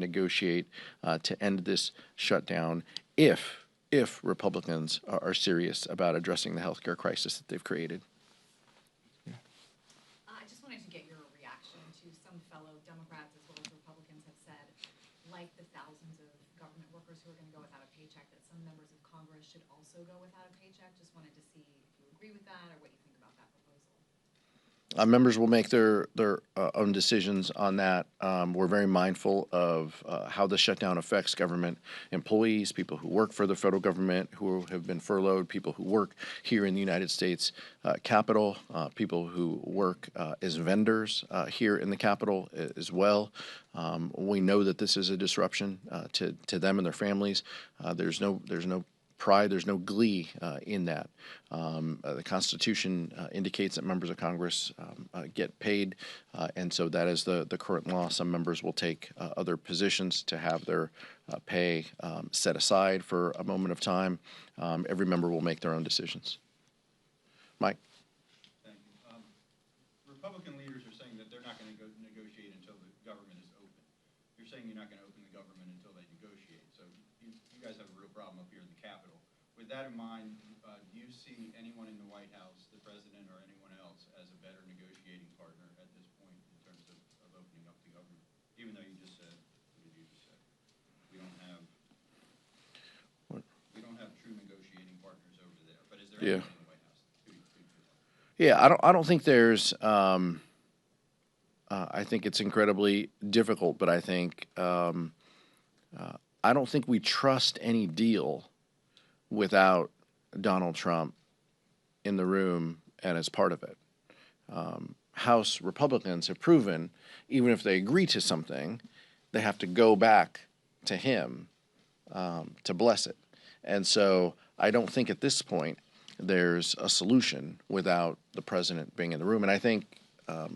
negotiate to end this shutdown if Republicans are serious about addressing the healthcare crisis that they've created. I just wanted to get your reaction to some fellow Democrats as well as Republicans have said, like the thousands of government workers who are going to go without a paycheck, that some members of Congress should also go without a paycheck. Just wanted to see if you agree with that or what you think about that proposal. Members will make their own decisions on that. We're very mindful of how the shutdown affects government employees, people who work for the federal government who have been furloughed, people who work here in the United States Capitol, people who work as vendors here in the Capitol as well. We know that this is a disruption to them and their families. There's no pride, there's no glee in that. The Constitution indicates that members of Congress get paid, and so that is the current law. Some members will take other positions to have their pay set aside for a moment of time. Every member will make their own decisions. Mike? Thank you. Republican leaders are saying that they're not going to negotiate until the government is open. You're saying you're not going to open the government until they negotiate. So you guys have a real problem up here in the Capitol. With that in mind, do you see anyone in the White House, the president or anyone else, as a better negotiating partner at this point in terms of opening up the government? Even though you just said, what did you just say? We don't have true negotiating partners over there. But is there anyone in the White House? Yeah, I don't think there's. I think it's incredibly difficult, but I think I don't think we trust any deal without Donald Trump in the room and as part of it. House Republicans have proven, even if they agree to something, they have to go back to him to bless it. And so I don't think at this point there's a solution without the president being in the room. And I think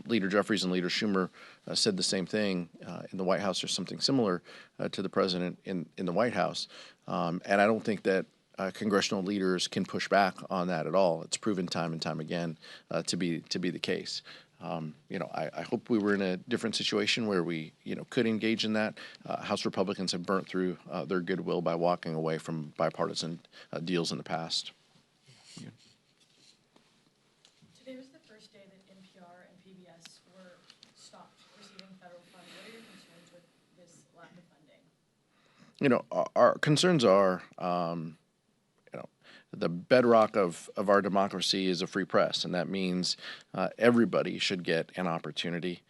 Leader Jeffries and Leader Schumer said the same thing in the White House, or something similar to the president in the White House. And I don't think that congressional leaders can push back on that at all. It's proven time and time again to be the case. I hope we were in a different situation where we, could engage in that. House Republicans have burnt through their goodwill by walking away from bipartisan deals in the past. Yeah. Today was the first day that NPR and PBS were stopped receiving federal funds. What are your concerns with this lack of funding? Our concerns are, the bedrock of our democracy is a free press, and that means everybody should get an opportunity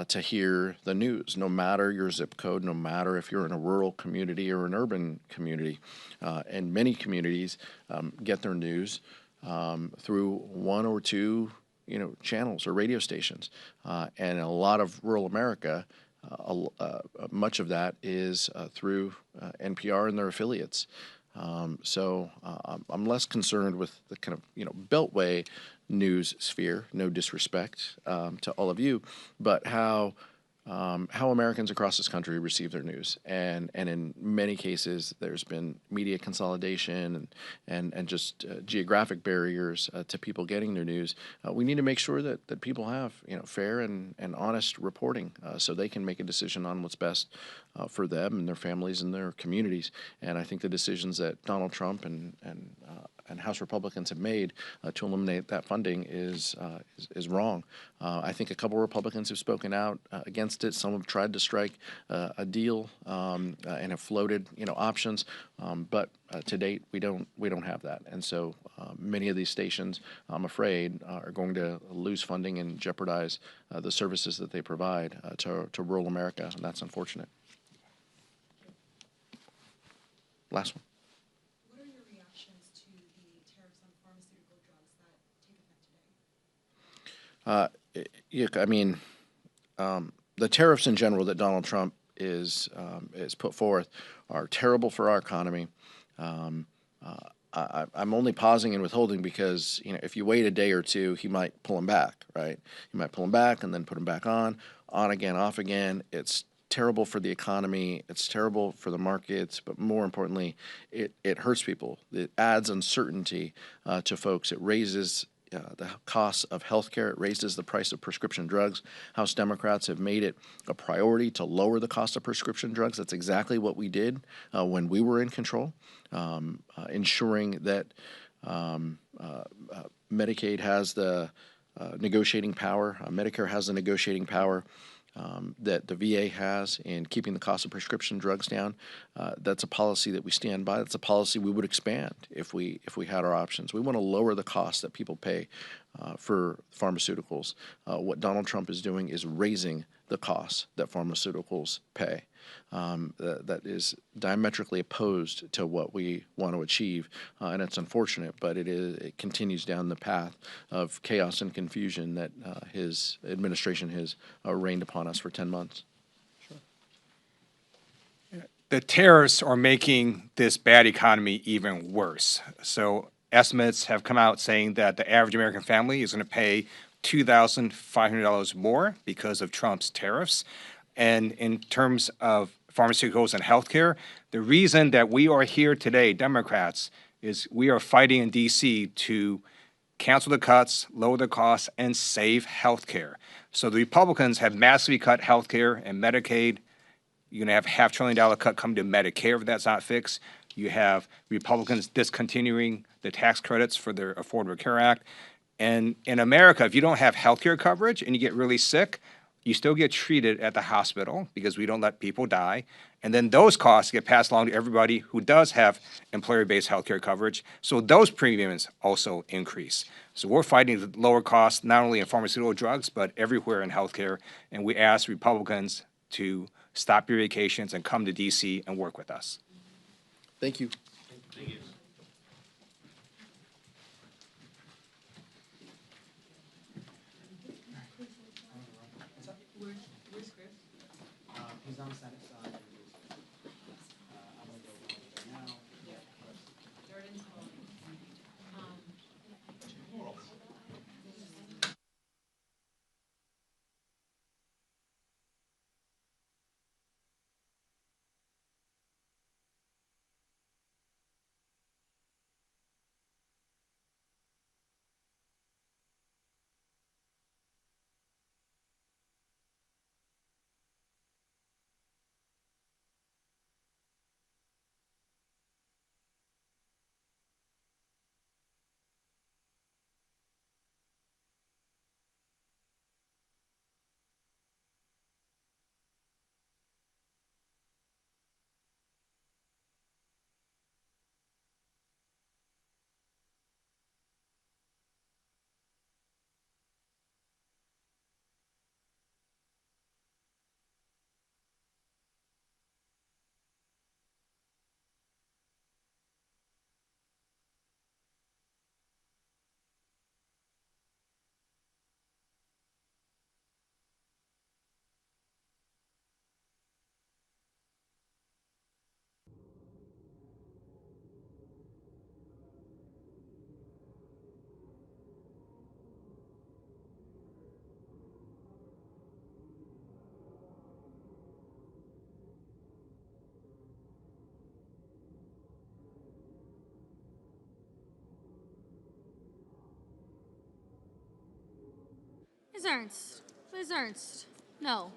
to hear the news, no matter your zip code, no matter if you're in a rural community or an urban community. And many communities get their news through one or two, channels or radio stations. And in a lot of rural America, much of that is through NPR and their affiliates. So I'm less concerned with the kind of beltway news sphere. No disrespect to all of you, but how Americans across this country receive their news, and in many cases there's been media consolidation and just geographic barriers to people getting their news. We need to make sure that people have fair and honest reporting so they can make a decision on what's best for them and their families and their communities. And I think the decisions that Donald Trump and House Republicans have made to eliminate that funding is wrong. I think a couple of Republicans have spoken out against it. Some have tried to strike a deal and have floated options, but to date we don't have that. And so many of these stations, I'm afraid, are going to lose funding and jeopardize the services that they provide to rural America, and that's unfortunate. Last one. What are your reactions to the tariffs on pharmaceutical drugs that take effect today? The tariffs in general that Donald Trump is put forth are terrible for our economy. I'm only pausing and withholding because if you wait a day or two, he might pull them back, right? He might pull them back and then put them back on again, off again. It's terrible for the economy. It's terrible for the markets, but more importantly, it hurts people. It adds uncertainty to folks. It raises the costs of healthcare. It raises the price of prescription drugs. House Democrats have made it a priority to lower the cost of prescription drugs. That's exactly what we did when we were in control, ensuring that Medicaid has the negotiating power, Medicare has the negotiating power that the VA has in keeping the cost of prescription drugs down. That's a policy that we stand by. That's a policy we would expand if we had our options. We want to lower the cost that people pay for pharmaceuticals. What Donald Trump is doing is raising the costs that pharmaceuticals pay. That is diametrically opposed to what we want to achieve, and it's unfortunate, but it continues down the path of chaos and confusion that his administration has rained upon us for 10 months. The tariffs are making this bad economy even worse. So estimates have come out saying that the average American family is going to pay $2,500 more because of Trump's tariffs. And in terms of pharmaceuticals and healthcare, the reason that we are here today, Democrats, is we are fighting in D.C. to cancel the cuts, lower the costs, and save healthcare. So the Republicans have massively cut healthcare and Medicaid. You're going to have $500 billion cut coming to Medicare if that's not fixed. You have Republicans discontinuing the tax credits for their Affordable Care Act. And in America, if you don't have healthcare coverage and you get really sick, you still get treated at the hospital because we don't let people die. And then those costs get passed along to everybody who does have employer-based healthcare coverage. So those premiums also increase. So we're fighting to lower costs, not only in pharmaceutical drugs, but everywhere in healthcare. And we ask Republicans to stop your vacations and come to D.C. and work with us. Thank you. Thank you. He's on the Senate side. I'm gonna go right now. Jordan's calling. Ms. Ernst. Ms. Ernst. No.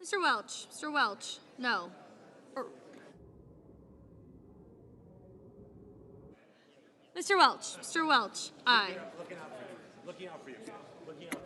Mr. Welch. Mr. Welch. No. Mr. Welch. Mr. Welch. Aye. Looking out for you. Looking out.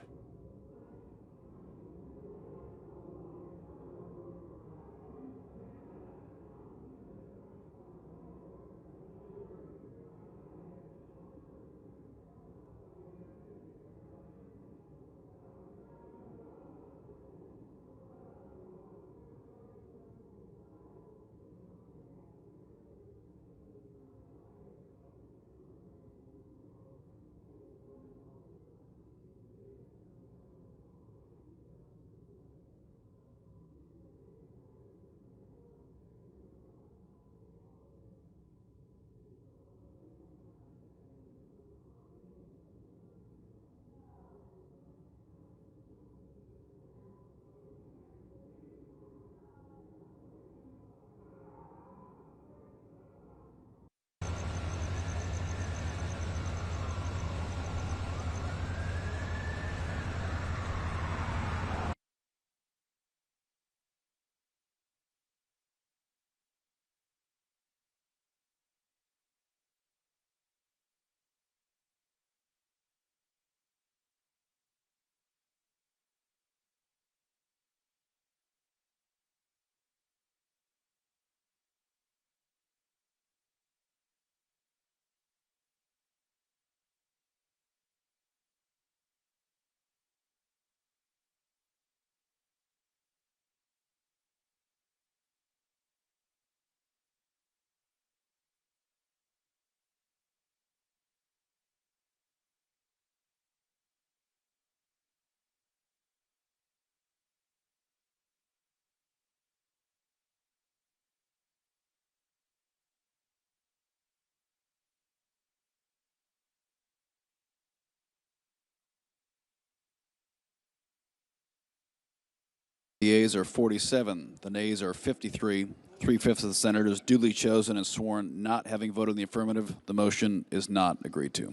The yeas are 47. The nays are 53. 3/5 of the senators duly chosen and sworn not having voted in the affirmative. The motion is not agreed to.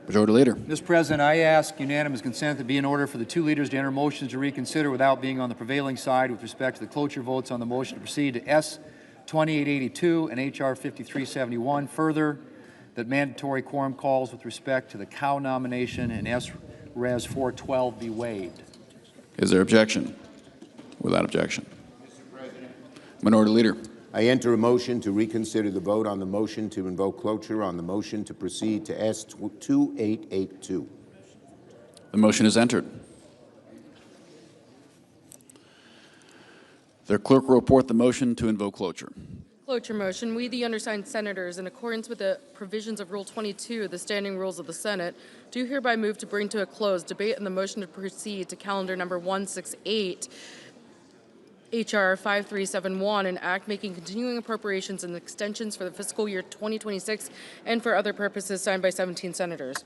Majority Leader. Mr. President, I ask unanimous consent to be in order for the two leaders to enter motions to reconsider without being on the prevailing side with respect to the cloture votes on the motion to proceed to S 2882 and HR 5371. Further, that mandatory quorum calls with respect to the Cow nomination and S Res 412 be waived. Is there objection? Without objection. Minority Leader. I enter a motion to reconsider the vote on the motion to invoke cloture on the motion to proceed to S 2882. The motion is entered. The clerk will report the motion to invoke cloture. Cloture motion. We, the undersigned senators, in accordance with the provisions of Rule 22 of the Standing Rules of the Senate, do hereby move to bring to a close debate on the motion to proceed to calendar number 168, HR 5371, an act making continuing appropriations and extensions for the fiscal year 2026 and for other purposes, signed by 17 senators.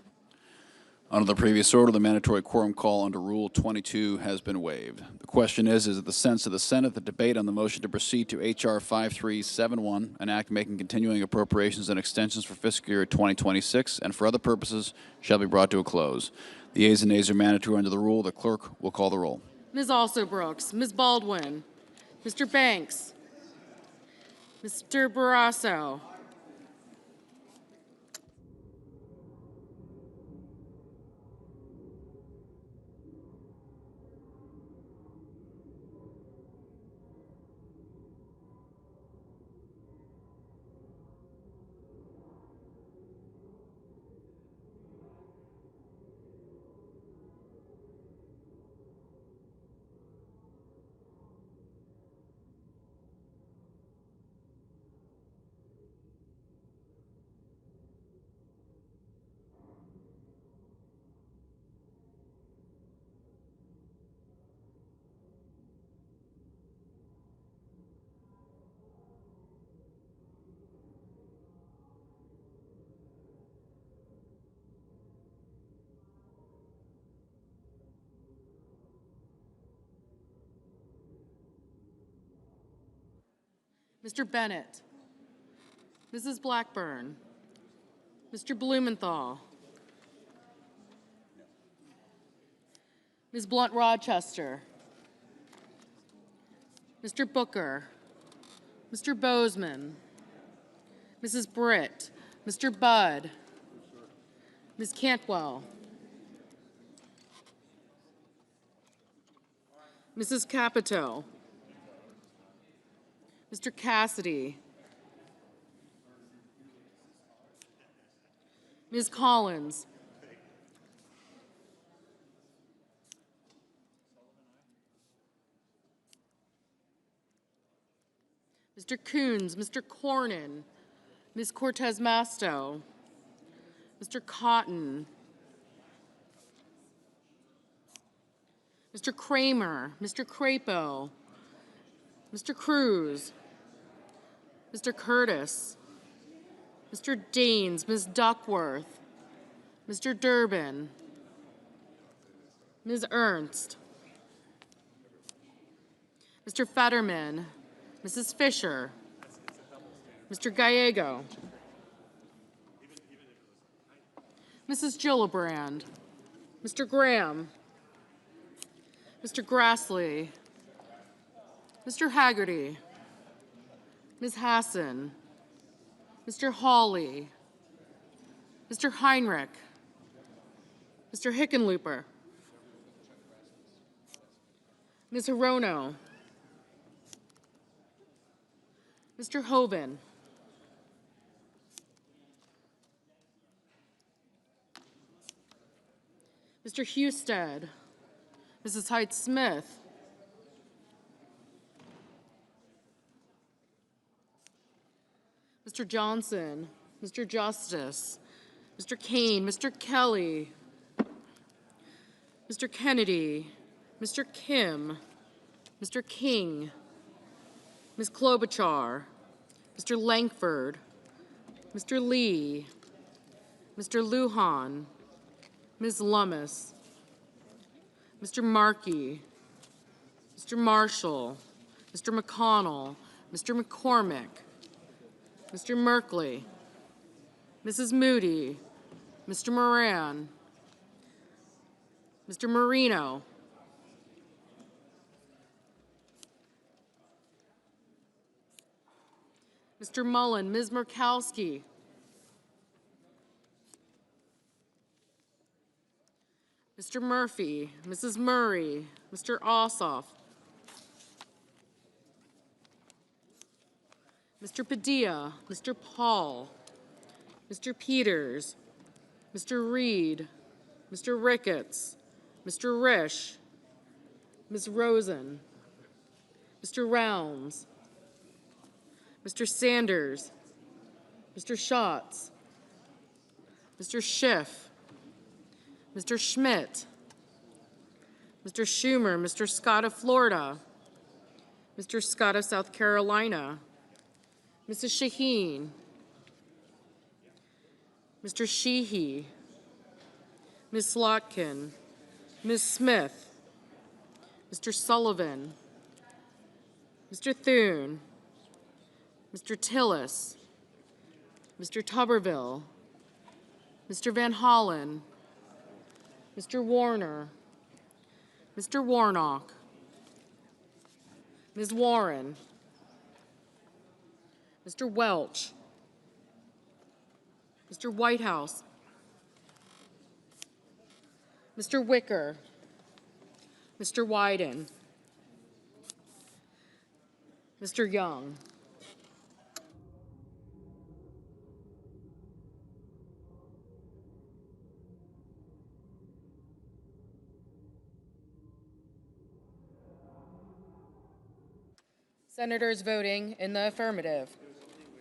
Under the previous order, the mandatory quorum call under Rule 22 has been waived. The question is it the sense of the Senate that debate on the motion to proceed to H.R. 5371, an act making continuing appropriations and extensions for fiscal year 2026 and for other purposes, shall be brought to a close. The ayes and nays are mandatory under the rule. The clerk will call the roll. Ms. Alsobrooks, Ms. Baldwin, Mr. Banks, Mr. Barrasso, Mr. Bennett, Mrs. Blackburn, Mr. Blumenthal, Ms. Blunt Rochester, Mr. Booker, Mr. Bozeman, Mrs. Britt, Mr. Budd, Ms. Cantwell, Mrs. Capito, Mr. Cassidy, Ms. Collins, Mr. Coons, Mr. Cornyn, Ms. Cortez Masto, Mr. Cotton, Mr. Kramer, Mr. Crapo, Mr. Cruz, Mr. Curtis, Mr. Daines, Ms. Duckworth, Mr. Durbin, Ms. Ernst, Mr. Fetterman, Mrs. Fisher, Mr. Gallego, Mrs. Gillibrand, Mr. Graham, Mr. Grassley, Mr. Haggerty, Ms. Hassan, Mr. Hawley, Mr. Heinrich, Mr. Hickenlooper, Ms. Hirono, Mr. Hoven, Mr. Husted, Mrs. Hyde-Smith, Mr. Johnson, Mr. Justice, Mr. Kane, Mr. Kelly, Mr. Kennedy, Mr. Kim, Mr. King, Ms. Klobuchar, Mr. Langford, Mr. Lee, Mr. Lujan, Ms. Lummis, Mr. Markey, Mr. Marshall, Mr. McConnell, Mr. McCormick, Mr. Merkley, Mrs. Moody, Mr. Moran, Mr. Marino, Mr. Mullen, Ms. Murkowski, Mr. Murphy, Mrs. Murray, Mr. Ossoff, Mr. Padilla, Mr. Paul, Mr. Peters, Mr. Reed, Mr. Ricketts, Mr. Risch, Ms. Rosen, Mr. Rounds, Mr. Sanders, Mr. Schatz, Mr. Schiff, Mr. Schmidt, Mr. Schumer, Mr. Scott of Florida, Mr. Scott of South Carolina, Mrs. Shaheen, Mr. Sheehy, Ms. Slotkin, Ms. Smith, Mr. Sullivan, Mr. Thune, Mr. Tillis, Mr. Tuberville, Mr. Van Hollen, Mr. Warner, Mr. Warnock, Ms. Warren, Mr. Welch, Mr. Whitehouse, Mr. Wicker, Mr. Wyden, Mr. Young. Senators voting in the affirmative: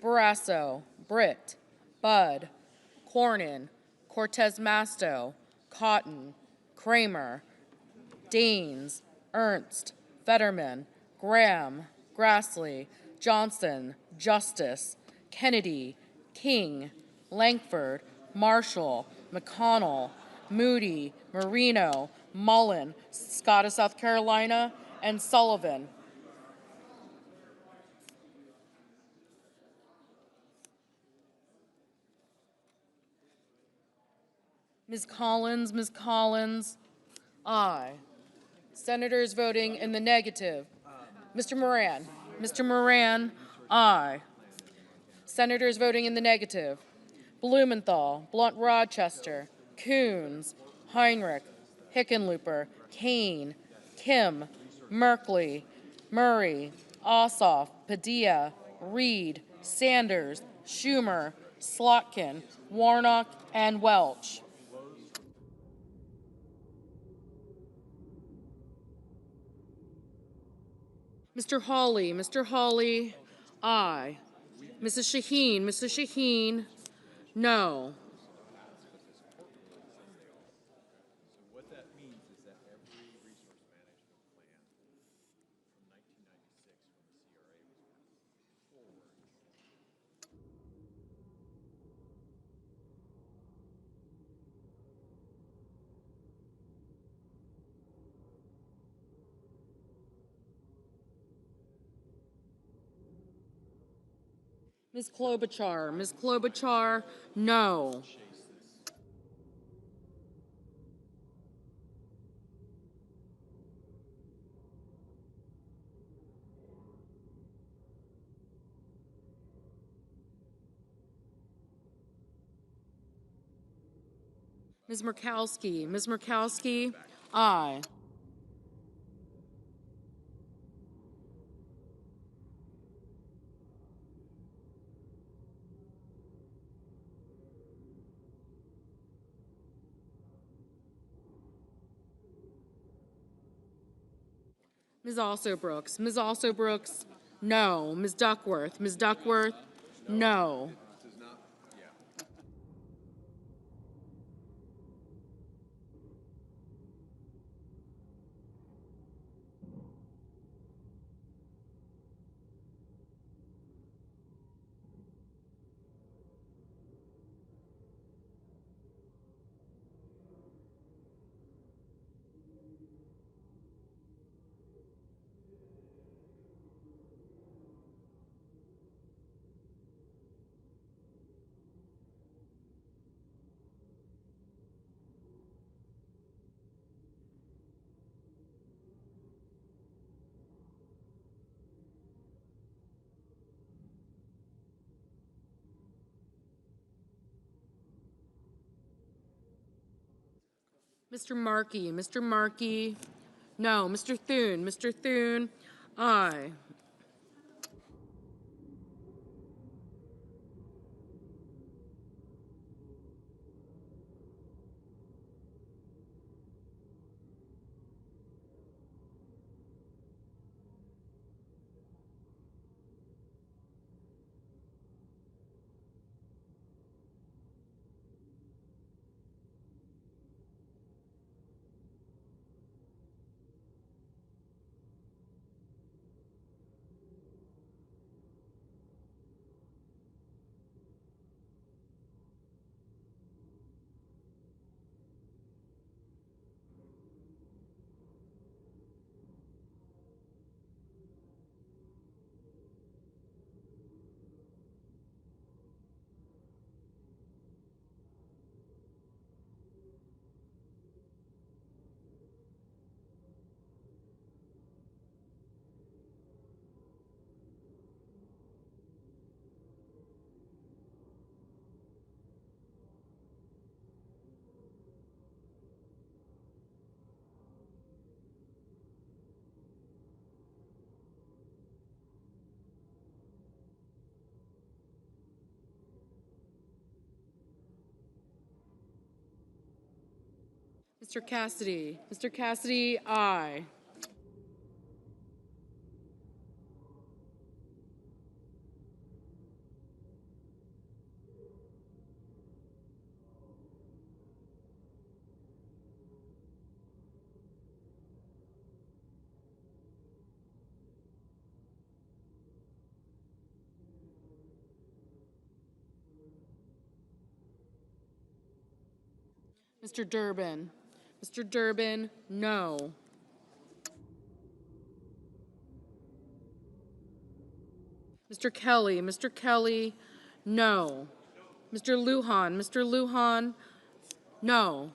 Barrasso, Britt, Budd, Cornyn, Cortez Masto, Cotton, Kramer, Daines, Ernst, Fetterman, Graham, Grassley, Johnson, Justice, Kennedy, King, Langford, Marshall, McConnell, Moody, Marino, Mullen, Scott of South Carolina, and Sullivan. Ms. Collins, aye. Senators voting in the negative. Mr. Moran. Mr. Moran, aye. Senators voting in the negative. Blumenthal, Blunt Rochester, Coons, Heinrich, Hickenlooper, Kane, Kim, Merkley, Murray, Ossoff, Padilla, Reed, Sanders, Schumer, Slotkin, Warnock, and Welch. Mr. Hawley, aye. Mrs. Shaheen, no. Ms. Klobuchar, no. Ms. Murkowski, aye. Ms. Brooks, no. Ms. Duckworth, no. Mr. Markey, no. Mr. Thune, aye. Mr. Cassidy, aye. Mr. Durbin, no. Mr. Kelly, no. Mr. Lujan, no.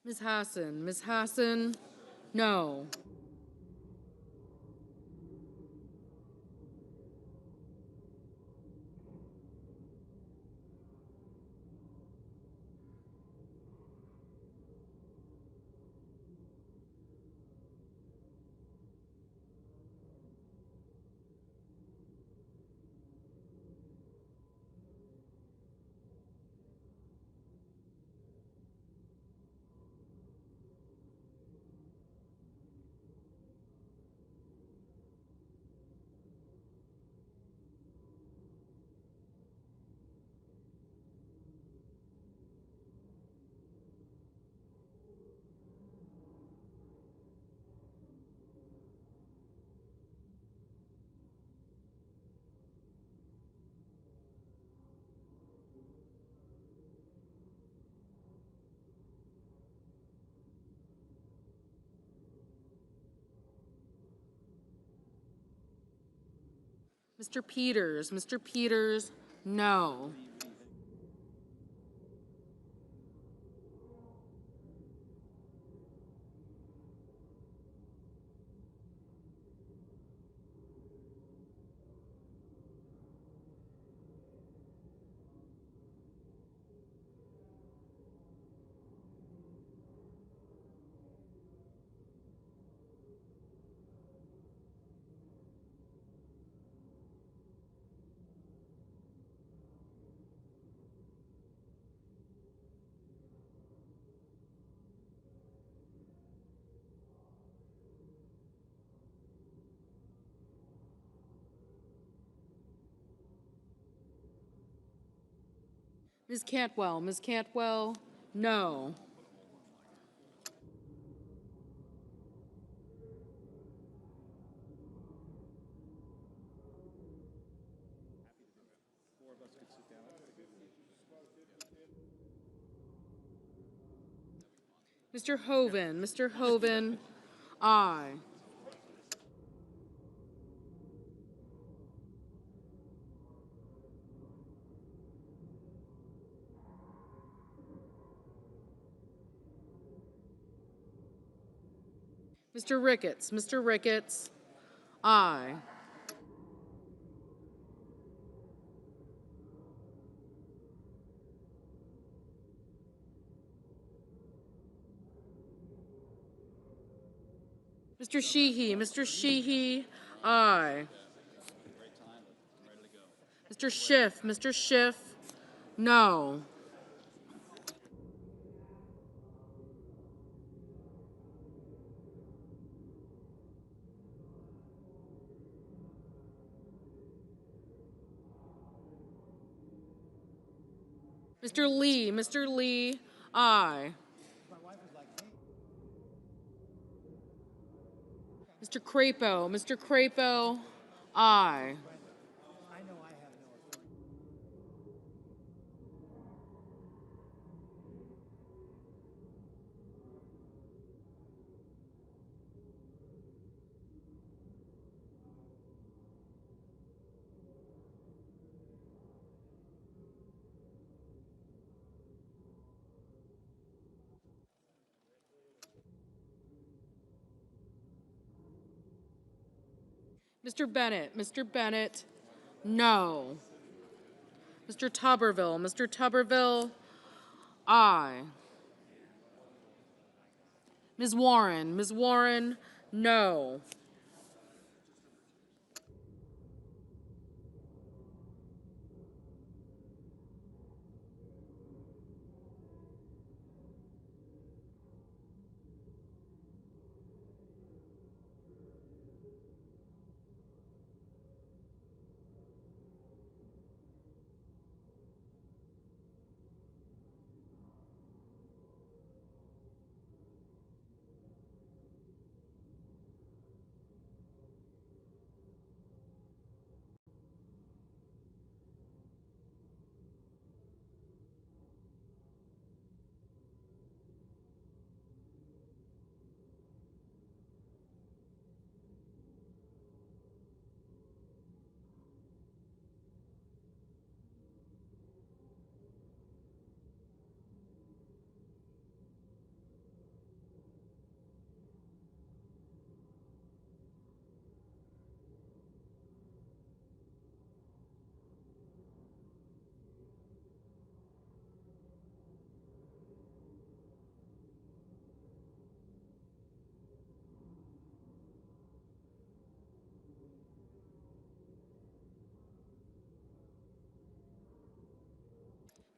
Ms. Hassan, Ms. Hassan, no. Mr. Peters, no. Ms. Cantwell, no. Mr. Hoven, aye. Mr. Ricketts, aye. Mr. Sheehy, aye. Mr. Schiff, no. Mr. Lee, aye. Mr. Crapo, aye. Mr. Bennett, no. Mr. Tuberville, aye. Ms. Warren, no.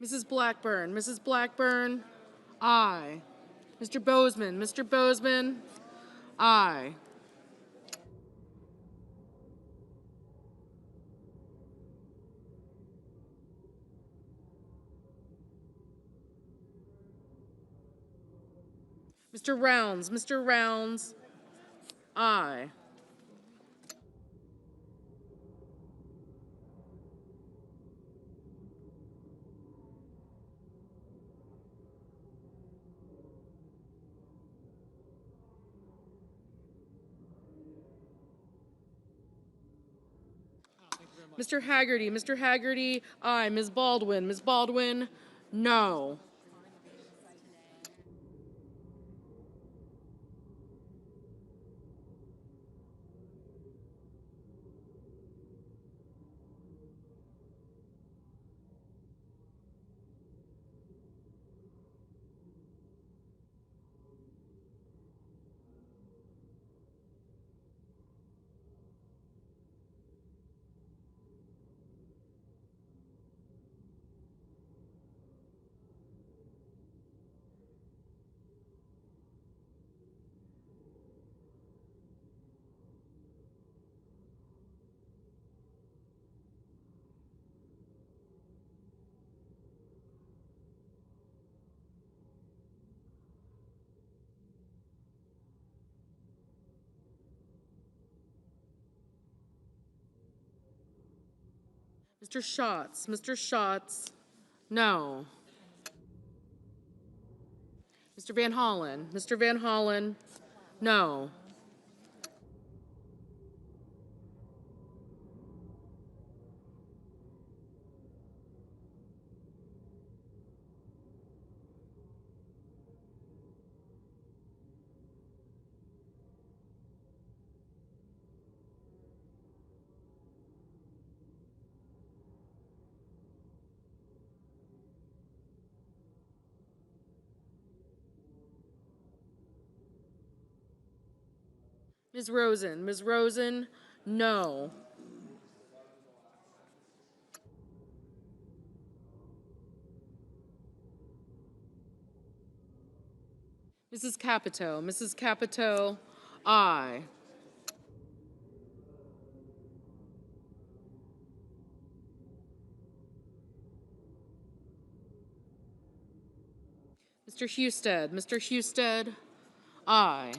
Mrs. Blackburn, Mrs. Blackburn, aye. Mr. Bozeman, Mr. Bozeman, aye. Mr. Rounds, aye. Mr. Haggerty, aye. Ms. Baldwin, no. Mr. Schatz, no. Mr. Van Hollen, no. Ms. Rosen, no. Mrs. Capito, aye. Mr. Husted, aye.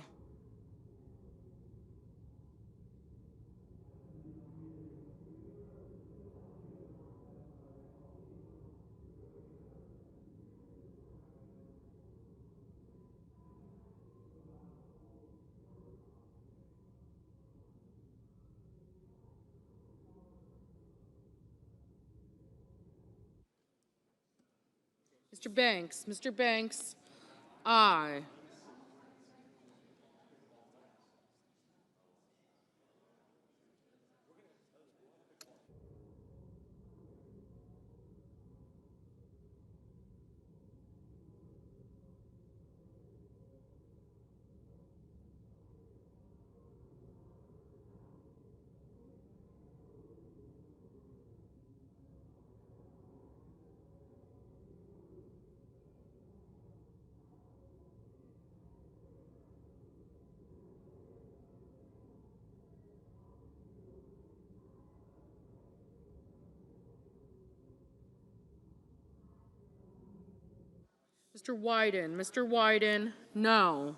Mr. Banks, aye. Mr. Wyden, no.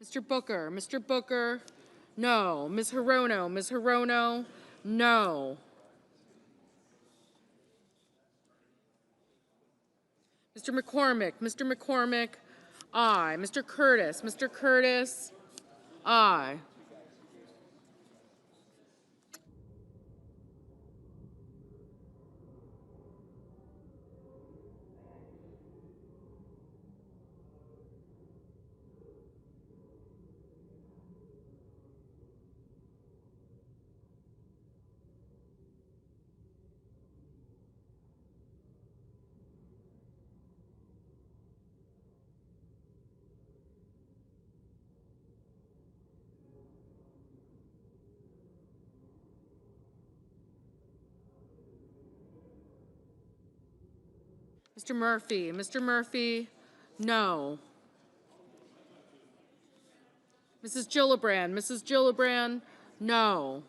Mr. Booker, no. Ms. Hirono, no. Mr. McCormick, aye. Mr. Curtis, aye. Mr. Murphy. Mr. Murphy, no. Mrs. Gillibrand. Mrs. Gillibrand, no.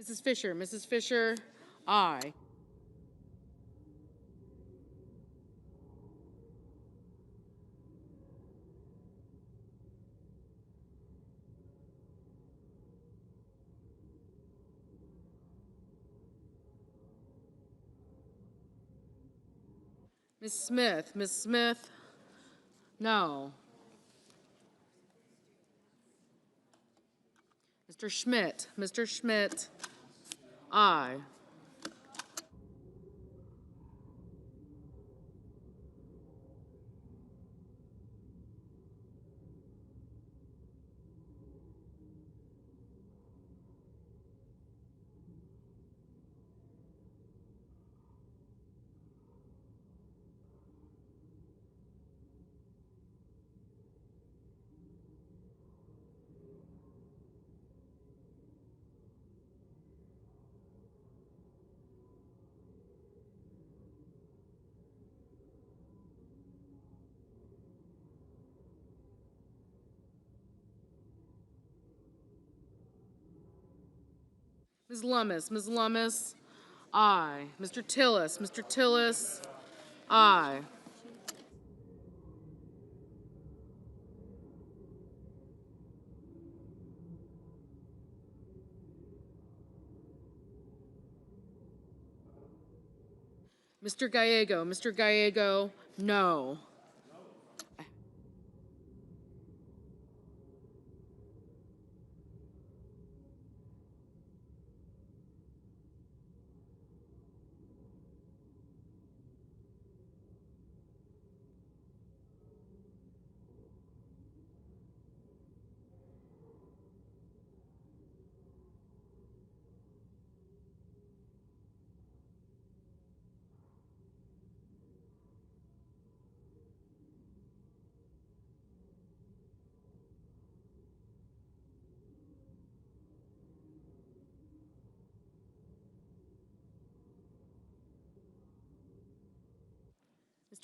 Mrs. Fisher. Mrs. Fisher, aye. Ms. Smith. Ms. Smith, no. Mr. Schmidt. Mr. Schmidt, aye. Ms. Lummis. Ms. Lummis, aye. Mr. Tillis. Mr. Tillis, aye. Mr. Gallego. Mr. Gallego, no.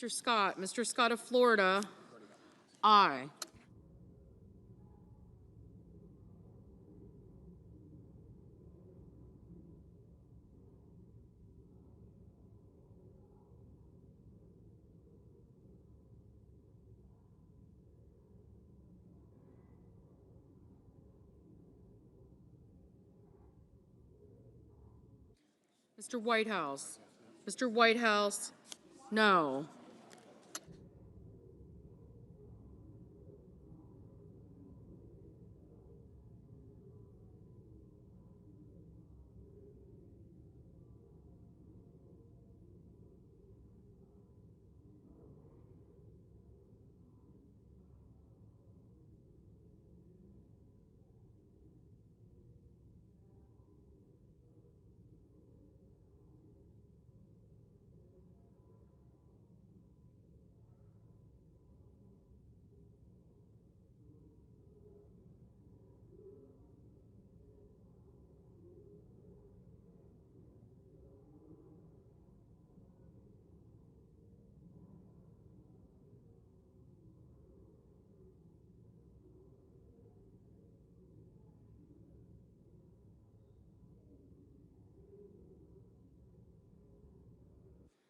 Mr. Scott. Mr. Scott of Florida, aye. Mr. Whitehouse. Mr. Whitehouse, no.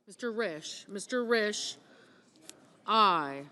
Mr. Risch. Mr. Risch, aye.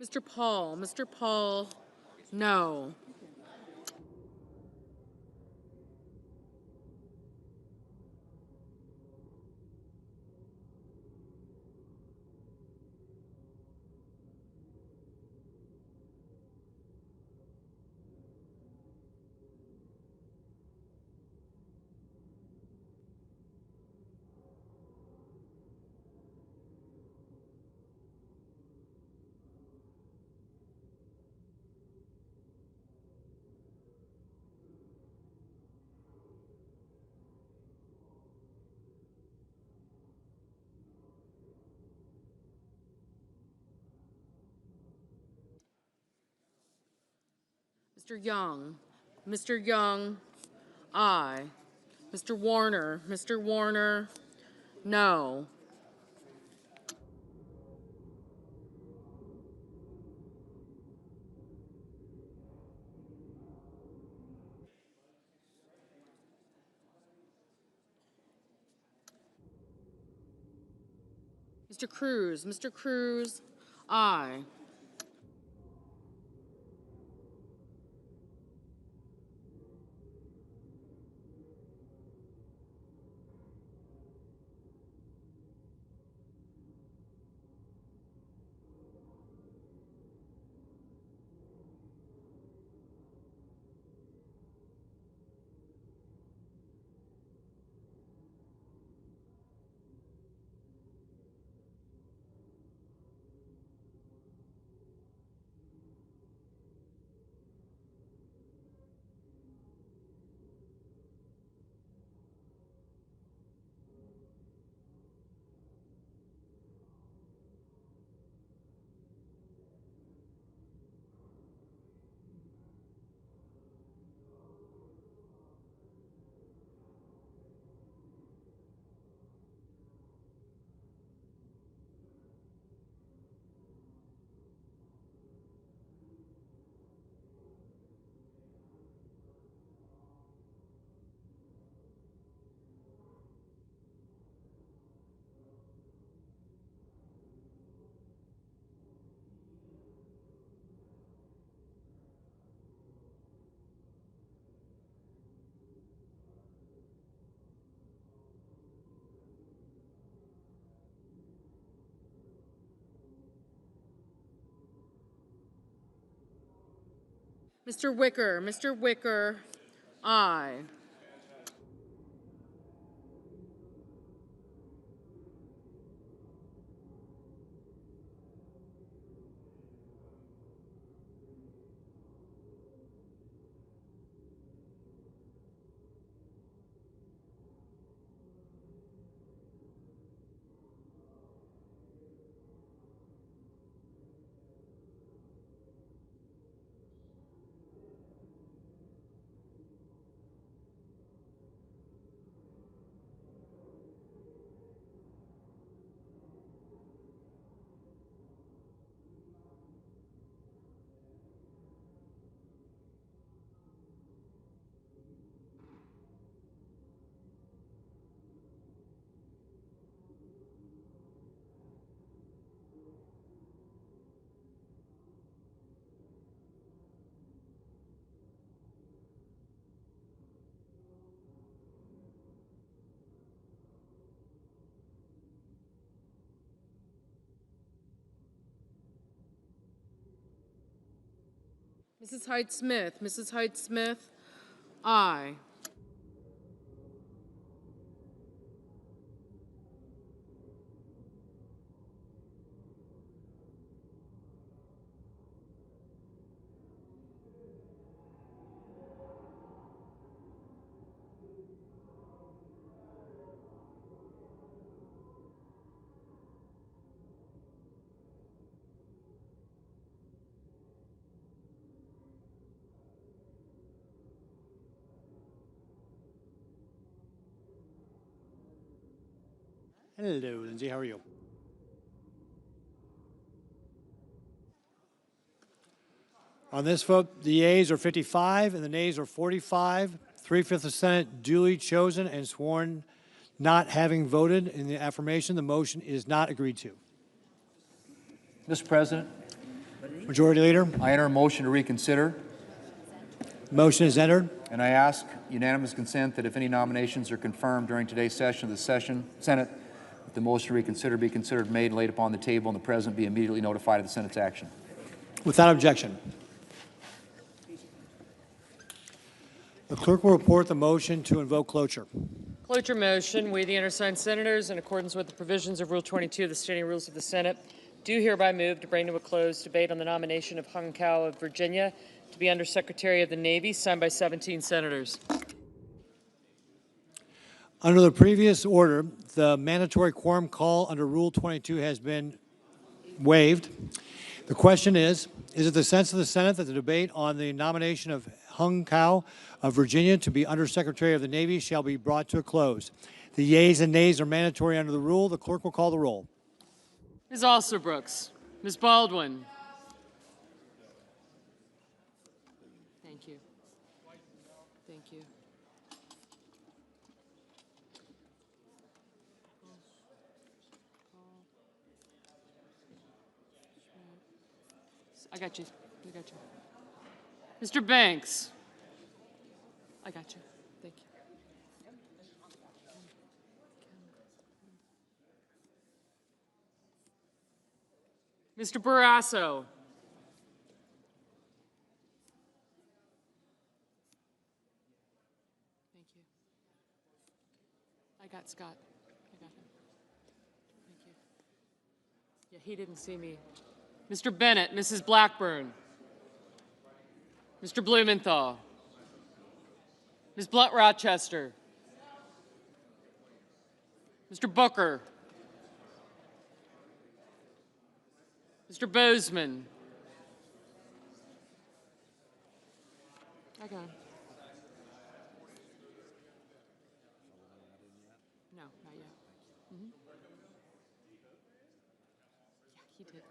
Mr. Paul. Mr. Paul, no. Mr. Young. Mr. Young, aye. Mr. Warner. Mr. Warner, no. Mr. Cruz. Mr. Cruz, aye. Mr. Wicker. Mr. Wicker, aye. Mrs. Hyde-Smith. Mrs. Hyde-Smith, aye. Hello, Lindsay. How are you? On this vote, the yeas are 55 and the nays are 45. 3/5 of the Senate duly chosen and sworn not having voted in the affirmation. The motion is not agreed to. Mr. President, Majority Leader, I enter a motion to reconsider, motion is entered. and I ask unanimous consent that if any nominations are confirmed during today's session of the Senate, that the motion to reconsider be considered made and laid upon the table, and the President be immediately notified of the Senate's action. Without objection. The clerk will report the motion to invoke cloture. Cloture motion. We, the undersigned senators, in accordance with the provisions of Rule 22 of the Standing Rules of the Senate, do hereby move to bring to a close debate on the nomination of Hung Kao of Virginia to be Undersecretary of the Navy, signed by 17 senators. Under the previous order, the mandatory quorum call under Rule 22 has been waived. The question is it the sense of the Senate that the debate on the nomination of Hung Kao of Virginia to be Undersecretary of the Navy shall be brought to a close? The yeas and nays are mandatory under the rule. The clerk will call the roll. Ms. Alsobrooks. Ms. Baldwin. Thank you. Thank you. I got you. I got you. Mr. Banks. I got you. Thank you. Mr. Barrasso. Thank you. I got Scott. I got him. Thank you. Yeah, he didn't see me. Mr. Bennett, Mrs. Blackburn. Mr. Blumenthal. Ms. Blunt Rochester. Mr. Booker. Mr. Bozeman. I got him. No, not yet. Yeah, he did.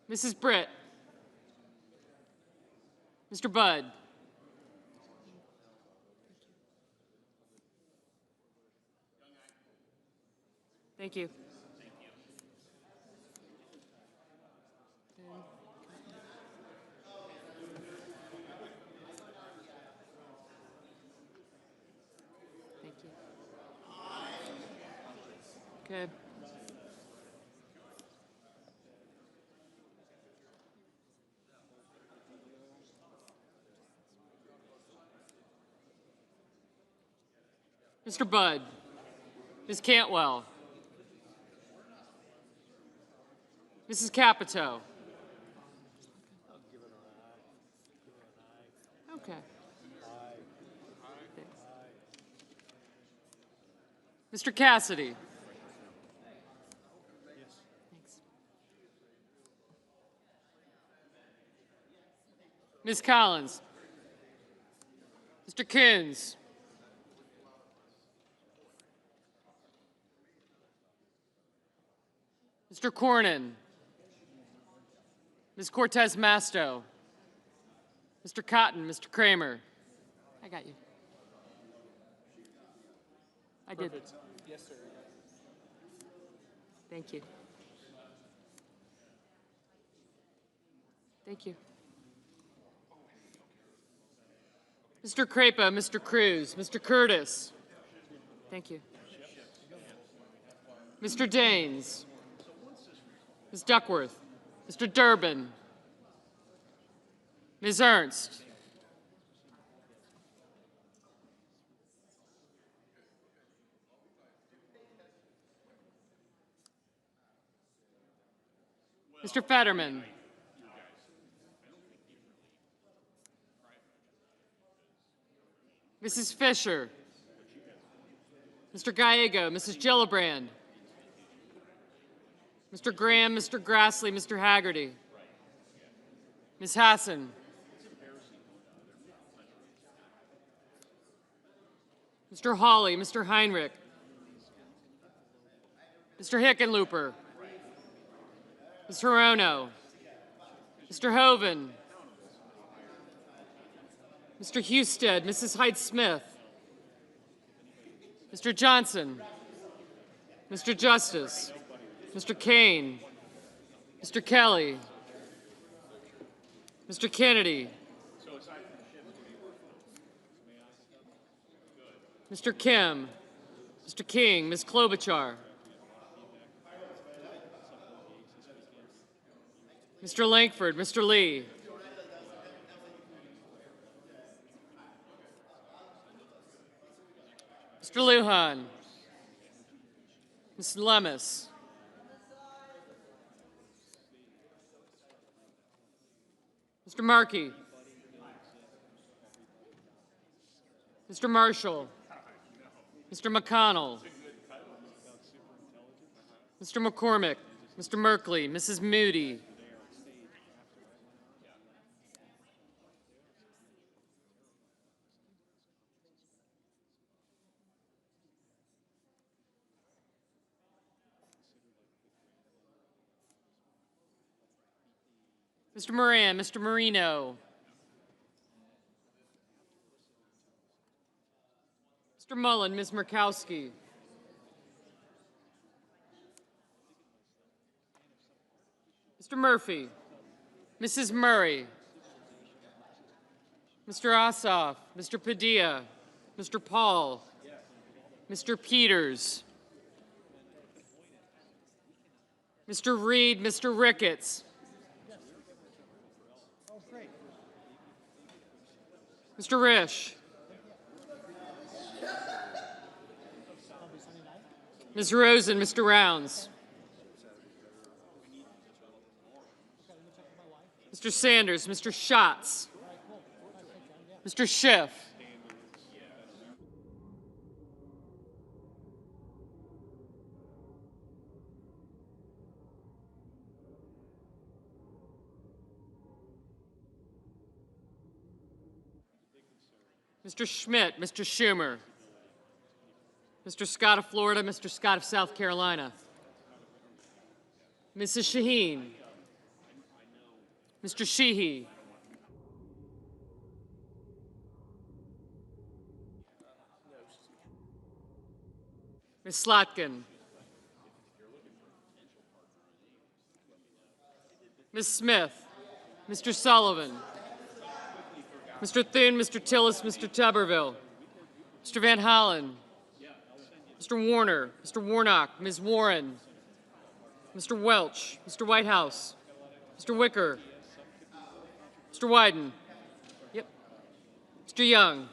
Mrs. Britt. Mr. Budd. Thank you. Thank you. Okay. Mr. Budd, Ms. Cantwell, Mrs. Capito. Okay. Mr. Cassidy. Thanks. Ms. Collins. Mr. Coons. Mr. Cornyn. Ms. Cortez Masto. Mr. Cotton, Mr. Kramer. I got you. I did. Yes, sir. Thank you. Thank you. Mr. Crapo, Mr. Cruz, Mr. Curtis. Thank you. Mr. Daines. Ms. Duckworth. Mr. Durbin. Ms. Ernst. Mr. Fetterman. Mrs. Fisher. Mr. Gallego, Mrs. Gillibrand. Mr. Graham, Mr. Grassley, Mr. Haggerty. Ms. Hassan. Mr. Hawley, Mr. Heinrich. Mr. Hickenlooper. Ms. Hirono. Mr. Hoven. Mr. Husted, Mrs. Hyde-Smith. Mr. Johnson. Mr. Justice. Mr. Kane. Mr. Kelly. Mr. Kennedy. Mr. Kim. Mr. King. Ms. Klobuchar. Mr. Langford. Mr. Lee. Mr. Lujan. Ms. Lemus. Mr. Markey. Mr. Marshall. Mr. McConnell. Mr. McCormick. Mr. Merkley. Mrs. Moody. Mr. Moran, Mr. Marino. Mr. Mullen, Ms. Murkowski. Mr. Murphy. Mrs. Murray. Mr. Ossoff. Mr. Padilla. Mr. Paul. Mr. Peters. Mr. Reed, Mr. Ricketts. Mr. Risch. Ms. Rosen, Mr. Rounds. Mr. Sanders, Mr. Schatz. Mr. Schiff. Mr. Schmidt, Mr. Schumer. Mr. Scott of Florida, Mr. Scott of South Carolina. Mrs. Shaheen. Mr. Sheehy. Ms. Slotkin. Ms. Smith. Mr. Sullivan. Mr. Thune, Mr. Tillis, Mr. Tuberville. Mr. Van Hollen. Mr. Warner. Mr. Warnock. Ms. Warren. Mr. Welch. Mr. Whitehouse. Mr. Wicker. Mr. Wyden. Yep. Mr. Young.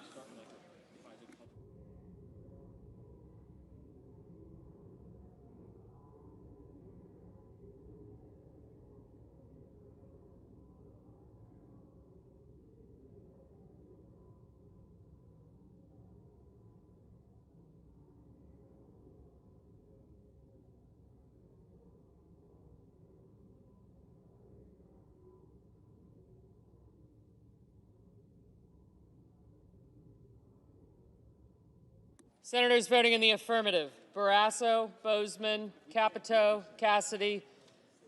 Senators voting in the affirmative: Barrasso, Bozeman, Capito, Cassidy,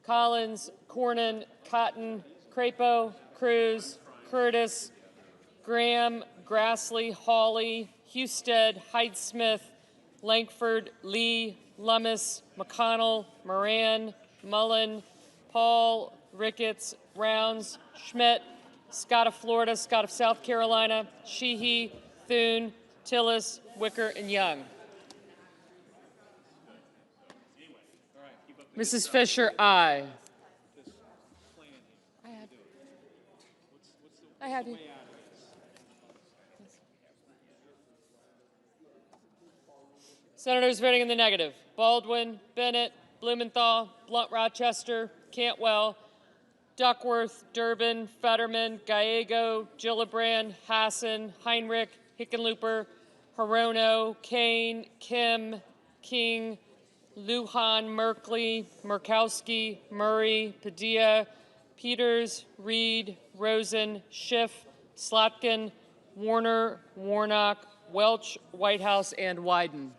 Collins, Cornyn, Cotton, Crapo, Cruz, Curtis, Graham, Grassley, Hawley, Husted, Hyde-Smith, Lankford, Lee, Lummis, McConnell, Moran, Mullen, Paul, Ricketts, Rounds, Schmidt, Scott of Florida, Scott of South Carolina, Sheehy, Thune, Tillis, Wicker, and Young. Mrs. Fisher, aye. I have you. Senators voting in the negative: Baldwin, Bennett, Blumenthal, Blunt Rochester, Cantwell, Duckworth, Durbin, Fetterman, Gallego, Gillibrand, Hassan, Heinrich, Hickenlooper, Hirono, Kane, Kim, King, Lujan, Merkley, Murkowski, Murray, Padilla, Peters, Reed, Rosen, Schiff, Slotkin, Warner, Warnock, Welch, Whitehouse, and Wyden.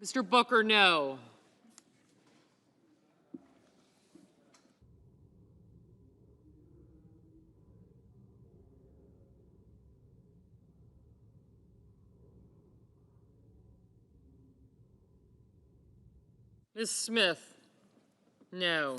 Mr. Booker, no. Ms. Smith, no.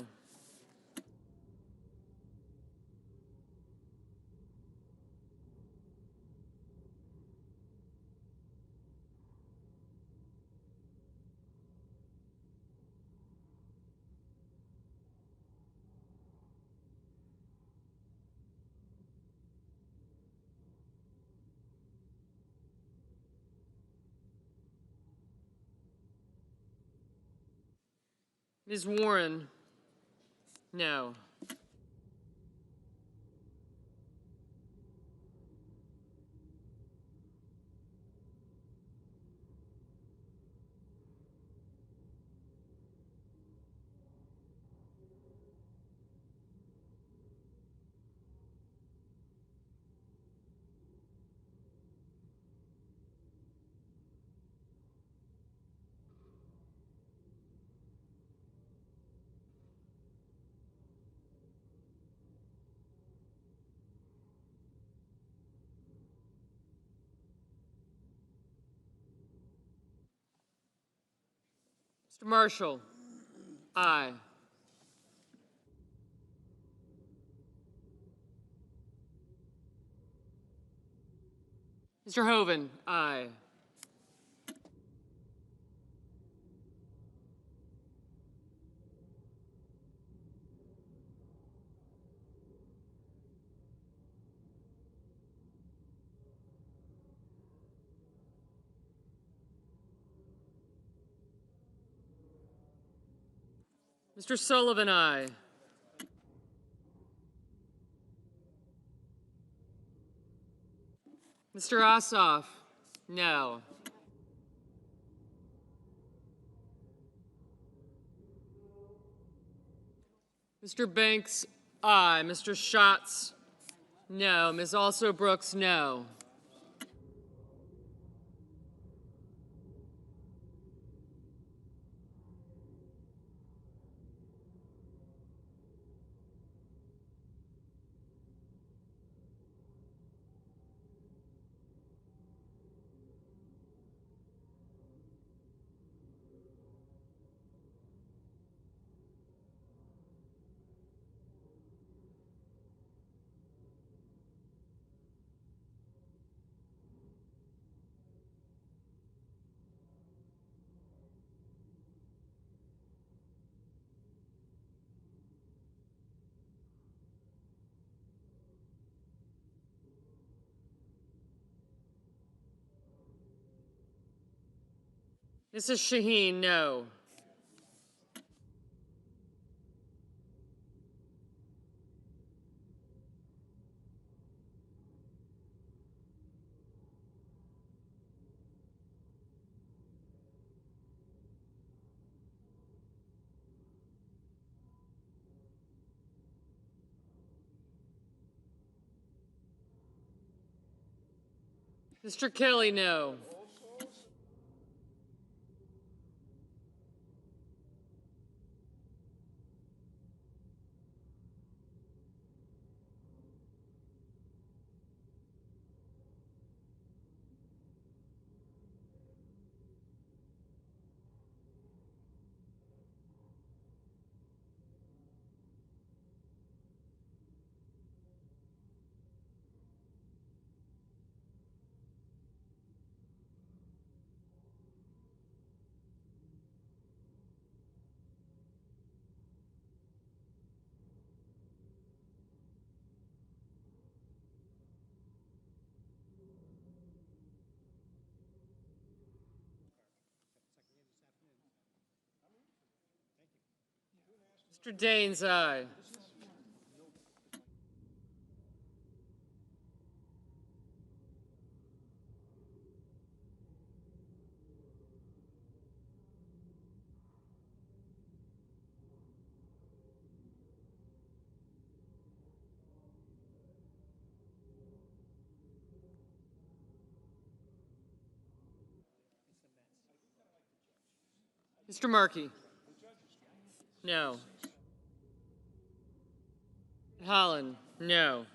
Ms. Warren, no. Mr. Marshall, aye. Mr. Hoven, aye. Mr. Sullivan, aye. Mr. Ossoff, no. Mr. Banks, aye. Mr. Schatz, no. Ms. Also Brooks, no. Mrs. Shaheen, no. Mr. Kelly, no. Mr. Daines, aye. Mr. Markey? No. Holland? No.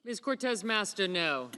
Ms. Cortez Masto, no.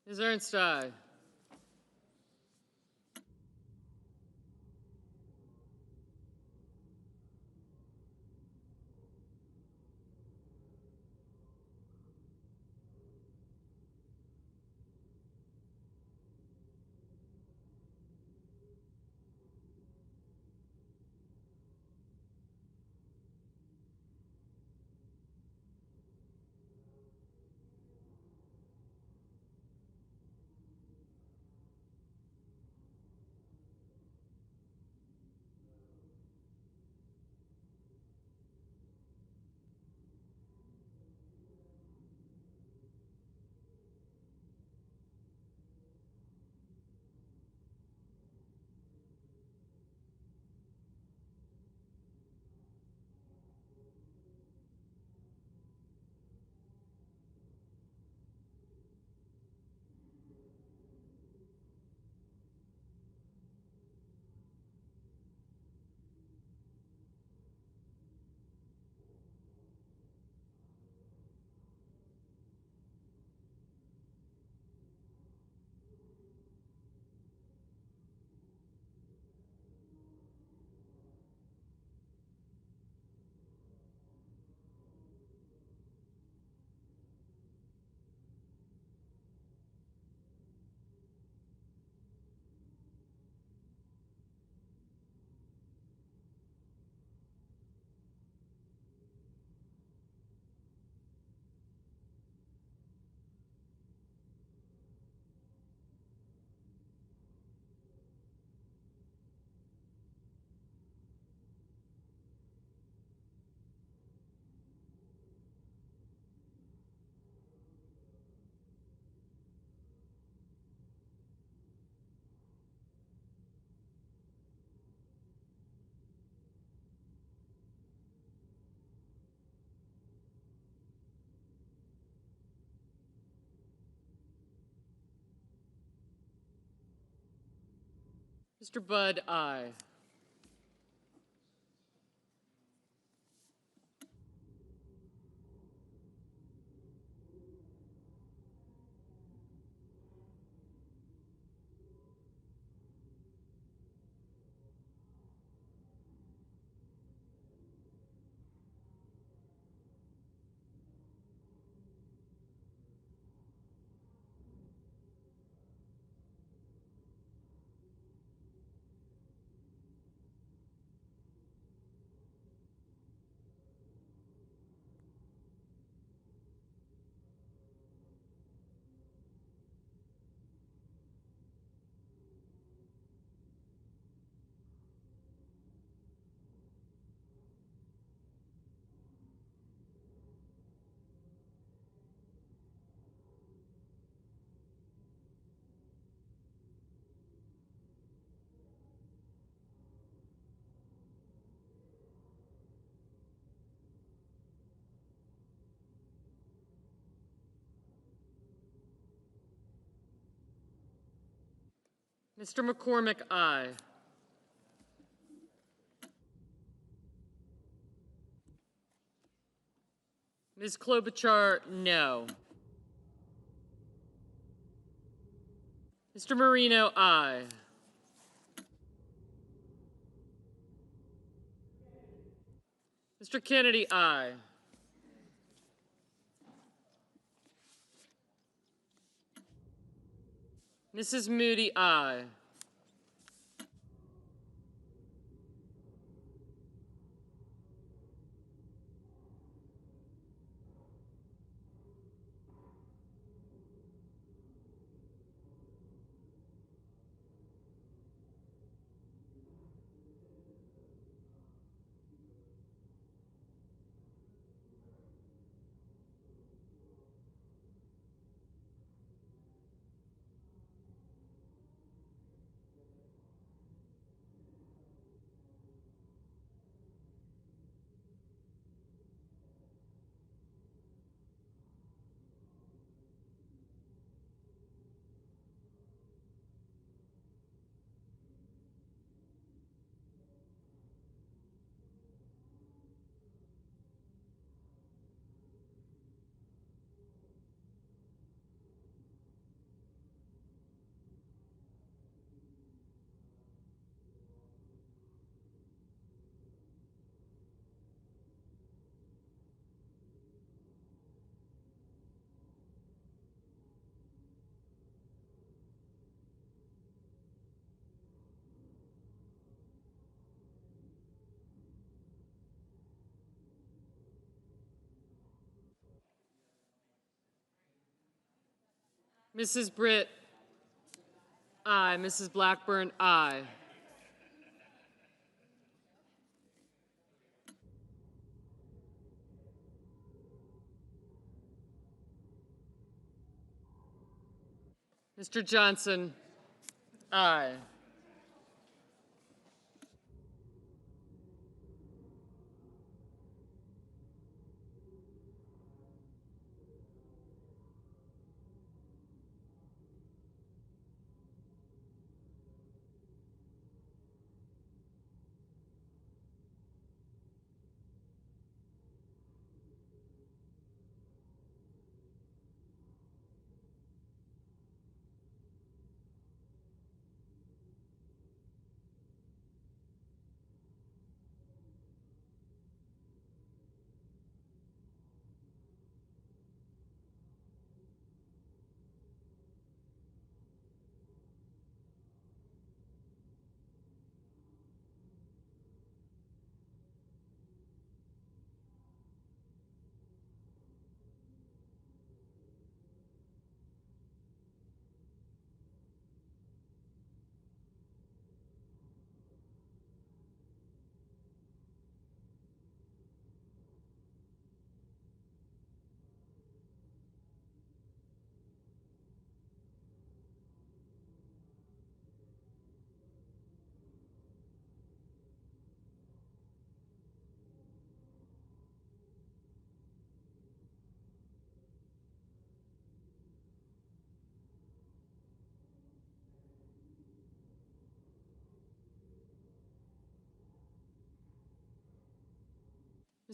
Ms. Ernst, aye. Mr. Budd, aye. Mr. McCormick, aye. Ms. Klobuchar, no. Mr. Marino, aye. Mr. Kennedy, aye. Mrs. Moody, aye. Mrs. Britt, aye. Mrs. Blackburn, aye. Mr. Johnson, aye.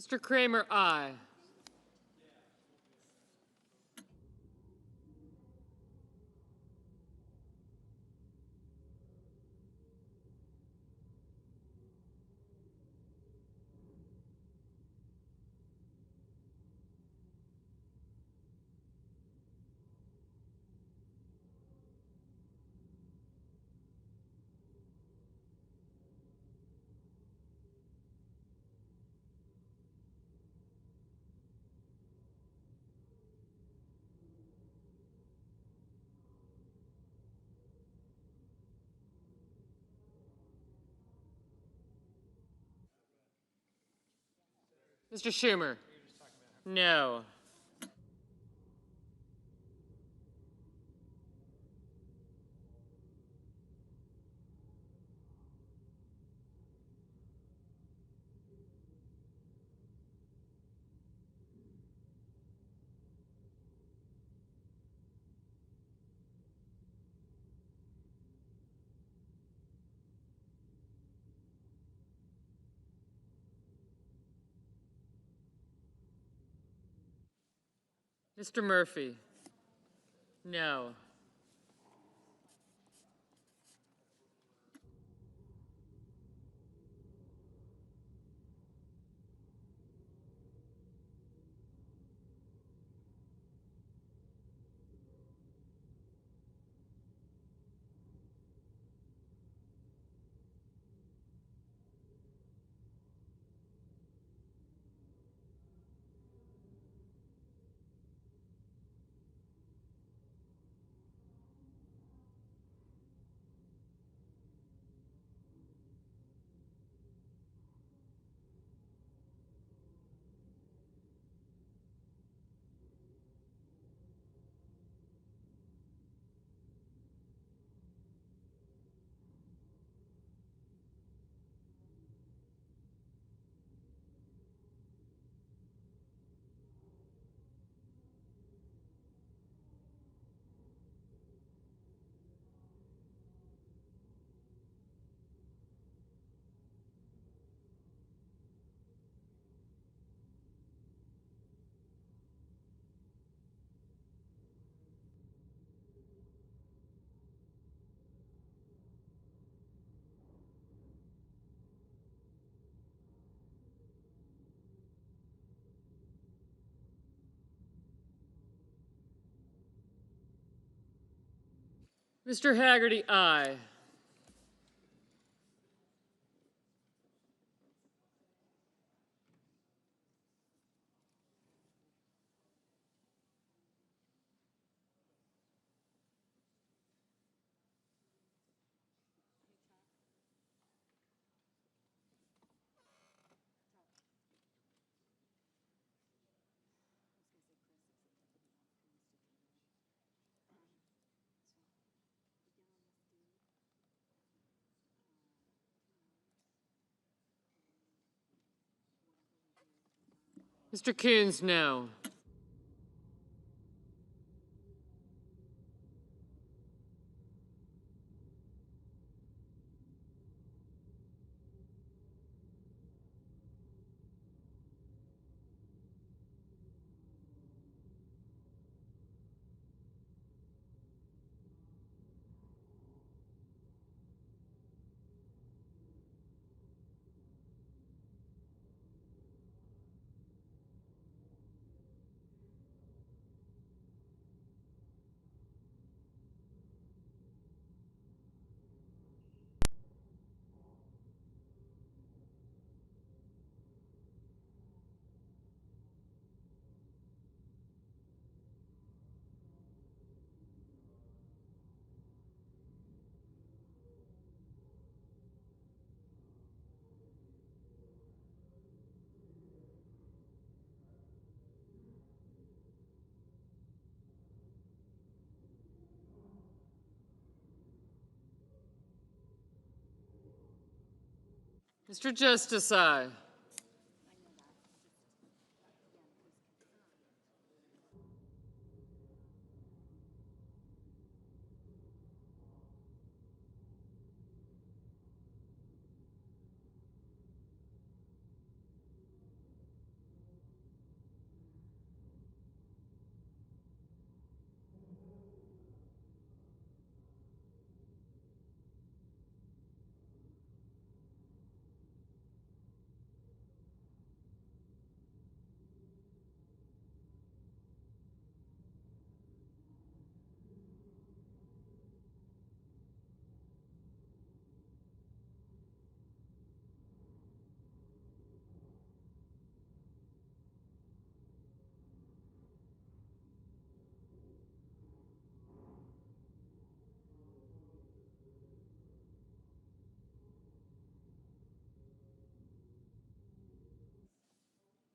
Mr. Kramer, aye. Mr. Schumer, no. Mr. Murphy, no. Mr. Haggerty, aye. Mr. Coons, no. Mr. Justice, aye.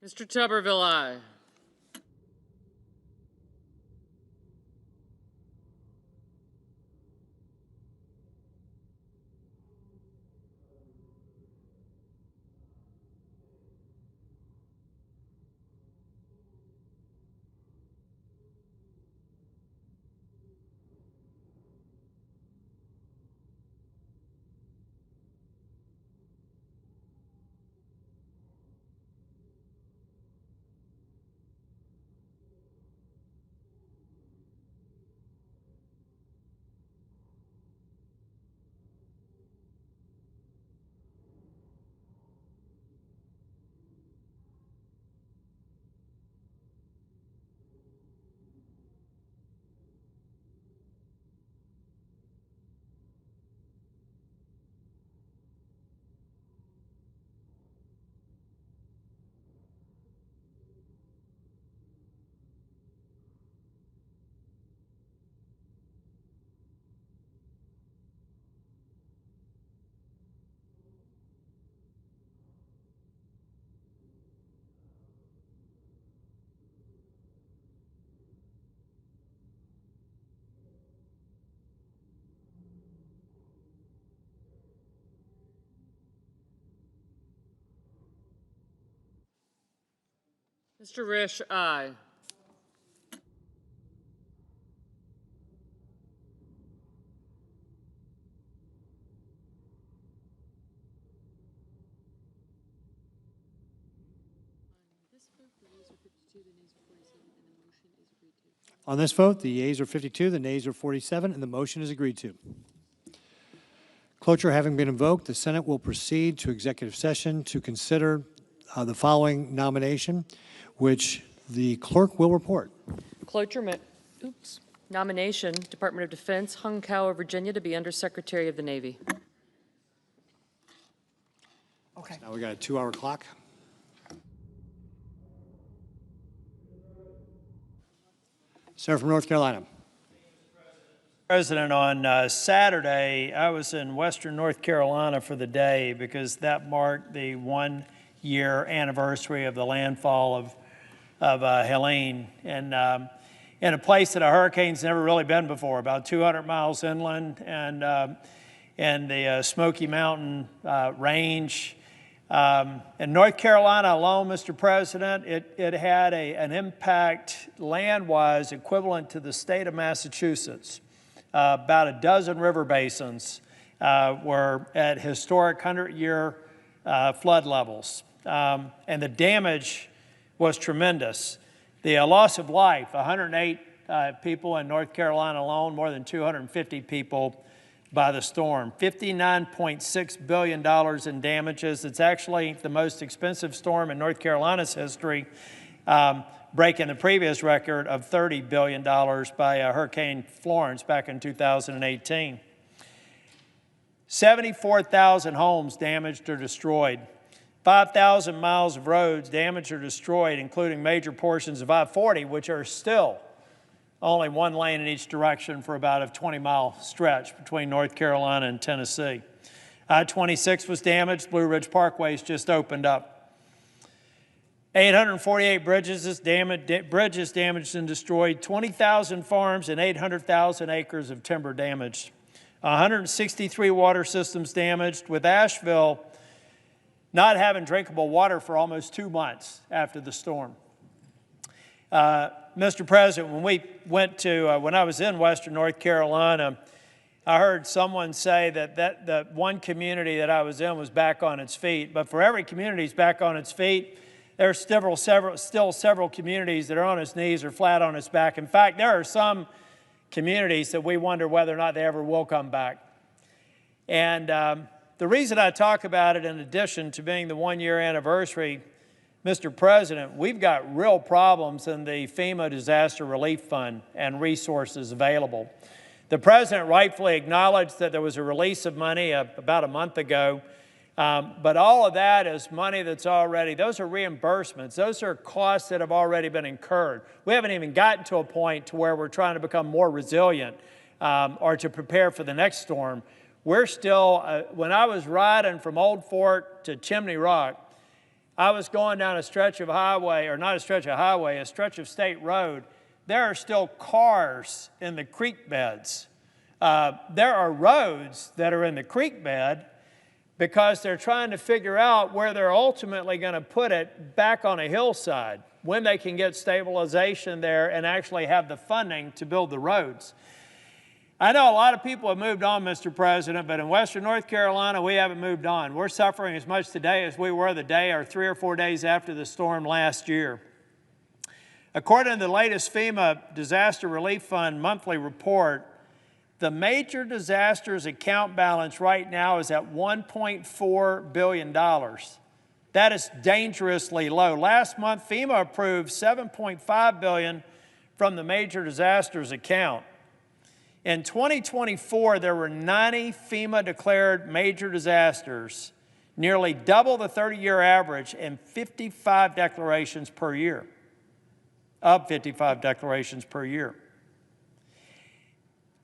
Mr. Tuberville, aye. Mr. Risch, aye. On this vote, the yeas are 52, the nays are 47, and the motion is agreed to. Cloture having been invoked, the Senate will proceed to executive session to consider the following nomination, which the clerk will report. Cloture, nomination, Department of Defense, Hung Kao of Virginia to be Undersecretary of the Navy. Okay. Now we got a 2-hour clock. Senator from North Carolina. President, on Saturday, I was in Western North Carolina for the day because that marked the 1-year anniversary of the landfall of Helene, and in a place that a hurricane's never really been before, about 200 miles inland, and the Smoky Mountain range. In North Carolina alone, Mr. President, it had an impact land-wise equivalent to the state of Massachusetts. About a dozen river basins were at historic 100-year flood levels, and the damage was tremendous. The loss of life, 108 people in North Carolina alone, more than 250 people by the storm. $59.6 billion in damages. It's actually the most expensive storm in North Carolina's history, breaking the previous record of $30 billion by Hurricane Florence back in 2018. 74,000 homes damaged or destroyed. 5,000 miles of roads damaged or destroyed, including major portions of I-40, which are still only one lane in each direction for about a 20-mile stretch between North Carolina and Tennessee. I-26 was damaged. Blue Ridge Parkway's just opened up. 848 bridges damaged and destroyed, 20,000 farms and 800,000 acres of timber damaged. 163 water systems damaged, with Asheville not having drinkable water for almost 2 months after the storm. Mr. President, when I was in Western North Carolina, I heard someone say that the one community that I was in was back on its feet. But for every community that's back on its feet, there's still several communities that are on its knees or flat on its back. In fact, there are some communities that we wonder whether or not they ever will come back. And the reason I talk about it, in addition to being the one-year anniversary, Mr. President, we've got real problems in the FEMA Disaster Relief Fund and resources available. The President rightfully acknowledged that there was a release of money about a month ago, but all of that is money that's already, those are reimbursements. Those are costs that have already been incurred. We haven't even gotten to a point to where we're trying to become more resilient or to prepare for the next storm. We're still, when I was riding from Old Fort to Chimney Rock, I was going down a stretch of highway, or not a stretch of highway, a stretch of state road. There are still cars in the creek beds. There are roads that are in the creek bed because they're trying to figure out where they're ultimately going to put it back on a hillside, when they can get stabilization there and actually have the funding to build the roads. I know a lot of people have moved on, Mr. President, but in Western North Carolina, we haven't moved on. We're suffering as much today as we were the day or 3 or 4 days after the storm last year. According to the latest FEMA Disaster Relief Fund monthly report, the major disasters account balance right now is at $1.4 billion. That is dangerously low. Last month, FEMA approved $7.5 billion from the major disasters account. In 2024, there were 90 FEMA-declared major disasters, nearly double the 30-year average, and 55 declarations per year, up 55 declarations per year.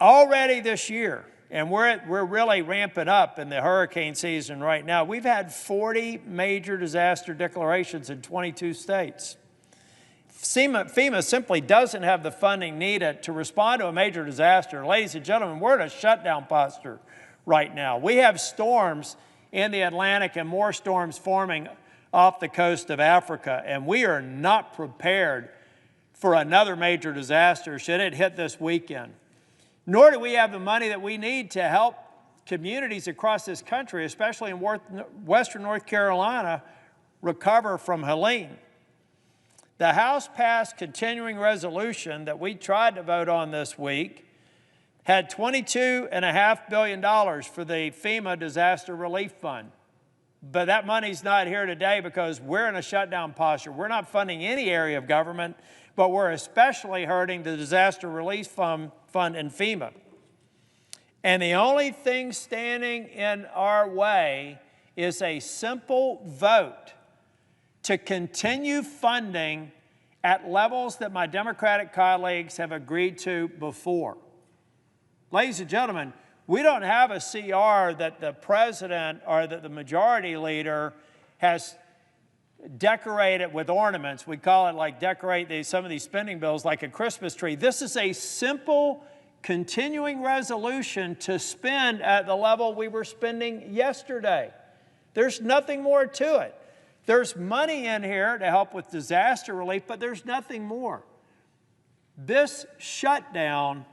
Already this year, and we're really ramping up in the hurricane season right now, we've had 40 major disaster declarations in 22 states. FEMA simply doesn't have the funding needed to respond to a major disaster. Ladies and gentlemen, we're in a shutdown posture right now. We have storms in the Atlantic and more storms forming off the coast of Africa, and we are not prepared for another major disaster should it hit this weekend. Nor do we have the money that we need to help communities across this country, especially in Western North Carolina, recover from Helene. The House passed continuing resolution that we tried to vote on this week had $22.5 billion for the FEMA Disaster Relief Fund. But that money's not here today because we're in a shutdown posture. We're not funding any area of government, but we're especially hurting the Disaster Relief Fund in FEMA. And the only thing standing in our way is a simple vote to continue funding at levels that my Democratic colleagues have agreed to before. Ladies and gentlemen, we don't have a CR that the President or that the Majority Leader has decorated with ornaments. We call it like decorate some of these spending bills like a Christmas tree. This is a simple continuing resolution to spend at the level we were spending yesterday. There's nothing more to it. There's money in here to help with disaster relief, but there's nothing more. This shutdown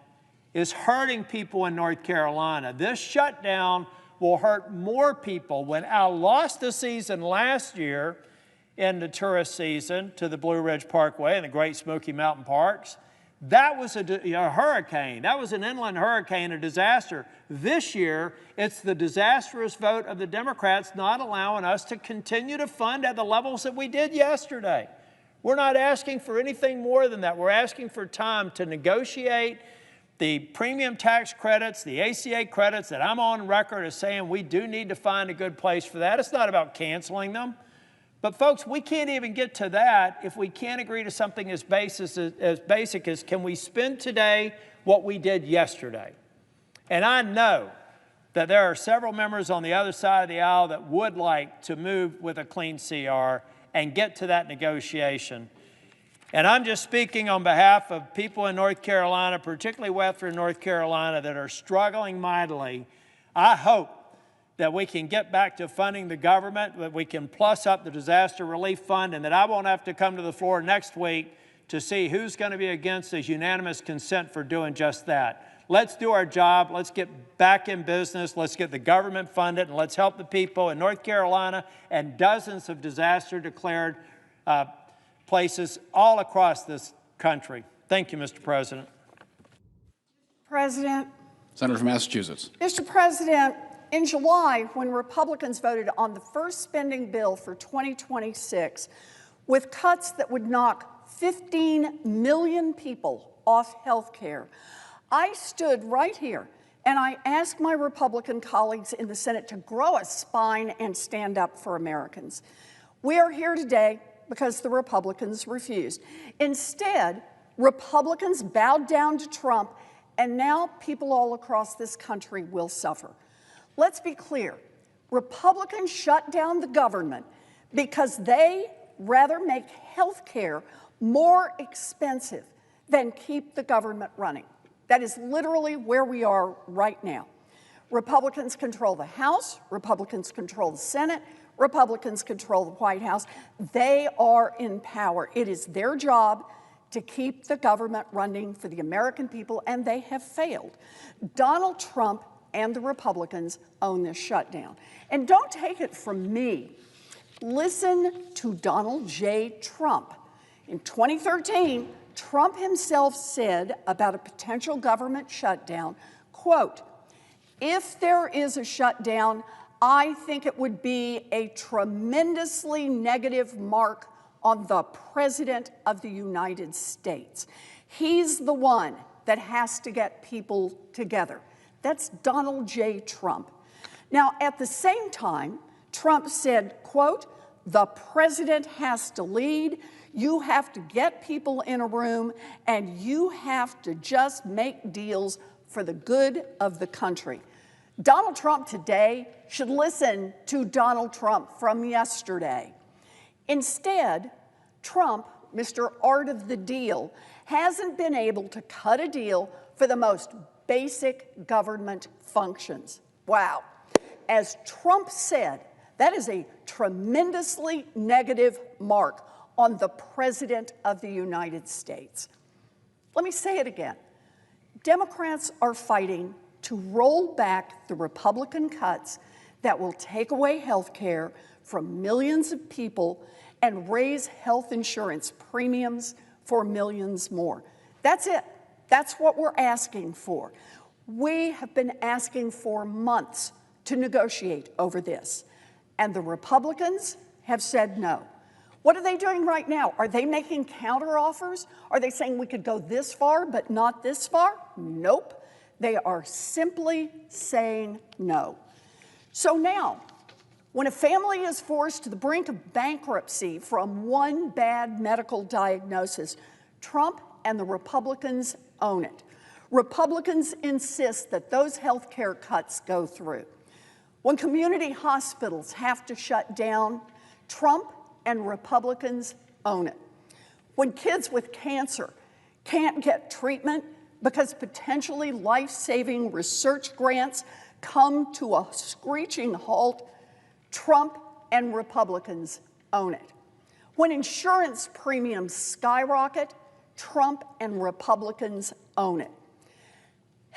is hurting people in North Carolina. This shutdown will hurt more people. When I lost the season last year in the tourist season to the Blue Ridge Parkway and the Great Smoky Mountain Parks, that was a hurricane. That was an inland hurricane, a disaster. This year, it's the disastrous vote of the Democrats not allowing us to continue to fund at the levels that we did yesterday. We're not asking for anything more than that. We're asking for time to negotiate the premium tax credits, the ACA credits that I'm on record as saying we do need to find a good place for that. It's not about canceling them. But folks, we can't even get to that if we can't agree to something as basic as can we spend today what we did yesterday? And I know that there are several members on the other side of the aisle that would like to move with a clean CR and get to that negotiation. And I'm just speaking on behalf of people in North Carolina, particularly Western North Carolina, that are struggling mightily. I hope that we can get back to funding the government, that we can plus up the disaster relief fund, and that I won't have to come to the floor next week to see who's going to be against this unanimous consent for doing just that. Let's do our job. Let's get back in business. Let's get the government funded, and let's help the people in North Carolina and dozens of disaster-declared places all across this country. Thank you, Mr. President. President. Senator from Massachusetts. Mr. President, in July, when Republicans voted on the first spending bill for 2026, with cuts that would knock 15 million people off health care, I stood right here and I asked my Republican colleagues in the Senate to grow a spine and stand up for Americans. We are here today because the Republicans refused. Instead, Republicans bowed down to Trump, and now people all across this country will suffer. Let's be clear. Republicans shut down the government because they rather make health care more expensive than keep the government running. That is literally where we are right now. Republicans control the House, Republicans control the Senate, Republicans control the White House. They are in power. It is their job to keep the government running for the American people, and they have failed. Donald Trump and the Republicans own this shutdown. And don't take it from me. Listen to Donald J. Trump. In 2013, Trump himself said about a potential government shutdown, quote, "If there is a shutdown, I think it would be a tremendously negative mark on the President of the United States. He's the one that has to get people together." That's Donald J. Trump. Now, at the same time, Trump said, quote, "The president has to lead. You have to get people in a room, and you have to just make deals for the good of the country." Donald Trump today should listen to Donald Trump from yesterday. Instead, Trump, Mr. Art of the Deal, hasn't been able to cut a deal for the most basic government functions. Wow. As Trump said, that is a tremendously negative mark on the President of the United States. Let me say it again. Democrats are fighting to roll back the Republican cuts that will take away health care from millions of people and raise health insurance premiums for millions more. That's it. That's what we're asking for. We have been asking for months to negotiate over this, and the Republicans have said no. What are they doing right now? Are they making counteroffers? Are they saying we could go this far but not this far? Nope. They are simply saying no. So now, when a family is forced to the brink of bankruptcy from one bad medical diagnosis, Trump and the Republicans own it. Republicans insist that those health care cuts go through. When community hospitals have to shut down, Trump and Republicans own it. When kids with cancer can't get treatment because potentially life-saving research grants come to a screeching halt, Trump and Republicans own it. When insurance premiums skyrocket, Trump and Republicans own it.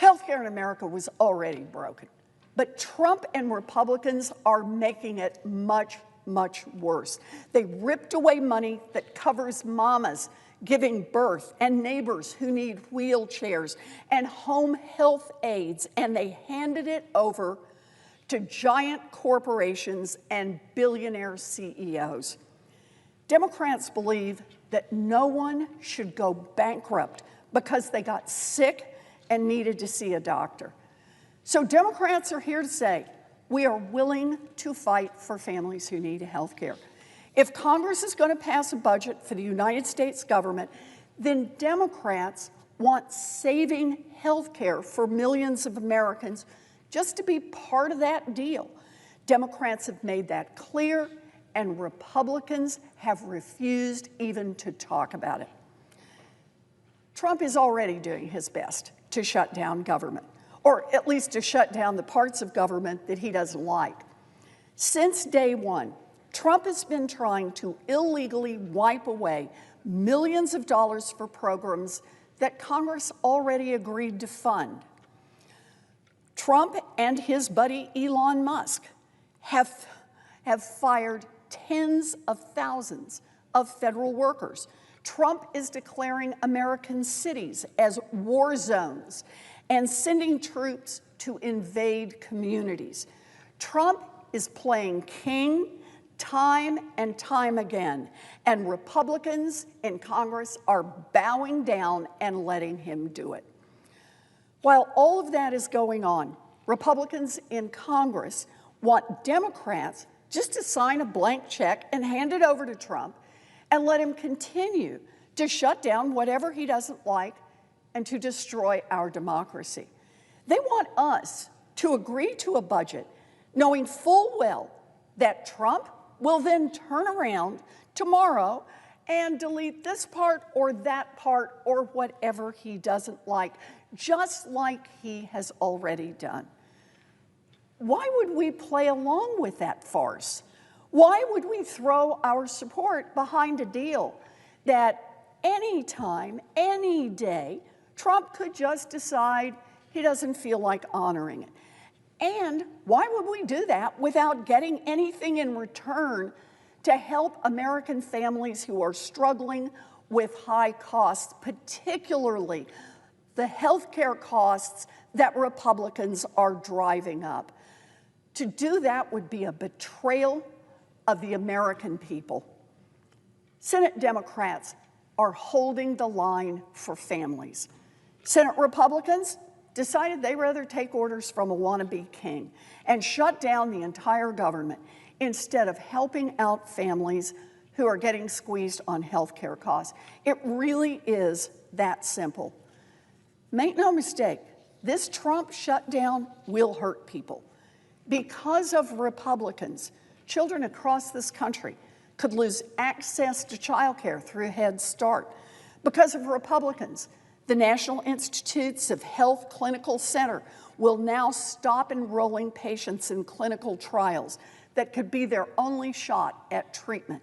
Healthcare in America was already broken, but Trump and Republicans are making it much, much worse. They ripped away money that covers mamas giving birth and neighbors who need wheelchairs and home health aides, and they handed it over to giant corporations and billionaire CEOs. Democrats believe that no one should go bankrupt because they got sick and needed to see a doctor. So Democrats are here to say, we are willing to fight for families who need health care. If Congress is going to pass a budget for the United States government, then Democrats want saving health care for millions of Americans just to be part of that deal. Democrats have made that clear, and Republicans have refused even to talk about it. Trump is already doing his best to shut down government, or at least to shut down the parts of government that he doesn't like. Since day one, Trump has been trying to illegally wipe away millions of dollars for programs that Congress already agreed to fund. Trump and his buddy Elon Musk have fired tens of thousands of federal workers. Trump is declaring American cities as war zones and sending troops to invade communities. Trump is playing king time and time again, and Republicans in Congress are bowing down and letting him do it. While all of that is going on, Republicans in Congress want Democrats just to sign a blank check and hand it over to Trump and let him continue to shut down whatever he doesn't like and to destroy our democracy. They want us to agree to a budget knowing full well that Trump will then turn around tomorrow and delete this part or that part or whatever he doesn't like, just like he has already done. Why would we play along with that farce? Why would we throw our support behind a deal that any time, any day, Trump could just decide he doesn't feel like honoring it? And why would we do that without getting anything in return to help American families who are struggling with high costs, particularly the health care costs that Republicans are driving up? To do that would be a betrayal of the American people. Senate Democrats are holding the line for families. Senate Republicans decided they'd rather take orders from a wannabe king and shut down the entire government instead of helping out families who are getting squeezed on health care costs. It really is that simple. Make no mistake, this Trump shutdown will hurt people. Because of Republicans, children across this country could lose access to child care through Head Start. Because of Republicans, the National Institutes of Health Clinical Center will now stop enrolling patients in clinical trials that could be their only shot at treatment.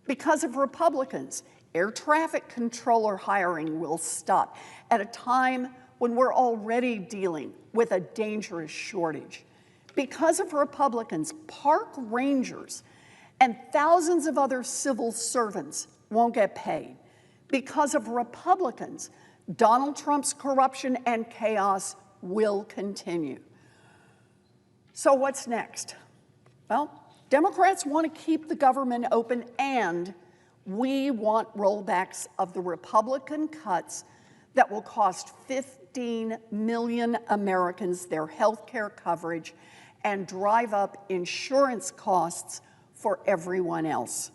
Because of Republicans, air traffic controller hiring will stop at a time when we're already dealing with a dangerous shortage. Because of Republicans, park rangers and thousands of other civil servants won't get paid. Because of Republicans, Donald Trump's corruption and chaos will continue. So what's next? Well, Democrats want to keep the government open, and we want rollbacks of the Republican cuts that will cost 15 million Americans their health care coverage and drive up insurance costs for everyone else.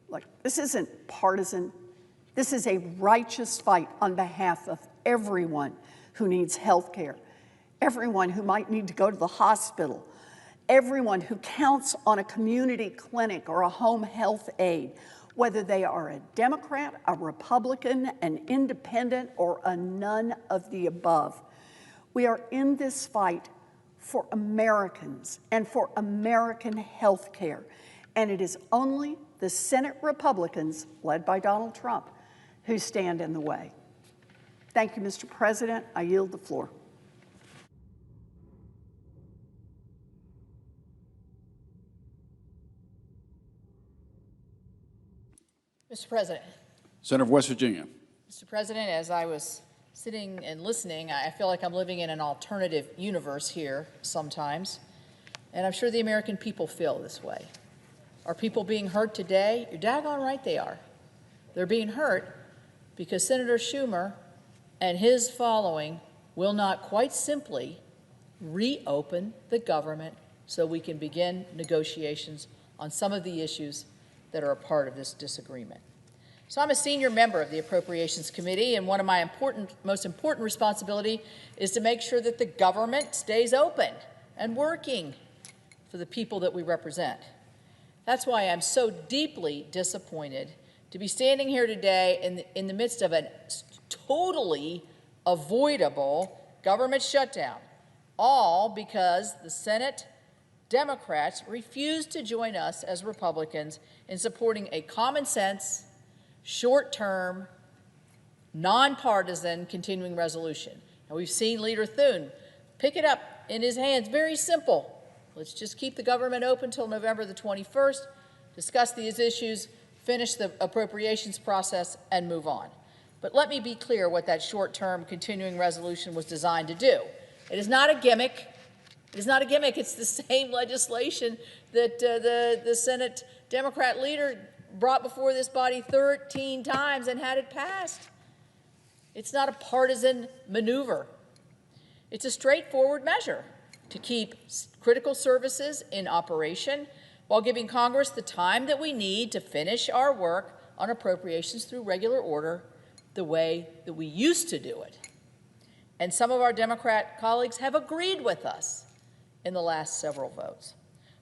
Look, this isn't partisan. This is a righteous fight on behalf of everyone who needs health care, everyone who might need to go to the hospital, everyone who counts on a community clinic or a home health aide, whether they are a Democrat, a Republican, an independent, or a none of the above. We are in this fight for Americans and for American health care. And it is only the Senate Republicans, led by Donald Trump, who stand in the way. Thank you, Mr. President. I yield the floor. Mr. President. Senator of West Virginia. Mr. President, as I was sitting and listening, I feel like I'm living in an alternative universe here sometimes, and I'm sure the American people feel this way. Are people being hurt today? You're daggone right they are. They're being hurt because Senator Schumer and his following will not quite simply reopen the government so we can begin negotiations on some of the issues that are a part of this disagreement. So I'm a senior member of the Appropriations Committee, and one of my most important responsibility is to make sure that the government stays open and working for the people that we represent. That's why I'm so deeply disappointed to be standing here today in the midst of a totally avoidable government shutdown, all because the Senate Democrats refused to join us as Republicans in supporting a common sense, short-term, nonpartisan continuing resolution. And we've seen Leader Thune pick it up in his hands. Very simple. Let's just keep the government open until November the 21st, discuss these issues, finish the appropriations process, and move on. But let me be clear what that short-term continuing resolution was designed to do. It is not a gimmick. It is not a gimmick. It's the same legislation that the Senate Democrat leader brought before this body 13 times and had it passed. It's not a partisan maneuver. It's a straightforward measure to keep critical services in operation while giving Congress the time that we need to finish our work on appropriations through regular order the way that we used to do it. And some of our Democrat colleagues have agreed with us in the last several votes.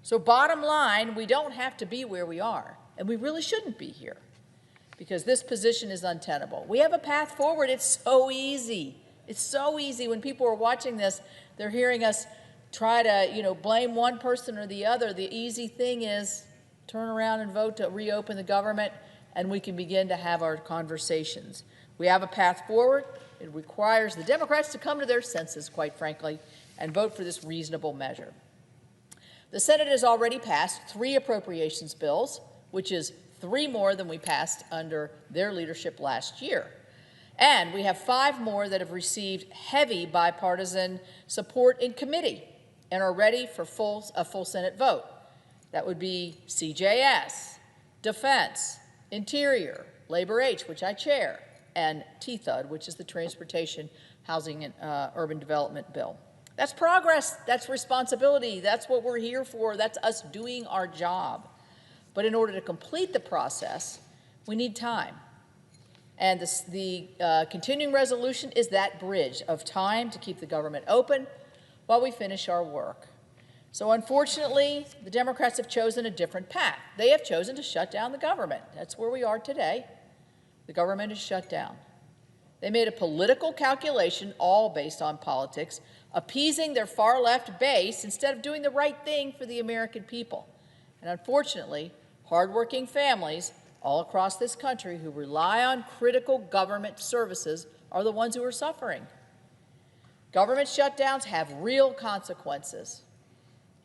So bottom line, we don't have to be where we are, and we really shouldn't be here because this position is untenable. We have a path forward. It's so easy. It's so easy. When people are watching this, they're hearing us try to, blame one person or the other. The easy thing is turn around and vote to reopen the government, and we can begin to have our conversations. We have a path forward. It requires the Democrats to come to their senses, quite frankly, and vote for this reasonable measure. The Senate has already passed 3 appropriations bills, which is 3 more than we passed under their leadership last year. And we have 5 more that have received heavy bipartisan support in committee and are ready for a full Senate vote. That would be CJS, Defense, Interior, Labor H, which I chair, and THUD, which is the Transportation, Housing, and Urban Development Bill. That's progress. That's responsibility. That's what we're here for. That's us doing our job. But in order to complete the process, we need time. And the continuing resolution is that bridge of time to keep the government open while we finish our work. So unfortunately, the Democrats have chosen a different path. They have chosen to shut down the government. That's where we are today. The government is shut down. They made a political calculation, all based on politics, appeasing their far-left base instead of doing the right thing for the American people. And unfortunately, hardworking families all across this country who rely on critical government services are the ones who are suffering. Government shutdowns have real consequences.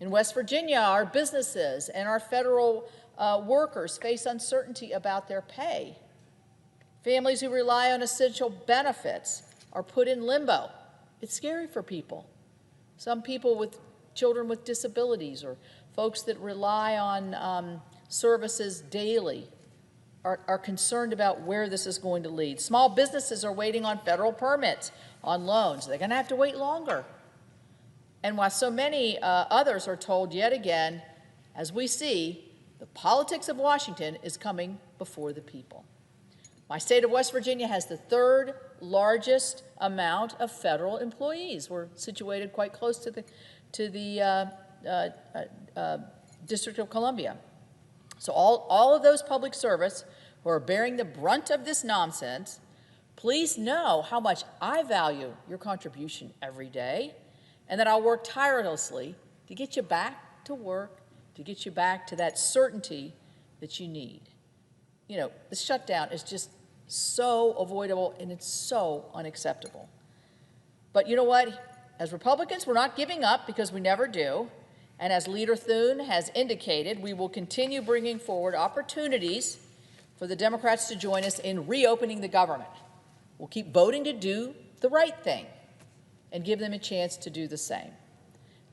In West Virginia, our businesses and our federal workers face uncertainty about their pay. Families who rely on essential benefits are put in limbo. It's scary for people. Some people with children with disabilities or folks that rely on services daily are concerned about where this is going to lead. Small businesses are waiting on federal permits on loans. They're going to have to wait longer. And while so many others are told yet again, as we see, the politics of Washington is coming before the people. My state of West Virginia has the 3rd largest amount of federal employees. We're situated quite close to the District of Columbia. So all of those public service who are bearing the brunt of this nonsense, please know how much I value your contribution every day and that I'll work tirelessly to get you back to work, to get you back to that certainty that you need. You know, the shutdown is just so avoidable and it's so unacceptable. But you know what? As Republicans, we're not giving up because we never do. And as Leader Thune has indicated, we will continue bringing forward opportunities for the Democrats to join us in reopening the government. We'll keep voting to do the right thing and give them a chance to do the same.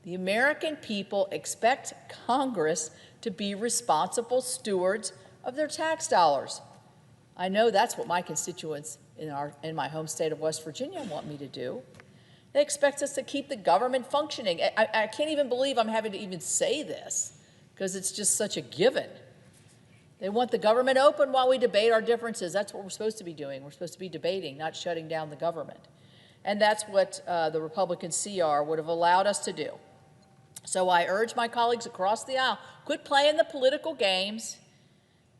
The American people expect Congress to be responsible stewards of their tax dollars. I know that's what my constituents in my home state of West Virginia want me to do. They expect us to keep the government functioning. I can't even believe I'm having to even say this because it's just such a given. They want the government open while we debate our differences. That's what we're supposed to be doing. We're supposed to be debating, not shutting down the government. And that's what the Republican CR would have allowed us to do. So I urge my colleagues across the aisle, quit playing the political games,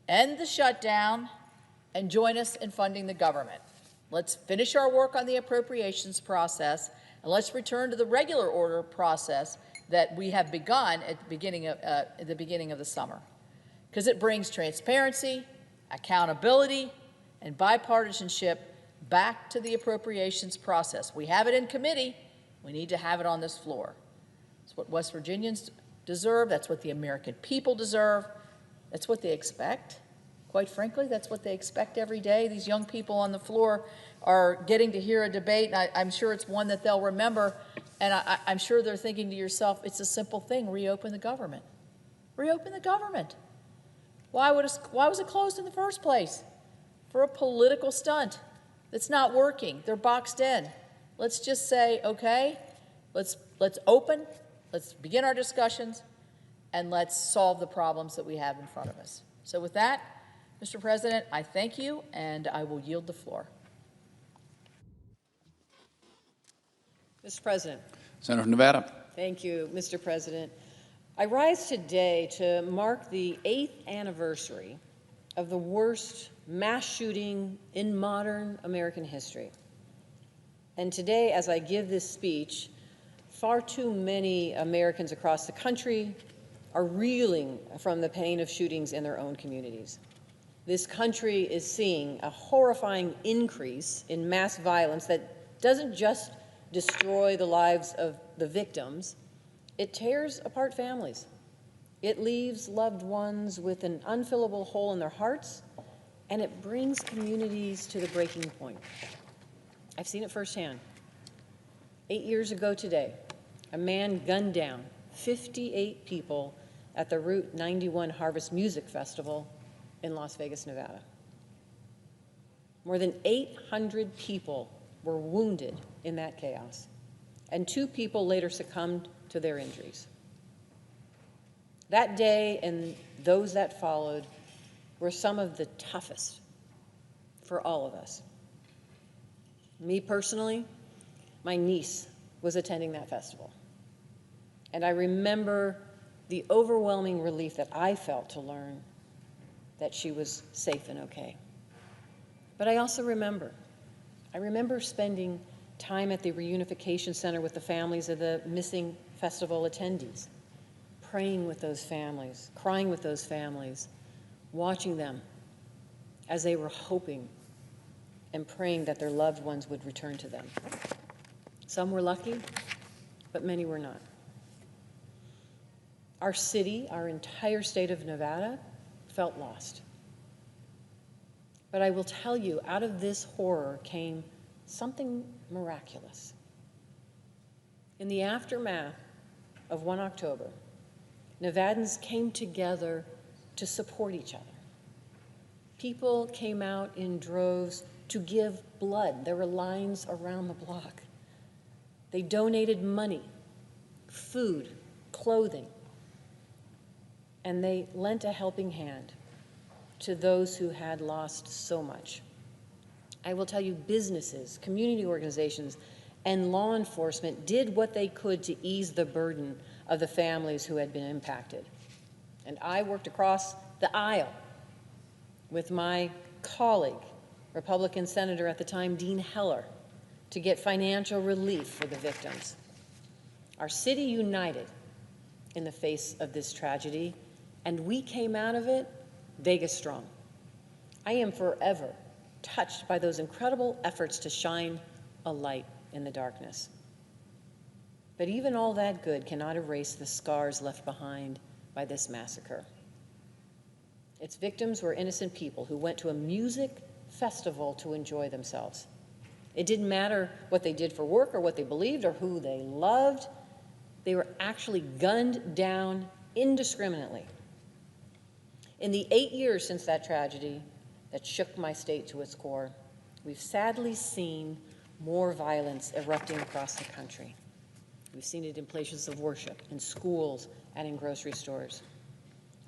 end the shutdown, and join us in funding the government. Let's finish our work on the appropriations process, and let's return to the regular order process that we have begun at the beginning of the summer. Because it brings transparency, accountability, and bipartisanship back to the appropriations process. We have it in committee. We need to have it on this floor. It's what West Virginians deserve. That's what the American people deserve. That's what they expect. Quite frankly, that's what they expect every day. These young people on the floor are getting to hear a debate, and I'm sure it's one that they'll remember, and I'm sure they're thinking to yourself, it's a simple thing, reopen the government. Reopen the government. Why was it closed in the first place? For a political stunt that's not working. They're boxed in. Let's just say, okay, let's open, let's begin our discussions, and let's solve the problems that we have in front of us. So with that, Mr. President, I thank you, and I will yield the floor. Mr. President. Senator from Nevada. Thank you, Mr. President. I rise today to mark the 8th anniversary of the worst mass shooting in modern American history. And today, as I give this speech, far too many Americans across the country are reeling from the pain of shootings in their own communities. This country is seeing a horrifying increase in mass violence that doesn't just destroy the lives of the victims, it tears apart families. It leaves loved ones with an unfillable hole in their hearts, and it brings communities to the breaking point. I've seen it firsthand. 8 years ago today, a man gunned down 58 people at the Route 91 Harvest Music Festival in Las Vegas, Nevada. More than 800 people were wounded in that chaos, and 2 people later succumbed to their injuries. That day and those that followed were some of the toughest for all of us. Me personally, my niece was attending that festival, and I remember the overwhelming relief that I felt to learn that she was safe and okay. But I also remember spending time at the reunification center with the families of the missing festival attendees, praying with those families, crying with those families, watching them as they were hoping and praying that their loved ones would return to them. Some were lucky, but many were not. Our city, our entire state of Nevada, felt lost. But I will tell you, out of this horror came something miraculous. In the aftermath of 1 October, Nevadans came together to support each other. People came out in droves to give blood. There were lines around the block. They donated money, food, clothing, and they lent a helping hand to those who had lost so much. I will tell you, businesses, community organizations, and law enforcement did what they could to ease the burden of the families who had been impacted. And I worked across the aisle with my colleague, Republican Senator at the time, Dean Heller, to get financial relief for the victims. Our city united in the face of this tragedy, and we came out of it Vegas strong. I am forever touched by those incredible efforts to shine a light in the darkness. But even all that good cannot erase the scars left behind by this massacre. Its victims were innocent people who went to a music festival to enjoy themselves. It didn't matter what they did for work or what they believed or who they loved. They were actually gunned down indiscriminately. In the 8 years since that tragedy that shook my state to its core, we've sadly seen more violence erupting across the country. We've seen it in places of worship, in schools, and in grocery stores.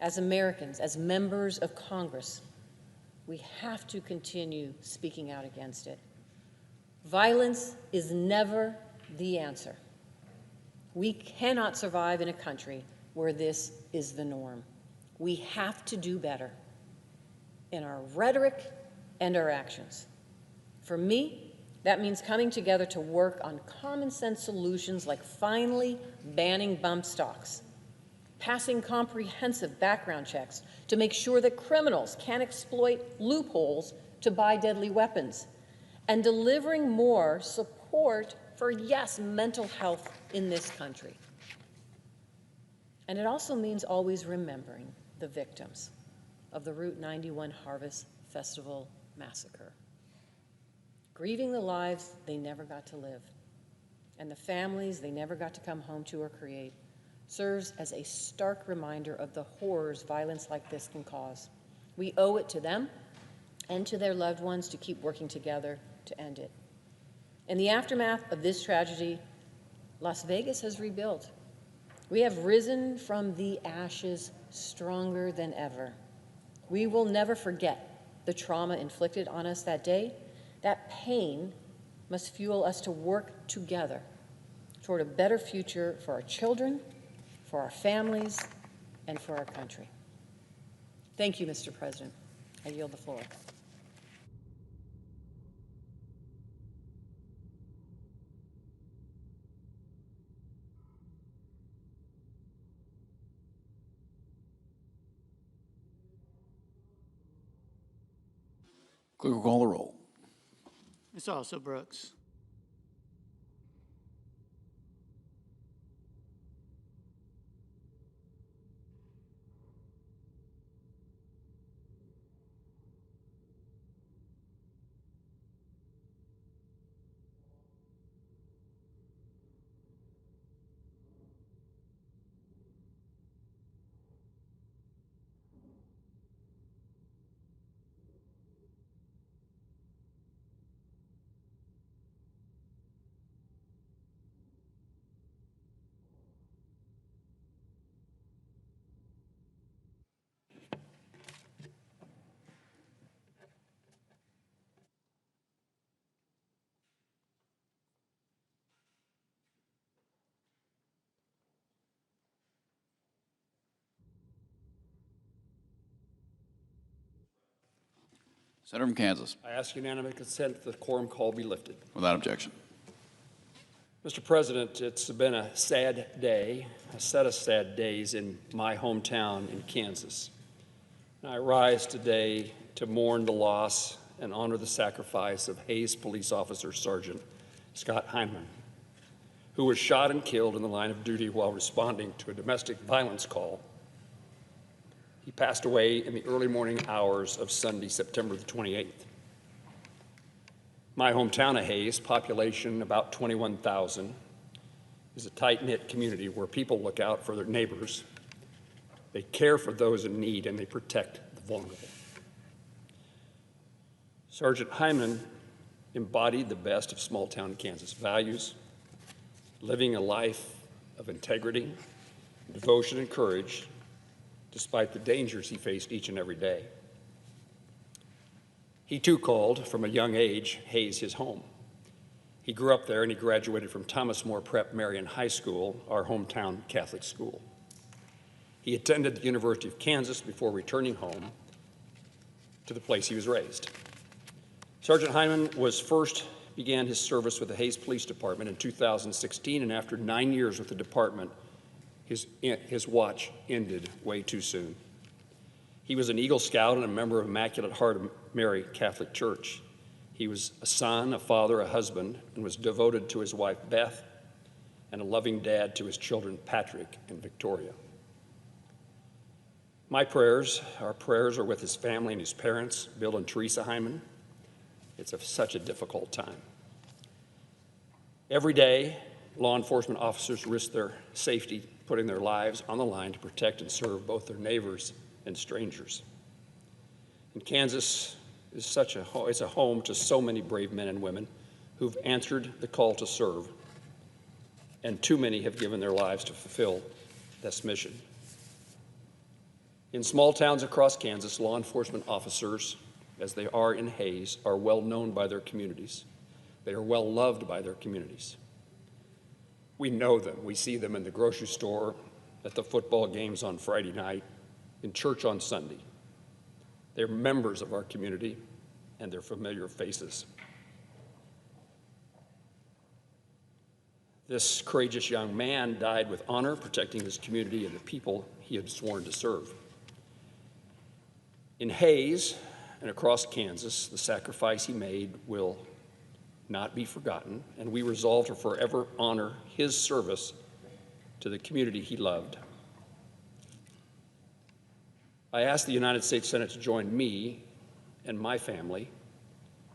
As Americans, as members of Congress, we have to continue speaking out against it. Violence is never the answer. We cannot survive in a country where this is the norm. We have to do better in our rhetoric and our actions. For me, that means coming together to work on common sense solutions like finally banning bump stocks, passing comprehensive background checks to make sure that criminals can't exploit loopholes to buy deadly weapons, and delivering more support for, yes, mental health in this country. And it also means always remembering the victims of the Route 91 Harvest Festival massacre, grieving the lives they never got to live, and the families they never got to come home to or create, serves as a stark reminder of the horrors violence like this can cause. We owe it to them and to their loved ones to keep working together to end it. In the aftermath of this tragedy, Las Vegas has rebuilt. We have risen from the ashes stronger than ever. We will never forget the trauma inflicted on us that day. That pain must fuel us to work together toward a better future for our children, for our families, and for our country. Thank you, Mr. President. I yield the floor. Clerk will call the roll. Ms. Also Brooks. Senator from Kansas. I ask unanimous consent that the quorum call be lifted. Without objection. Mr. President, it's been a sad day, a set of sad days in my hometown in Kansas. And I rise today to mourn the loss and honor the sacrifice of Hayes Police Officer Sergeant Scott Hyman, who was shot and killed in the line of duty while responding to a domestic violence call. He passed away in the early morning hours of Sunday, September the 28th. My hometown of Hayes, population about 21,000, is a tight-knit community where people look out for their neighbors, they care for those in need, and they protect the vulnerable. Sergeant Hyman embodied the best of small-town Kansas values, living a life of integrity, devotion, and courage, despite the dangers he faced each and every day. He too called, from a young age, Hayes his home. He grew up there and he graduated from Thomas More Prep Marian High School, our hometown Catholic school. He attended the University of Kansas before returning home to the place he was raised. Sergeant Hyman was first began his service with the Hayes Police Department in 2016, and after 9 years with the department, his watch ended way too soon. He was an Eagle Scout and a member of Immaculate Heart of Mary Catholic Church. He was a son, a father, a husband, and was devoted to his wife, Beth, and a loving dad to his children, Patrick and Victoria. Our prayers are with his family and his parents, Bill and Teresa Hyman. It's such a difficult time. Every day, law enforcement officers risk their safety, putting their lives on the line to protect and serve both their neighbors and strangers. And Kansas is it's a home to so many brave men and women who've answered the call to serve, and too many have given their lives to fulfill this mission. In small towns across Kansas, law enforcement officers, as they are in Hayes, are well known by their communities. They are well loved by their communities. We know them. We see them in the grocery store, at the football games on Friday night, in church on Sunday. They're members of our community, and they're familiar faces. This courageous young man died with honor, protecting his community and the people he had sworn to serve. In Hayes and across Kansas, the sacrifice he made will not be forgotten, and we resolve to forever honor his service to the community he loved. I ask the United States Senate to join me and my family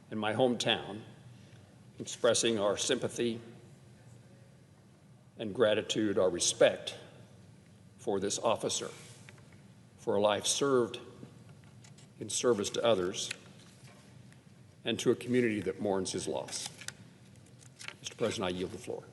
in my hometown, expressing our sympathy and gratitude, our respect for this officer, for a life served in service to others, and to a community that mourns his loss. Mr. President, I yield the floor.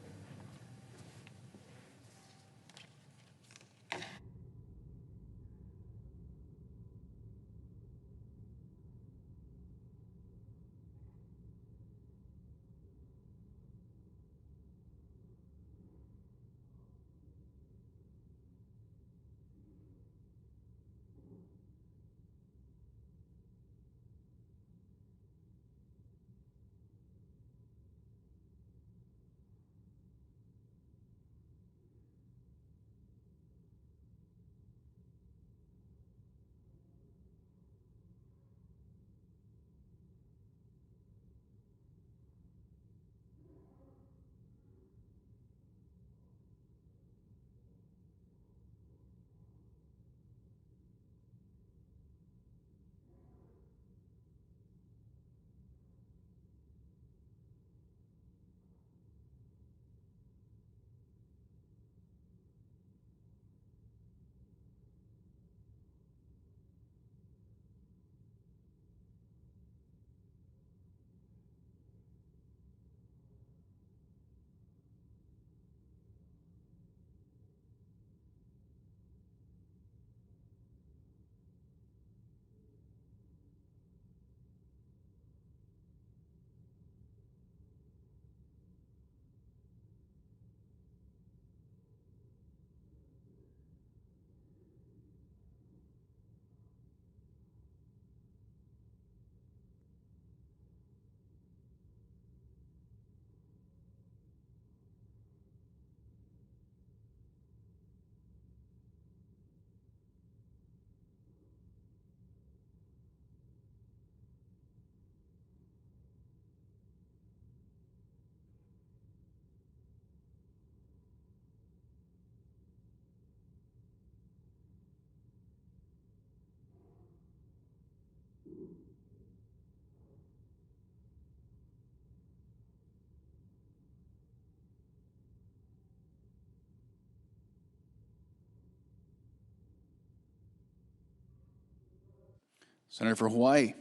Senator for Hawaii.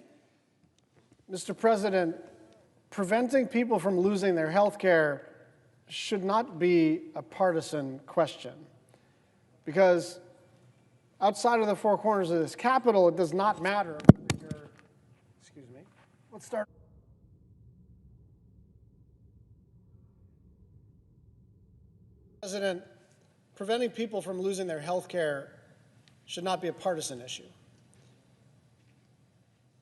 Mr. President, preventing people from losing their health care should not be a partisan question, because outside of the four corners of this Capitol, it does not matter whether you're, excuse me, let's start. President, preventing people from losing their health care should not be a partisan issue,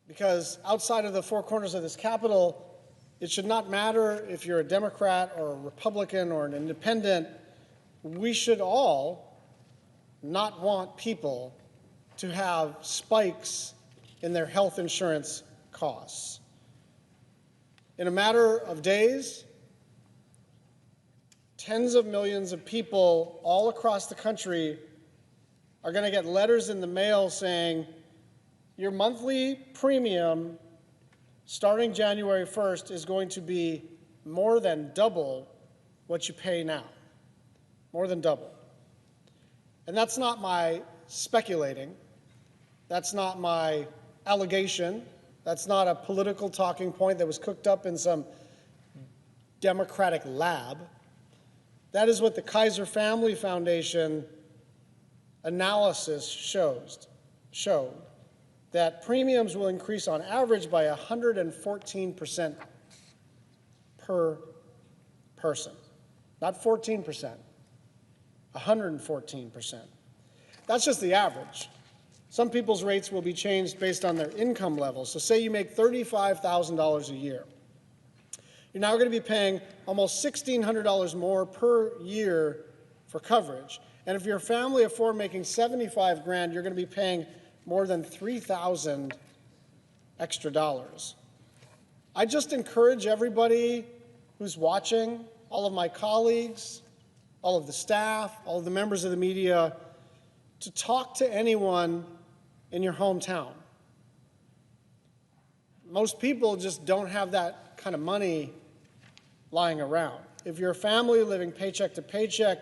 because outside of the four corners of this Capitol, it should not matter if you're a Democrat or a Republican or an independent. We should all not want people to have spikes in their health insurance costs. In a matter of days, tens of millions of people all across the country are going to get letters in the mail saying, your monthly premium starting January 1st is going to be more than double what you pay now. More than double. And that's not my speculating. That's not my allegation. That's not a political talking point that was cooked up in some Democratic lab. That is what the Kaiser Family Foundation analysis showed, that premiums will increase on average by 114% per person. Not 14%, 114%. That's just the average. Some people's rates will be changed based on their income level. So say you make $35,000 a year. You're now going to be paying almost $1,600 more per year for coverage. And if you're a family of four making $75,000, you're going to be paying more than $3,000 extra dollars. I just encourage everybody who's watching, all of my colleagues, all of the staff, all of the members of the media, to talk to anyone in your hometown. Most people just don't have that kind of money lying around. If you're a family living paycheck to paycheck,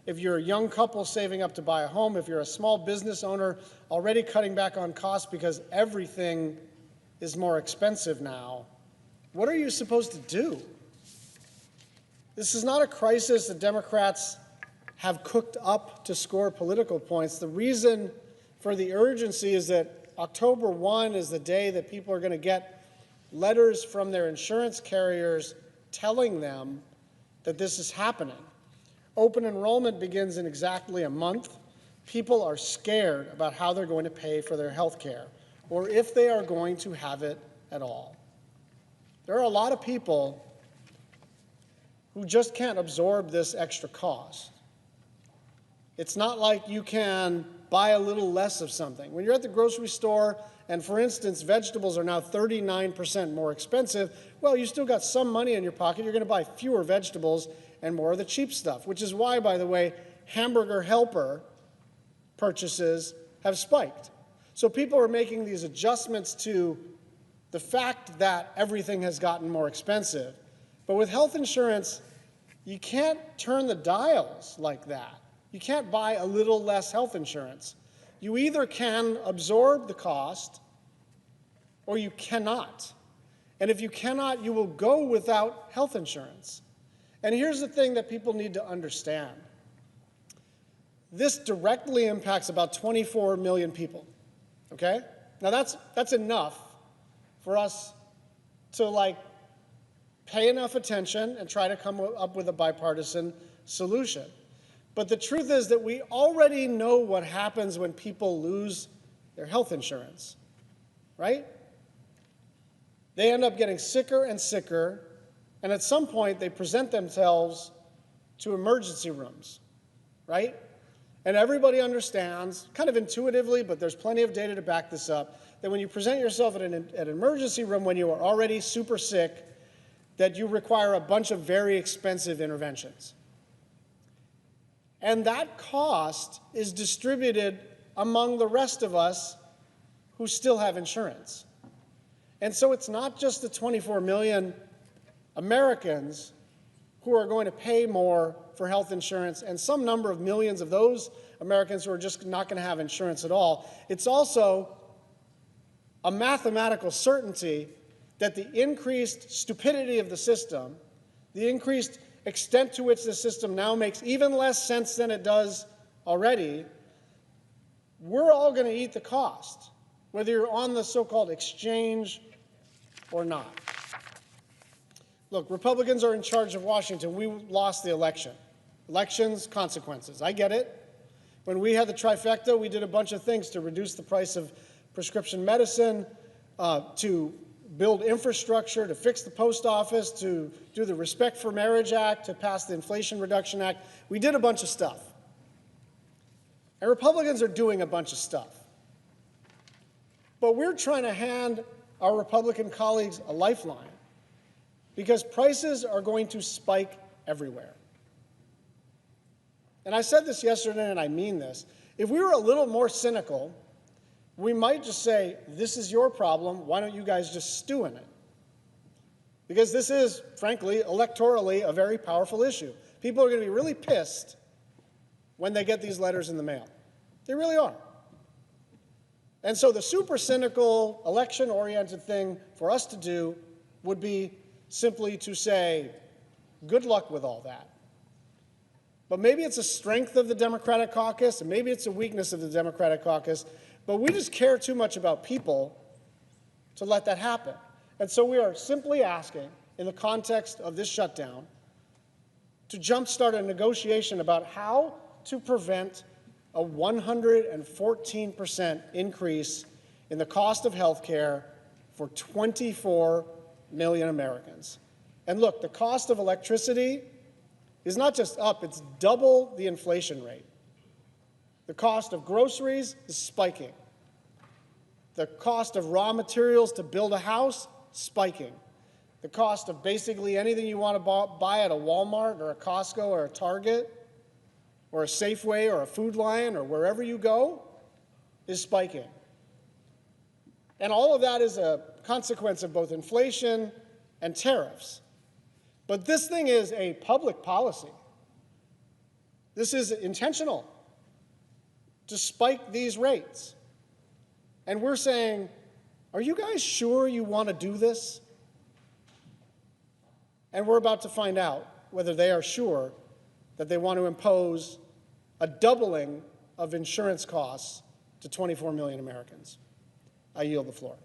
if you're a young couple saving up to buy a home, if you're a small business owner already cutting back on costs because everything is more expensive now, what are you supposed to do? This is not a crisis that Democrats have cooked up to score political points. The reason for the urgency is that October 1 is the day that people are going to get letters from their insurance carriers telling them that this is happening. Open enrollment begins in exactly a month. People are scared about how they're going to pay for their health care, or if they are going to have it at all. There are a lot of people who just can't absorb this extra cost. It's not like you can buy a little less of something. When you're at the grocery store, and for instance, vegetables are now 39% more expensive, well, you still got some money in your pocket. You're going to buy fewer vegetables and more of the cheap stuff, which is why, by the way, hamburger helper purchases have spiked. So people are making these adjustments to the fact that everything has gotten more expensive. But with health insurance, you can't turn the dials like that. You can't buy a little less health insurance. You either can absorb the cost or you cannot. And if you cannot, you will go without health insurance. And here's the thing that people need to understand. This directly impacts about 24 million people, okay? Now that's enough for us to pay enough attention and try to come up with a bipartisan solution. But the truth is that we already know what happens when people lose their health insurance, right? They end up getting sicker and sicker, and at some point they present themselves to emergency rooms, right? And everybody understands, kind of intuitively, but there's plenty of data to back this up, that when you present yourself at an emergency room when you are already super sick, that you require a bunch of very expensive interventions. And that cost is distributed among the rest of us who still have insurance. And so it's not just the 24 million Americans who are going to pay more for health insurance and some number of millions of those Americans who are just not going to have insurance at all. It's also a mathematical certainty that the increased stupidity of the system, the increased extent to which the system now makes even less sense than it does already, we're all going to eat the cost, whether you're on the so-called exchange or not. Look, Republicans are in charge of Washington. We lost the election. Elections, consequences. I get it. When we had the trifecta, we did a bunch of things to reduce the price of prescription medicine, to build infrastructure, to fix the post office, to do the Respect for Marriage Act, to pass the Inflation Reduction Act. We did a bunch of stuff. And Republicans are doing a bunch of stuff. But we're trying to hand our Republican colleagues a lifeline because prices are going to spike everywhere. And I said this yesterday, and I mean this. If we were a little more cynical, we might just say, this is your problem, why don't you guys just stew in it? Because this is, frankly, electorally a very powerful issue. People are going to be really pissed when they get these letters in the mail. They really are. And so the super cynical, election-oriented thing for us to do would be simply to say, good luck with all that. But maybe it's a strength of the Democratic caucus, and maybe it's a weakness of the Democratic caucus, but we just care too much about people to let that happen. And so we are simply asking, in the context of this shutdown, to jumpstart a negotiation about how to prevent a 114% increase in the cost of health care for 24 million Americans. And look, the cost of electricity is not just up, it's double the inflation rate. The cost of groceries is spiking. The cost of raw materials to build a house, spiking. The cost of basically anything you want to buy at a Walmart or a Costco or a Target or a Safeway or a Food Lion or wherever you go is spiking. And all of that is a consequence of both inflation and tariffs. But this thing is a public policy. This is intentional to spike these rates. And we're saying, are you guys sure you want to do this? And we're about to find out whether they are sure that they want to impose a doubling of insurance costs to 24 million Americans. I yield the floor.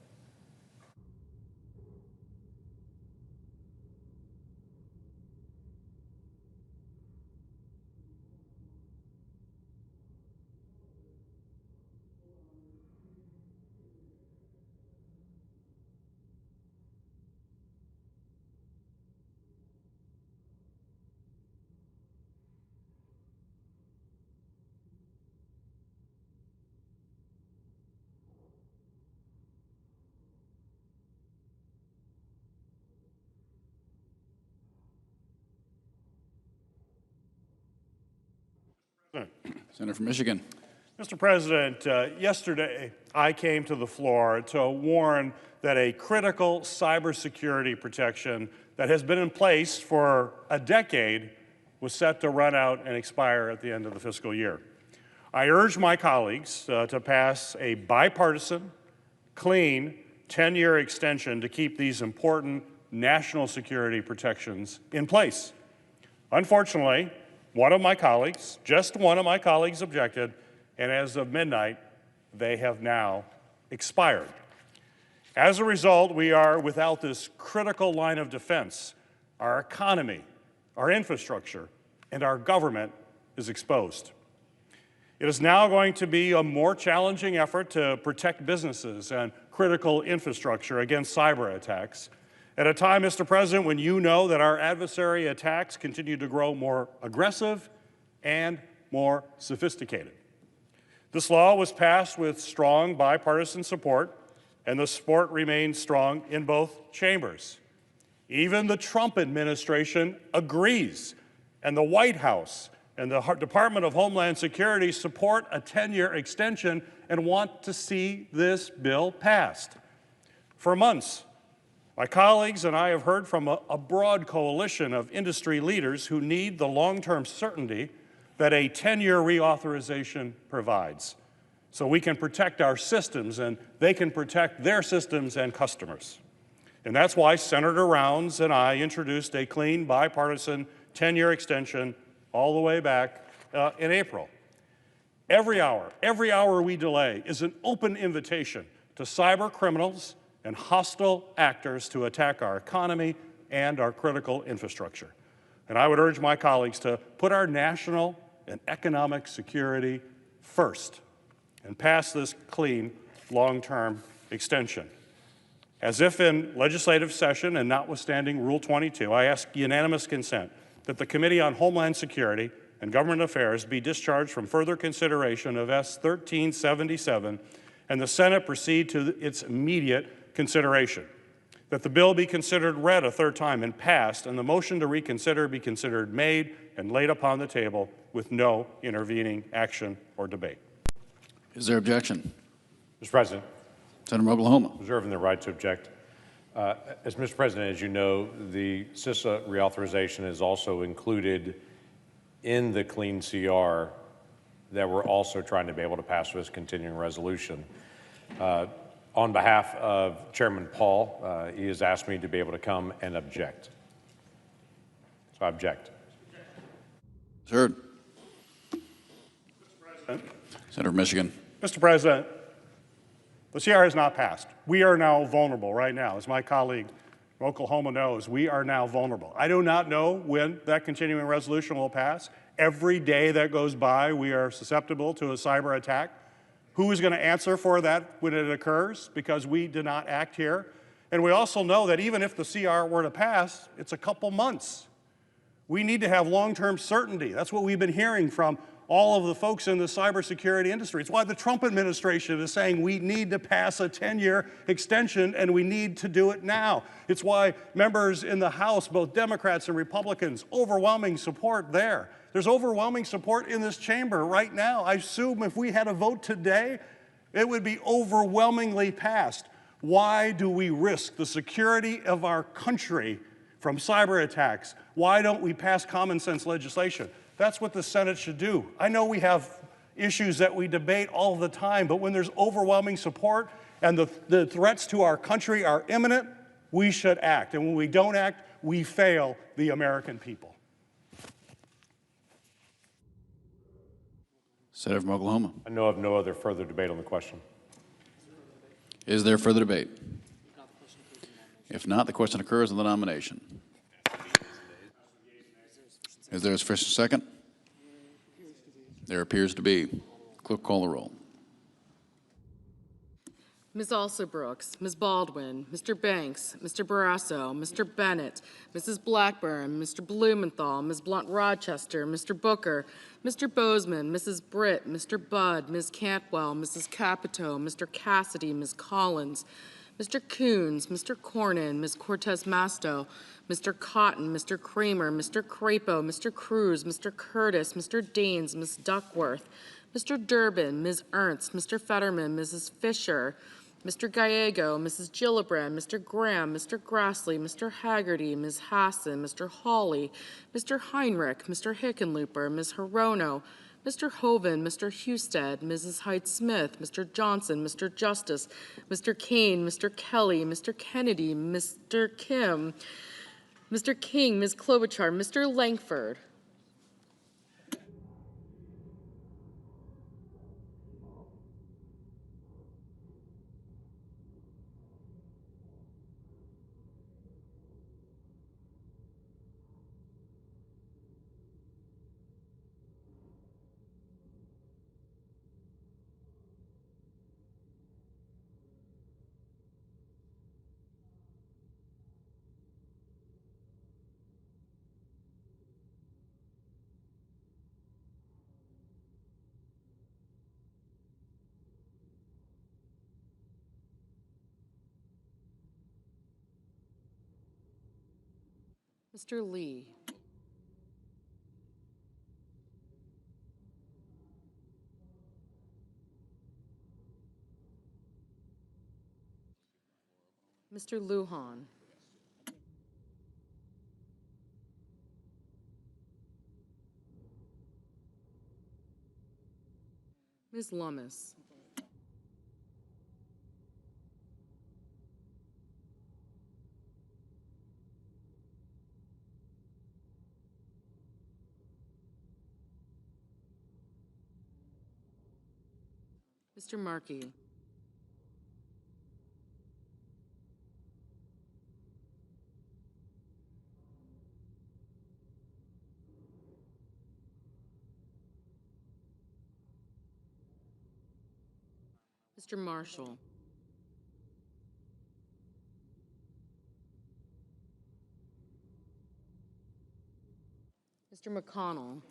Senator from Michigan. Mr. President, yesterday I came to the floor to warn that a critical cybersecurity protection that has been in place for a decade was set to run out and expire at the end of the fiscal year. I urge my colleagues to pass a bipartisan, clean, 10-year extension to keep these important national security protections in place. Unfortunately, one of my colleagues, just one of my colleagues objected, and as of midnight, they have now expired. As a result, we are without this critical line of defense. Our economy, our infrastructure, and our government is exposed. It is now going to be a more challenging effort to protect businesses and critical infrastructure against cyber attacks. At a time, Mr. President, when you know that our adversary attacks continue to grow more aggressive and more sophisticated. This law was passed with strong bipartisan support, and the support remains strong in both chambers. Even the Trump administration agrees, and the White House and the Department of Homeland Security support a 10-year extension and want to see this bill passed. For months, my colleagues and I have heard from a broad coalition of industry leaders who need the long-term certainty that a 10-year reauthorization provides, so we can protect our systems and they can protect their systems and customers. And that's why Senator Rounds and I introduced a clean, bipartisan 10-year extension all the way back in April. Every hour we delay is an open invitation to cyber criminals and hostile actors to attack our economy and our critical infrastructure. And I would urge my colleagues to put our national and economic security first and pass this clean, long-term extension. As if in legislative session and notwithstanding Rule 22, I ask unanimous consent that the Committee on Homeland Security and Government Affairs be discharged from further consideration of S. 1377 and the Senate proceed to its immediate consideration. That the bill be considered read a third time and passed, and the motion to reconsider be considered made and laid upon the table with no intervening action or debate. Is there objection? Mr. President. Senator from Oklahoma. Reserving the right to object. As Mr. President, as you know, the CISA reauthorization is also included in the clean CR that we're also trying to be able to pass with this continuing resolution. On behalf of Chairman Paul, he has asked me to be able to come and object. So I object. Heard. President. Senator from Michigan. Mr. President, the CR has not passed. We are now vulnerable right now. As my colleague from Oklahoma knows, we are now vulnerable. I do not know when that continuing resolution will pass. Every day that goes by, we are susceptible to a cyber attack. Who is going to answer for that when it occurs? Because we did not act here. And we also know that even if the CR were to pass, it's a couple months. We need to have long-term certainty. That's what we've been hearing from all of the folks in the cybersecurity industry. It's why the Trump administration is saying we need to pass a 10-year extension and we need to do it now. It's why members in the House, both Democrats and Republicans, overwhelming support there. There's overwhelming support in this chamber right now. I assume if we had a vote today, it would be overwhelmingly passed. Why do we risk the security of our country from cyber attacks? Why don't we pass common sense legislation? That's what the Senate should do. I know we have issues that we debate all the time, but when there's overwhelming support and the threats to our country are imminent, we should act. And when we don't act, we fail the American people. Senator from Oklahoma. I know of no other further debate on the question. Is there further debate? If not, the question occurs on the nomination. Is there a sufficient second? There appears to be. Clerk, call the roll. Ms. Alsobrooks, Ms. Baldwin, Mr. Banks, Mr. Barrasso, Mr. Bennett, Mrs. Blackburn, Mr. Blumenthal, Ms. Blunt-Rochester, Mr. Booker, Mr. Bozeman, Mrs. Britt, Mr. Budd, Ms. Cantwell, Mrs. Capito, Mr. Cassidy, Ms. Collins, Mr. Coons, Mr. Cornyn, Ms. Cortez Masto, Mr. Cotton, Mr. Kramer, Mr. Crapo, Mr. Cruz, Mr. Curtis, Mr. Daines, Ms. Duckworth, Mr. Durbin, Ms. Ernst, Mr. Fetterman, Mrs. Fisher, Mr. Gallego, Mrs. Gillibrand, Mr. Graham, Mr. Grassley, Mr. Haggerty, Ms. Hassan, Mr. Hawley, Mr. Heinrich, Mr. Hickenlooper, Ms. Hirono, Mr. Hoven, Mr. Husted, Mrs. Hyde-Smith, Mr. Johnson, Mr. Justice, Mr. Kane, Mr. Kelly, Mr. Kennedy, Mr. Kim, Mr. King, Ms. Klobuchar, Mr. Langford. Mr. Lee. Mr. Lujan. Ms. Lummis. Mr. Markey. Mr. Marshall. Mr. McConnell.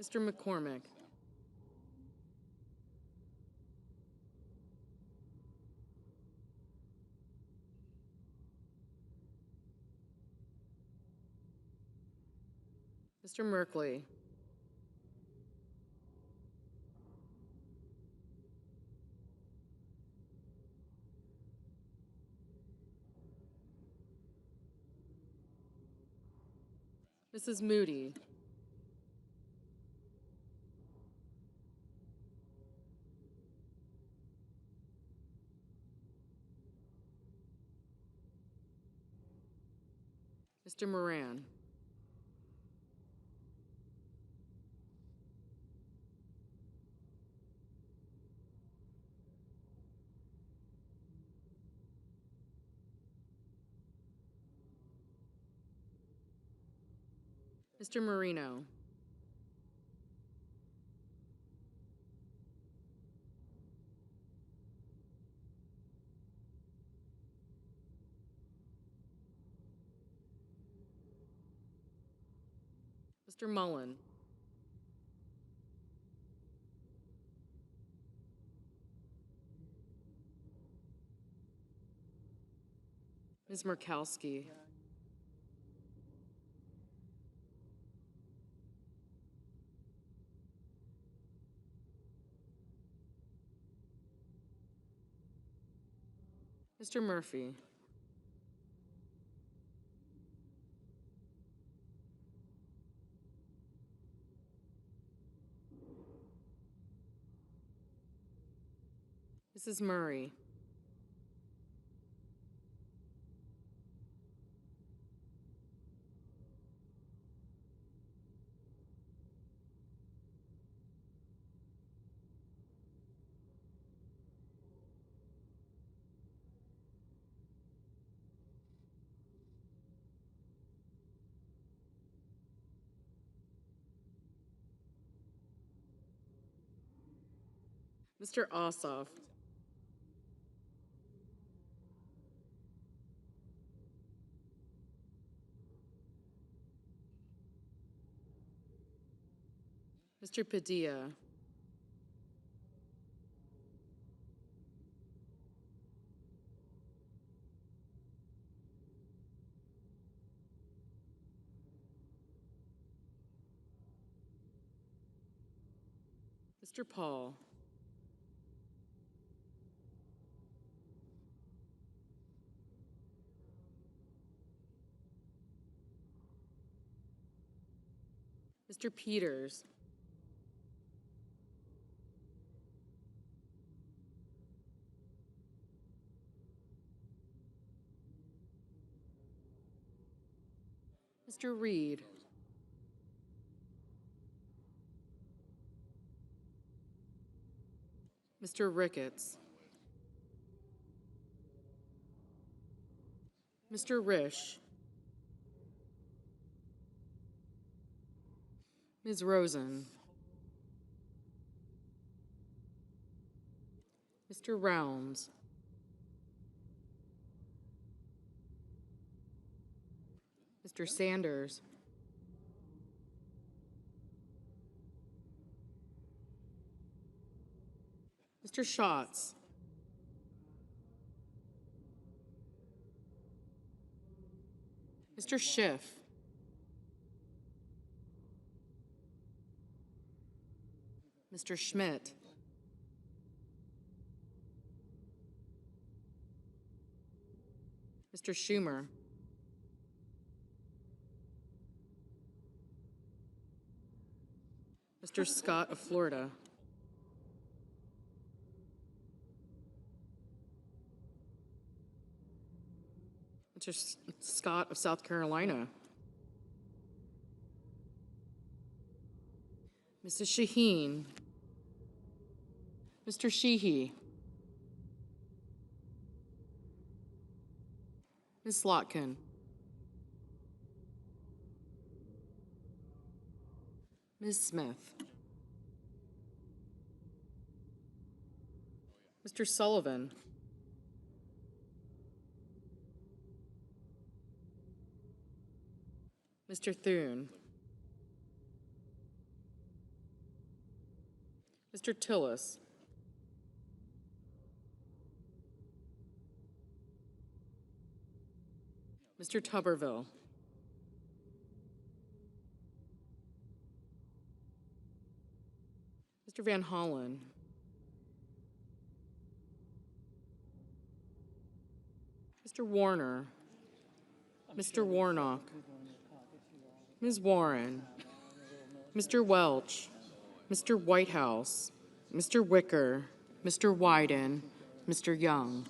Mr. McCormick. Mr. Merkley. Mrs. Moody. Mr. Moran. Mr. Marino. Mr. Mullen. Ms. Murkowski. Mr. Murphy. Mrs. Murray. Mr. Ossoff. Mr. Padilla. Mr. Paul. Mr. Peters. Mr. Reed. Mr. Ricketts. Mr. Risch. Ms. Rosen. Mr. Rounds. Mr. Sanders. Mr. Schatz. Mr. Schiff. Mr. Schmidt. Mr. Schumer. Mr. Scott of Florida. Mr. Scott of South Carolina. Mrs. Shaheen. Mr. Sheehy. Ms. Slotkin. Ms. Smith. Mr. Sullivan. Mr. Thune. Mr. Tillis. Mr. Tuberville. Mr. Van Hollen. Mr. Warner. Mr. Warnock. Ms. Warren. Mr. Welch. Mr. Whitehouse. Mr. Wicker. Mr. Wyden. Mr. Young.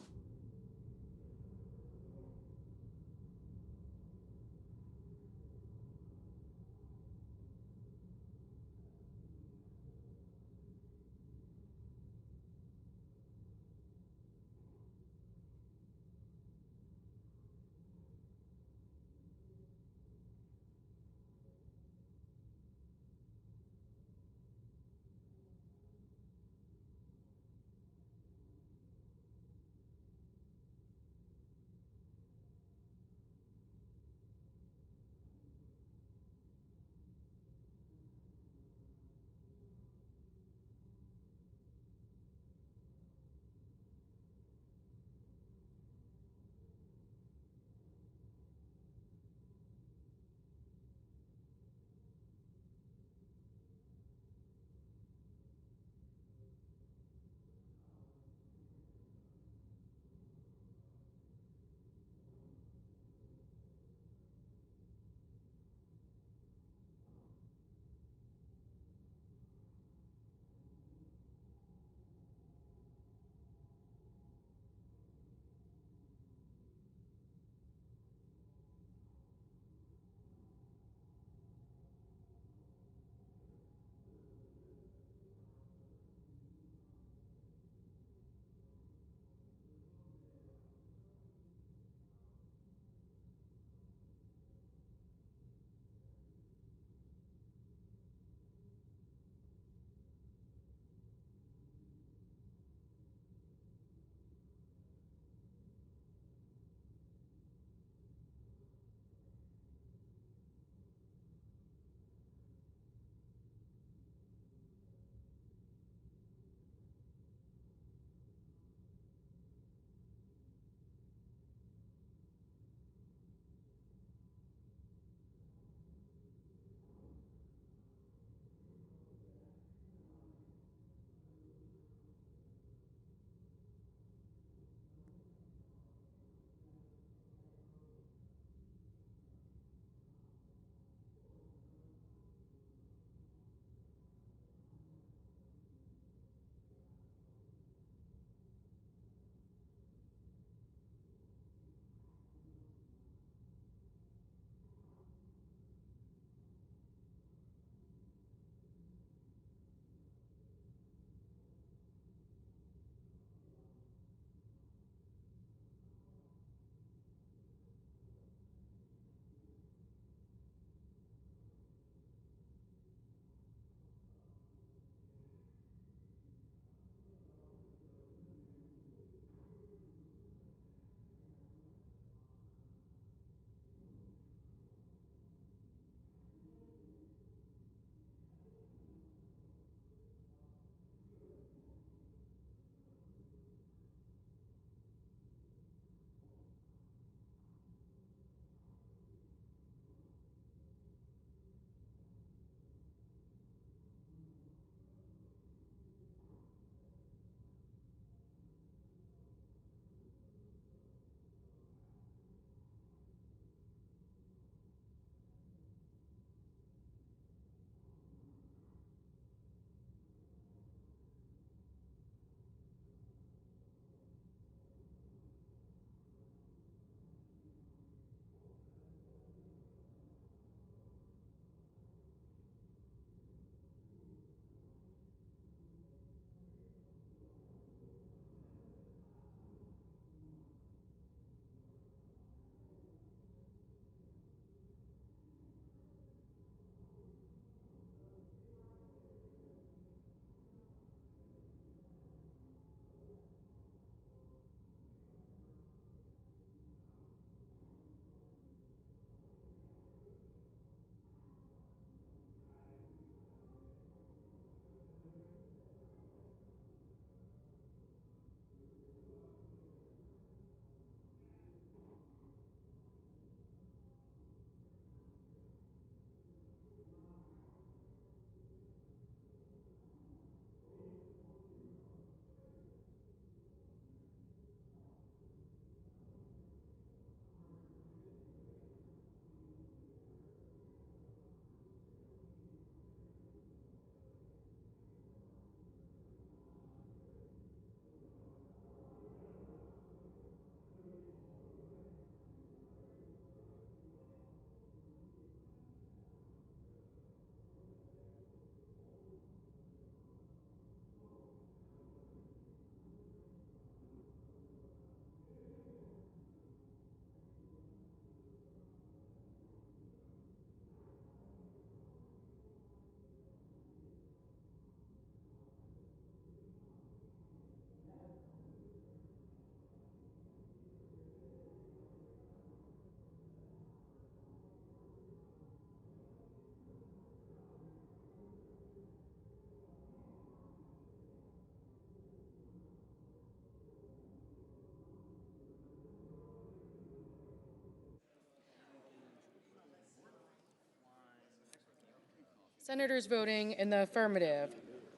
Senators voting in the affirmative: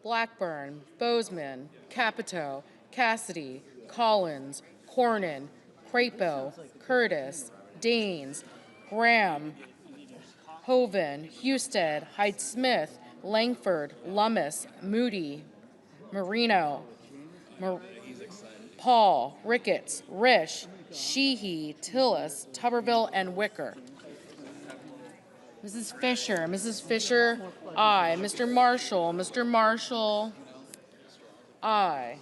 Blackburn, Bozeman, Capito, Cassidy, Collins, Cornyn, Crapo, Curtis, Daines, Graham, Hoven, Husted, Hyde-Smith, Langford, Lummis, Moody, Marino, Paul, Ricketts, Risch, Sheehy, Tillis, Tuberville, and Wicker. Mrs. Fisher, aye. Mr. Marshall, aye.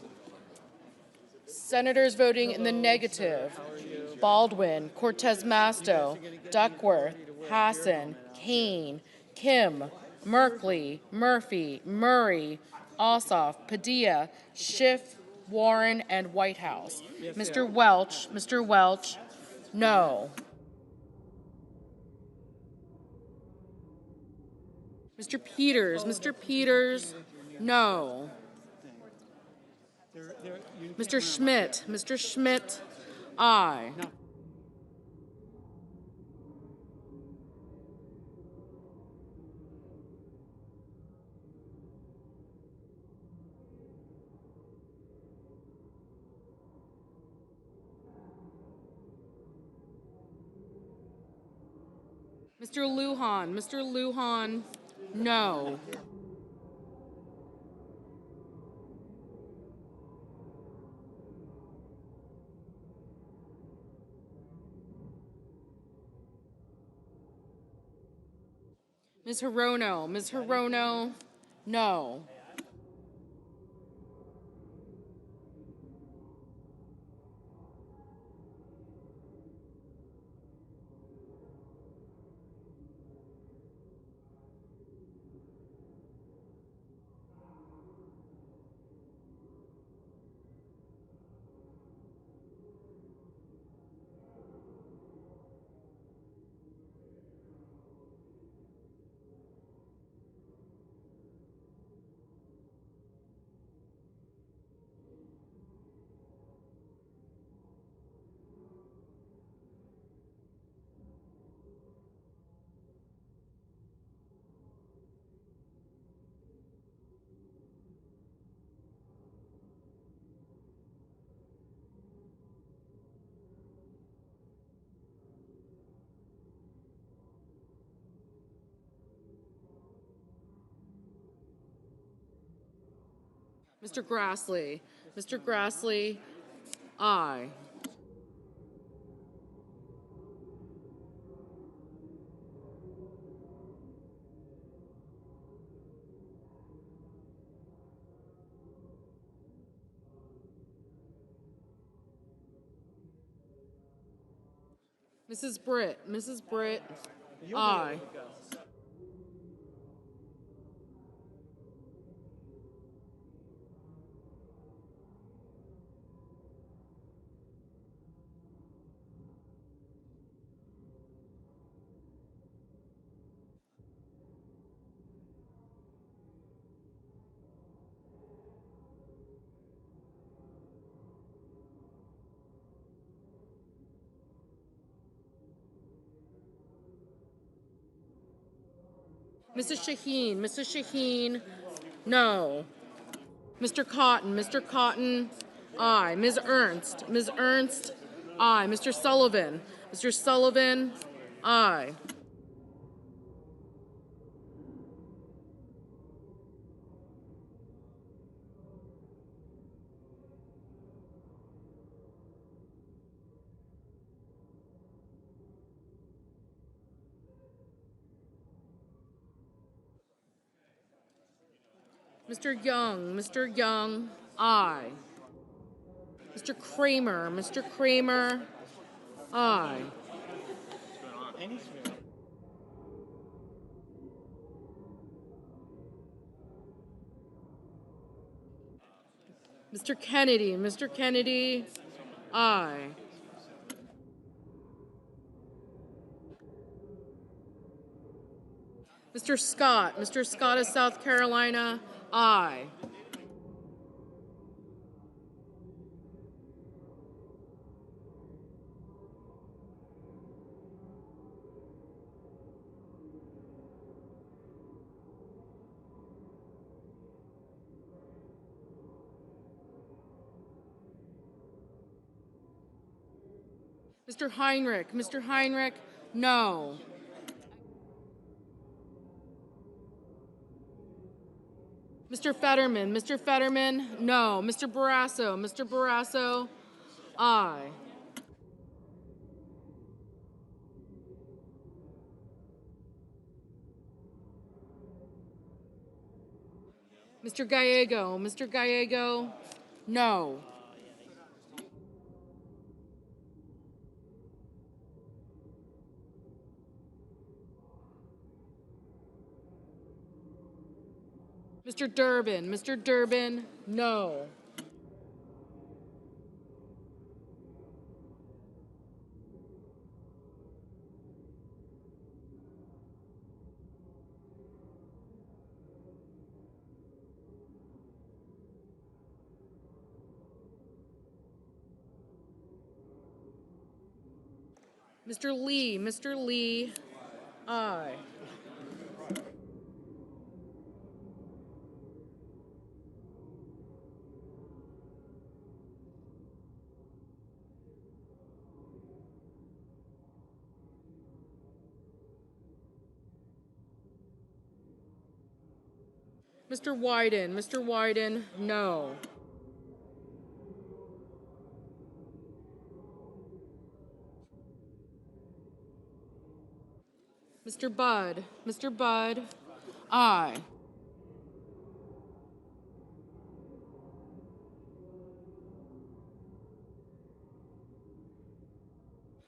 Senators voting in the negative: Baldwin, Cortez Masto, Duckworth, Hassan, Kane, Kim, Merkley, Murphy, Murray, Ossoff, Padilla, Schiff, Warren, and Whitehouse. Mr. Welch, no. Mr. Peters, no. Mr. Schmidt, aye. Mr. Lujan, no. Ms. Hirono, no. Mr. Grassley, aye. Mrs. Britt, aye. Mrs. Shaheen, no. Mr. Cotton, aye. Ms. Ernst, aye. Mr. Sullivan, aye. Mr. Young, aye. Mr. Kramer, aye. Mr. Kennedy, aye. Mr. Scott of South Carolina, aye. Mr. Heinrich, no. Mr. Fetterman, no. Mr. Barrasso, aye. Mr. Gallego, no. Mr. Durbin, no. Mr. Lee, aye. Mr. Wyden, no. Mr. Budd, aye.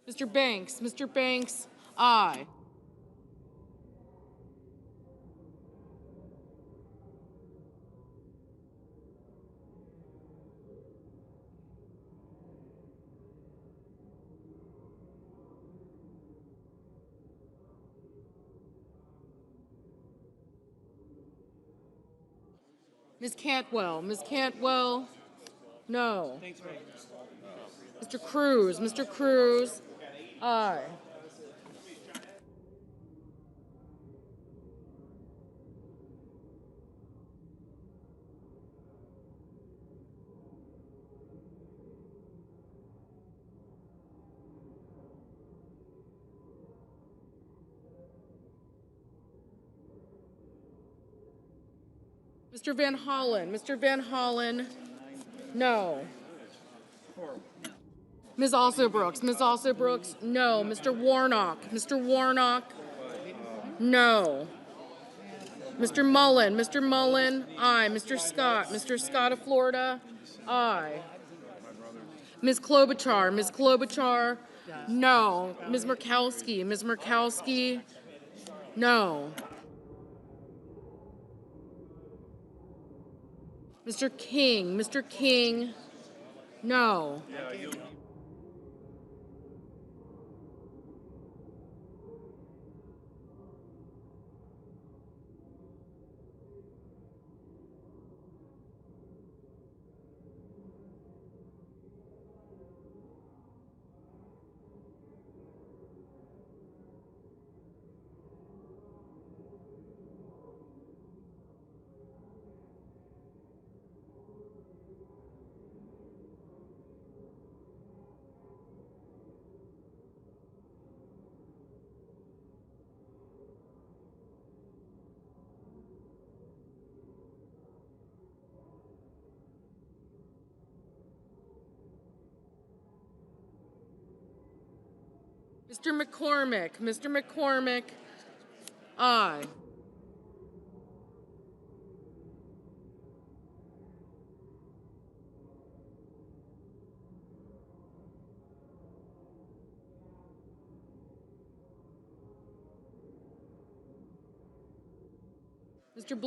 Mr. Banks, aye. Ms. Cantwell, no. Mr. Cruz, aye. Mr. Van Hollen, no. Ms. Also Brooks, no. Mr. Warnock, no. Mr. Mullen, aye. Mr. Scott of Florida, aye. Ms. Klobuchar, no. Ms. Murkowski, no. Mr. King, no. Mr. McCormick, aye. Mr.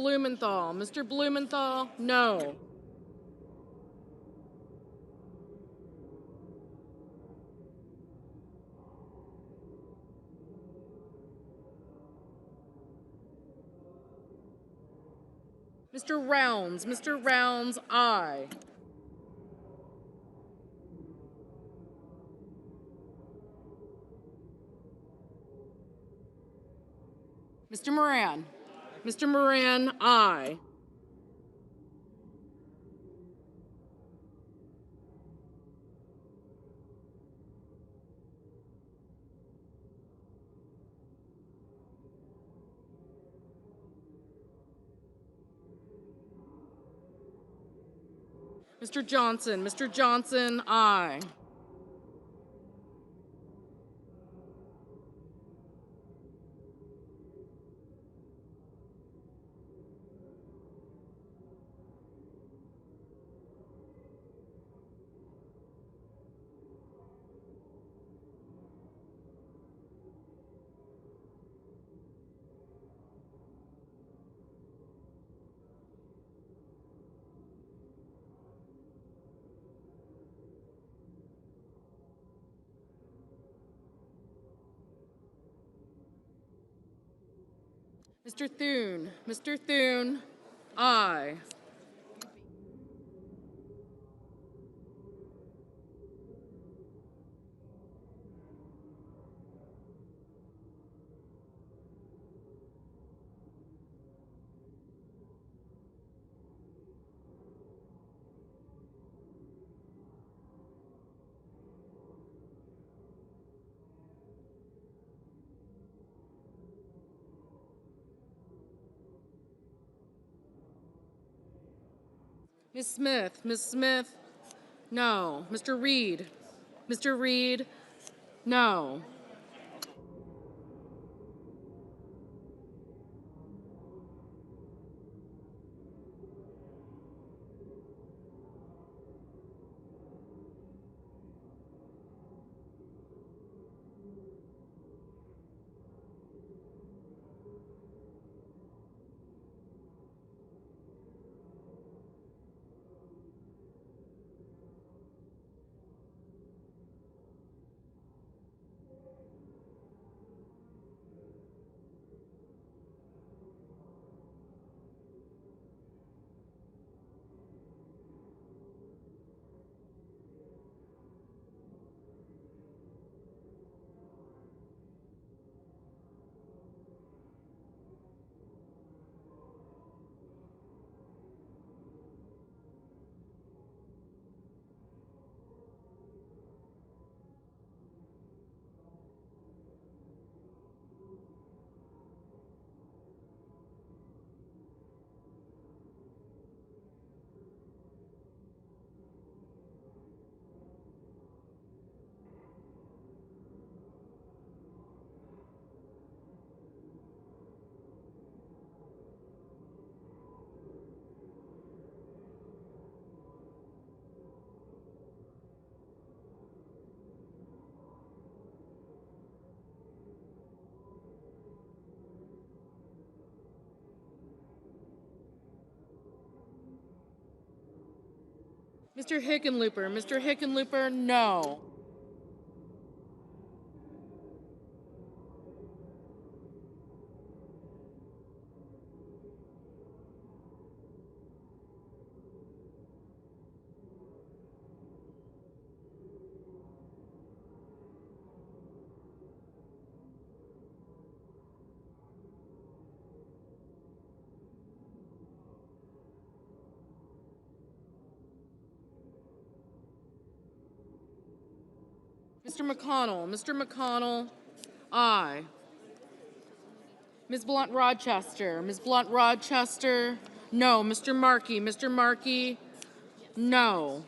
Blumenthal, no. Mr. Rounds, aye. Mr. Moran, aye. Mr. Johnson. Mr. Johnson, aye. Mr. Thune. Mr. Thune, aye. Ms. Smith. Ms. Smith, no. Mr. Reed. Mr. Reed, no. Mr. Hickenlooper. Mr. Hickenlooper, no. Mr. McConnell. Mr. McConnell, aye. Ms. Blunt Rochester. Ms. Blunt Rochester, no. Mr. Markey. Mr. Markey, no.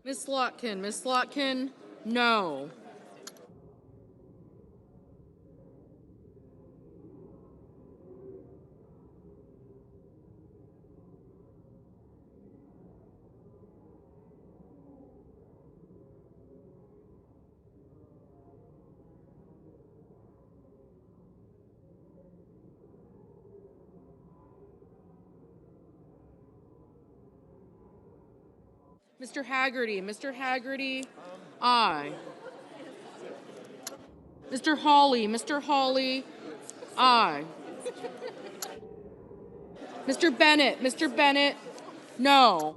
Ms. Slotkin, no. Mr. Haggerty, aye. Mr. Hawley, aye. Mr. Bennett, no.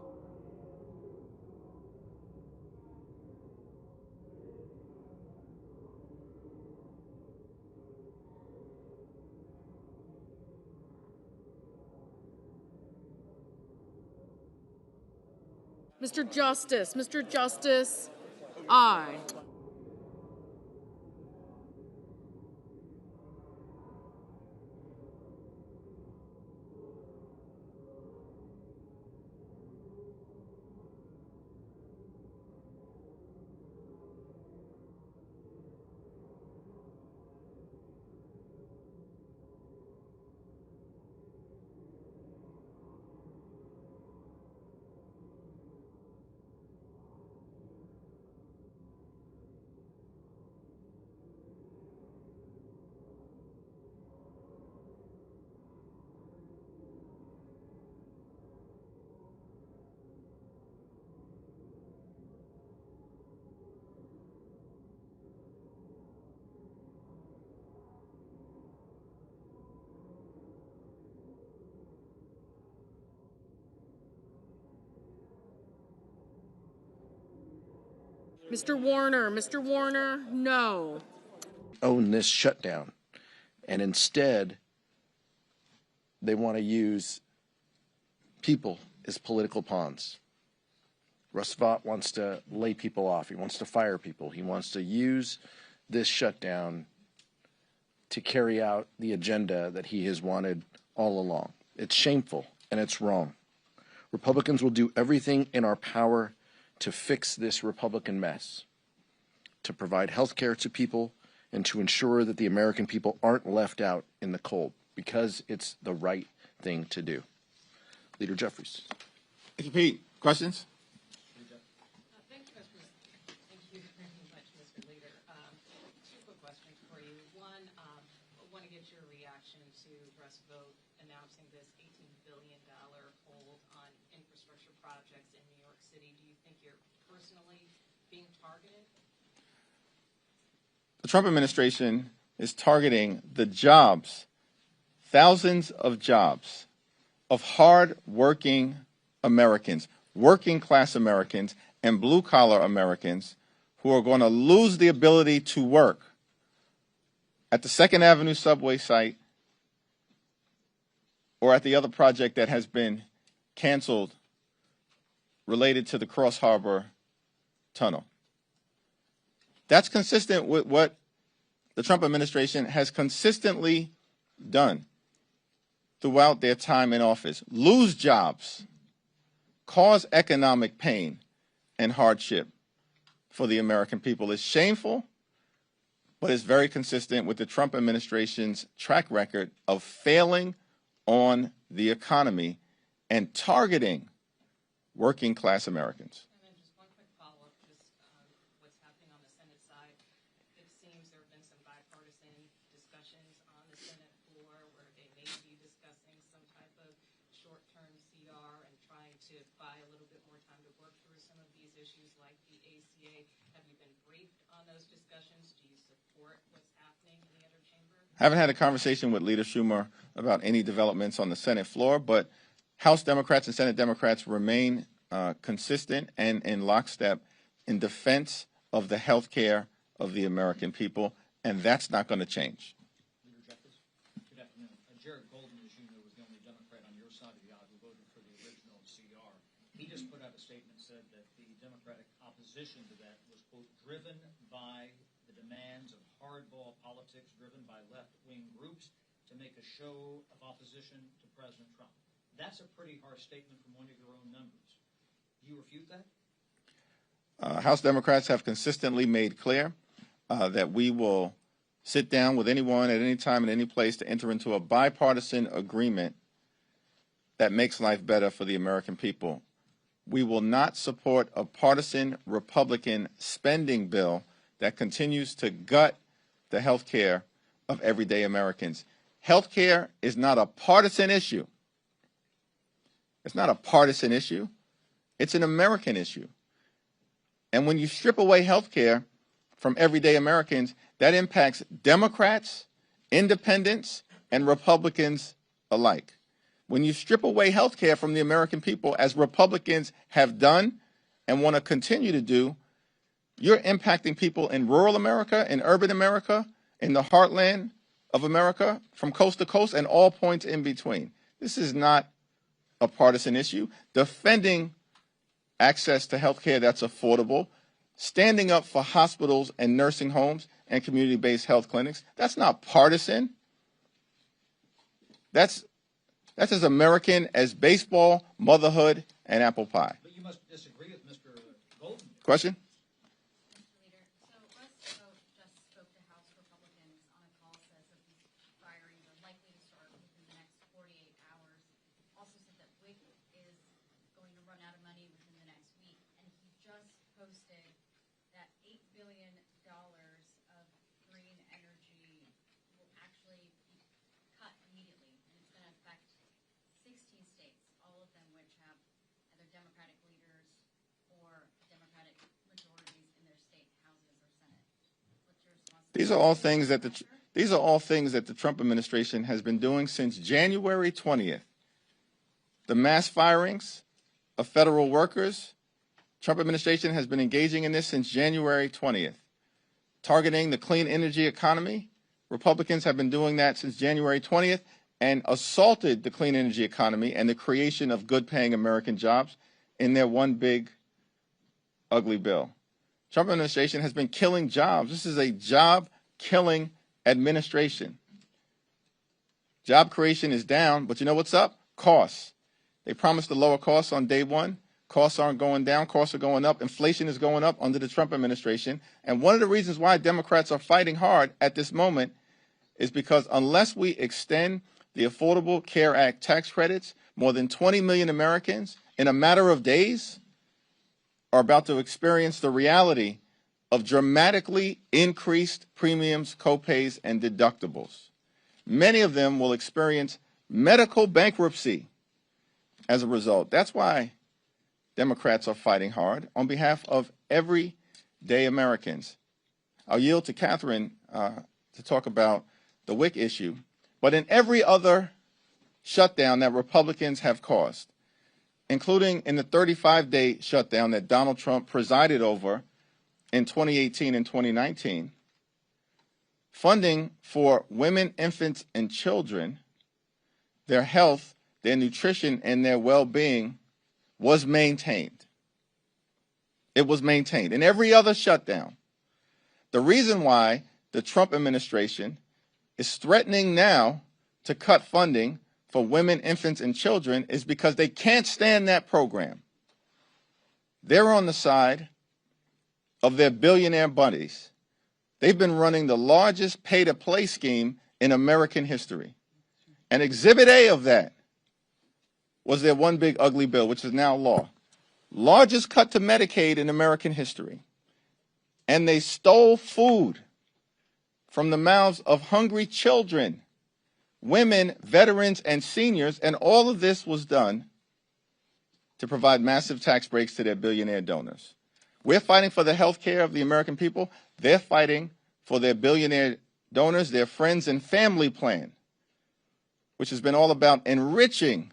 Mr. Justice, aye. Mr. Warner, no. Own this shutdown. And instead, they want to use people as political pawns. Russ Vought wants to lay people off. He wants to fire people. He wants to use this shutdown to carry out the agenda that he has wanted all along. It's shameful and it's wrong. Republicans will do everything in our power to fix this Republican mess, to provide health care to people, and to ensure that the American people aren't left out in the cold, because it's the right thing to do. Leader Jeffries. Thank you, Pete. Questions? Thank you very much, Mr. Leader. Two quick questions for you. One, I want to get your reaction to Russ Vought announcing this $18 billion hold on infrastructure projects in New York City. Do you think you're personally being targeted? The Trump administration is targeting the jobs, thousands of jobs, of hard-working Americans, working-class Americans, and blue-collar Americans who are going to lose the ability to work at the 2nd Avenue subway site or at the other project that has been canceled related to the Cross Harbor Tunnel. That's consistent with what the Trump administration has consistently done throughout their time in office. Lose jobs, cause economic pain and hardship for the American people. It's shameful, but it's very consistent with the Trump administration's track record of failing on the economy and targeting working class Americans. I haven't had a conversation with Leader Schumer about any developments on the Senate floor, but House Democrats and Senate Democrats remain consistent and in lockstep in defense of the health care of the American people, and that's not going to change. Good afternoon. Jared Golden, as you know, was the only Democrat on your side of the aisle who voted for the original CR. He just put out a statement, said that the Democratic opposition to that was, quote, driven by the demands of hardball politics, driven by left-wing groups to make a show of opposition to President Trump. That's a pretty harsh statement from one of your own members. Do you refute that? House Democrats have consistently made clear that we will sit down with anyone at any time and any place to enter into a bipartisan agreement that makes life better for the American people. We will not support a partisan Republican spending bill that continues to gut the health care of everyday Americans. Health care is not a partisan issue. It's not a partisan issue. It's an American issue. And when you strip away health care from everyday Americans, that impacts Democrats, independents, and Republicans alike. When you strip away health care from the American people, as Republicans have done and want to continue to do, you're impacting people in rural America, in urban America, in the heartland of America, from coast to coast, and all points in between. This is not a partisan issue. Defending access to health care that's affordable, standing up for hospitals and nursing homes and community-based health clinics, that's not partisan. That's as American as baseball, motherhood, and apple pie. But you must disagree with Mr. Golden. Question? These are all things that the Trump administration has been doing since January 20th. The mass firings of federal workers, Trump administration has been engaging in this since January 20th. Targeting the clean energy economy, Republicans have been doing that since January 20th and assaulted the clean energy economy and the creation of good-paying American jobs in their one big ugly bill. Trump administration has been killing jobs. This is a job-killing administration. Job creation is down, but you know what's up? Costs. They promised to lower costs on day one. Costs aren't going down. Costs are going up. Inflation is going up under the Trump administration. And one of the reasons why Democrats are fighting hard at this moment is because unless we extend the Affordable Care Act tax credits, more than 20 million Americans in a matter of days are about to experience the reality of dramatically increased premiums, copays, and deductibles. Many of them will experience medical bankruptcy as a result. That's why Democrats are fighting hard on behalf of everyday Americans. I'll yield to Catherine to talk about the WIC issue. But in every other shutdown that Republicans have caused, including in the 35-day shutdown that Donald Trump presided over in 2018 and 2019, funding for women, infants, and children, their health, their nutrition, and their well-being was maintained. It was maintained. In every other shutdown, the reason why the Trump administration is threatening now to cut funding for women, infants, and children is because they can't stand that program. They're on the side of their billionaire buddies. They've been running the largest pay-to-play scheme in American history. And Exhibit A of that was their one big ugly bill, which is now law. Largest cut to Medicaid in American history. And they stole food from the mouths of hungry children, women, veterans, and seniors, and all of this was done to provide massive tax breaks to their billionaire donors. We're fighting for the health care of the American people. They're fighting for their billionaire donors, their friends and family plan, which has been all about enriching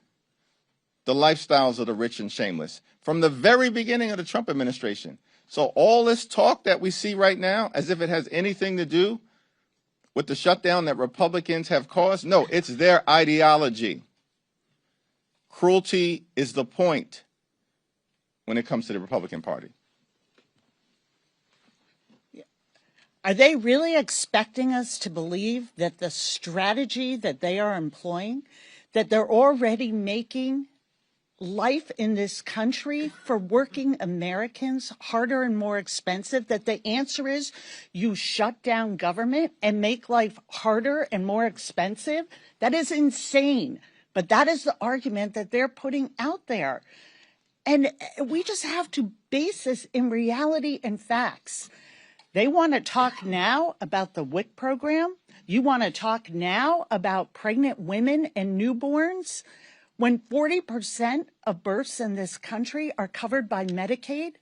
the lifestyles of the rich and shameless from the very beginning of the Trump administration. So all this talk that we see right now, as if it has anything to do with the shutdown that Republicans have caused, no, it's their ideology. Cruelty is the point when it comes to the Republican Party. Are they really expecting us to believe that the strategy that they are employing, that they're already making life in this country for working Americans harder and more expensive, that the answer is you shut down government and make life harder and more expensive? That is insane. But that is the argument that they're putting out there. And we just have to base this in reality and facts. They want to talk now about the WIC program. You want to talk now about pregnant women and newborns when 40% of births in this country are covered by Medicaid.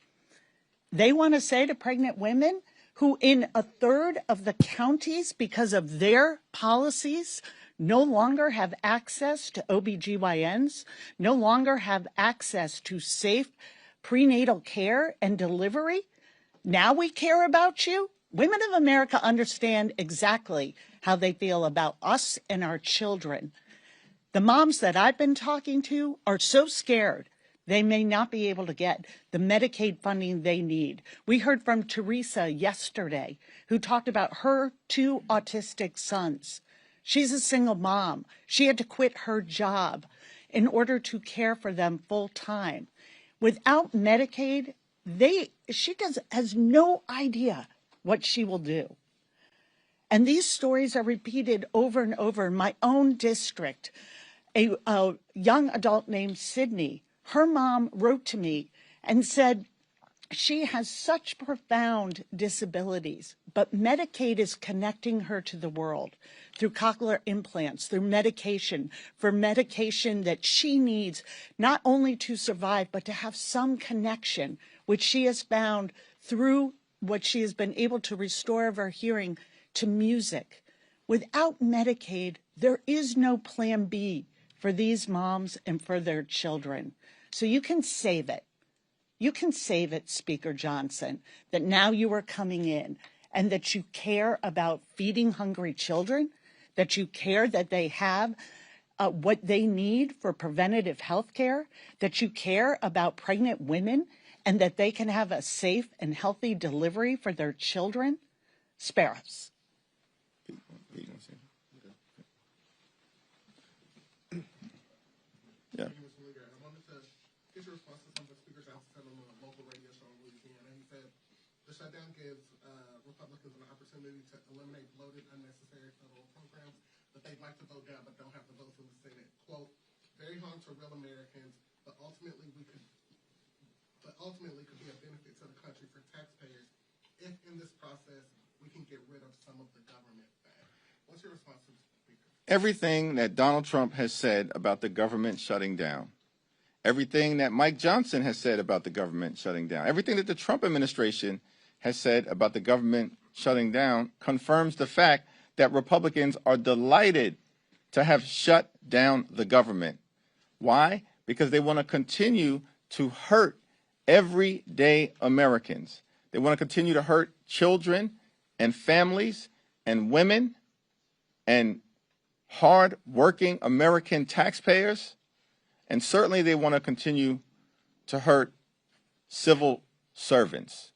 They want to say to pregnant women who in a third of the counties, because of their policies, no longer have access to OBGYNs, no longer have access to safe prenatal care and delivery. Now we care about you. Women of America understand exactly how they feel about us and our children. The moms that I've been talking to are so scared they may not be able to get the Medicaid funding they need. We heard from Teresa yesterday, who talked about her 2 autistic sons. She's a single mom. She had to quit her job in order to care for them full time. Without Medicaid, she has no idea what she will do. And these stories are repeated over and over in my own district. A young adult named Sydney, her mom wrote to me and said she has such profound disabilities, but Medicaid is connecting her to the world through cochlear implants, through medication, for medication that she needs not only to survive, but to have some connection, which she has found through what she has been able to restore of her hearing to music. Without Medicaid, there is no plan B for these moms and for their children. So you can save it. You can save it, Speaker Johnson, that now you are coming in and that you care about feeding hungry children, that you care that they have what they need for preventative health care, that you care about pregnant women and that they can have a safe and healthy delivery for their children. Spare us. Yeah. The shutdown gives Republicans an opportunity to eliminate bloated, unnecessary federal programs that they'd like to vote down but don't have the votes in the Senate. Quote, very harm to real Americans, but ultimately could be a benefit to the country for taxpayers if in this process we can get rid of some of the government back. What's your response to the Speaker? Everything that Donald Trump has said about the government shutting down, everything that Mike Johnson has said about the government shutting down, everything that the Trump administration has said about the government shutting down confirms the fact that Republicans are delighted to have shut down the government. Why? Because they want to continue to hurt everyday Americans. They want to continue to hurt children and families and women and hard-working American taxpayers. And certainly they want to continue to hurt civil servants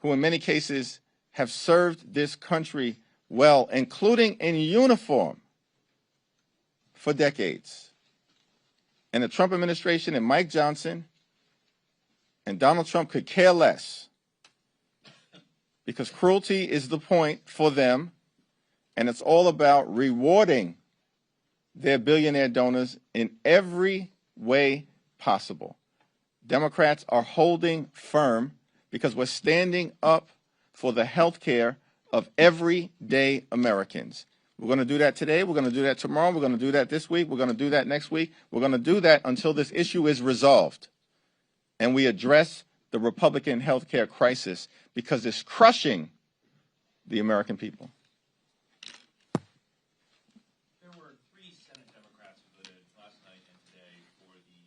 who in many cases have served this country well, including in uniform, for decades. And the Trump administration and Mike Johnson and Donald Trump could care less because cruelty is the point for them, and it's all about rewarding their billionaire donors in every way possible. Democrats are holding firm because we're standing up for the health care of everyday Americans. We're going to do that today. We're going to do that tomorrow. We're going to do that this week. We're going to do that next week. We're going to do that until this issue is resolved and we address the Republican health care crisis because it's crushing the American people. There were 3 Senate Democrats who voted last night and today for the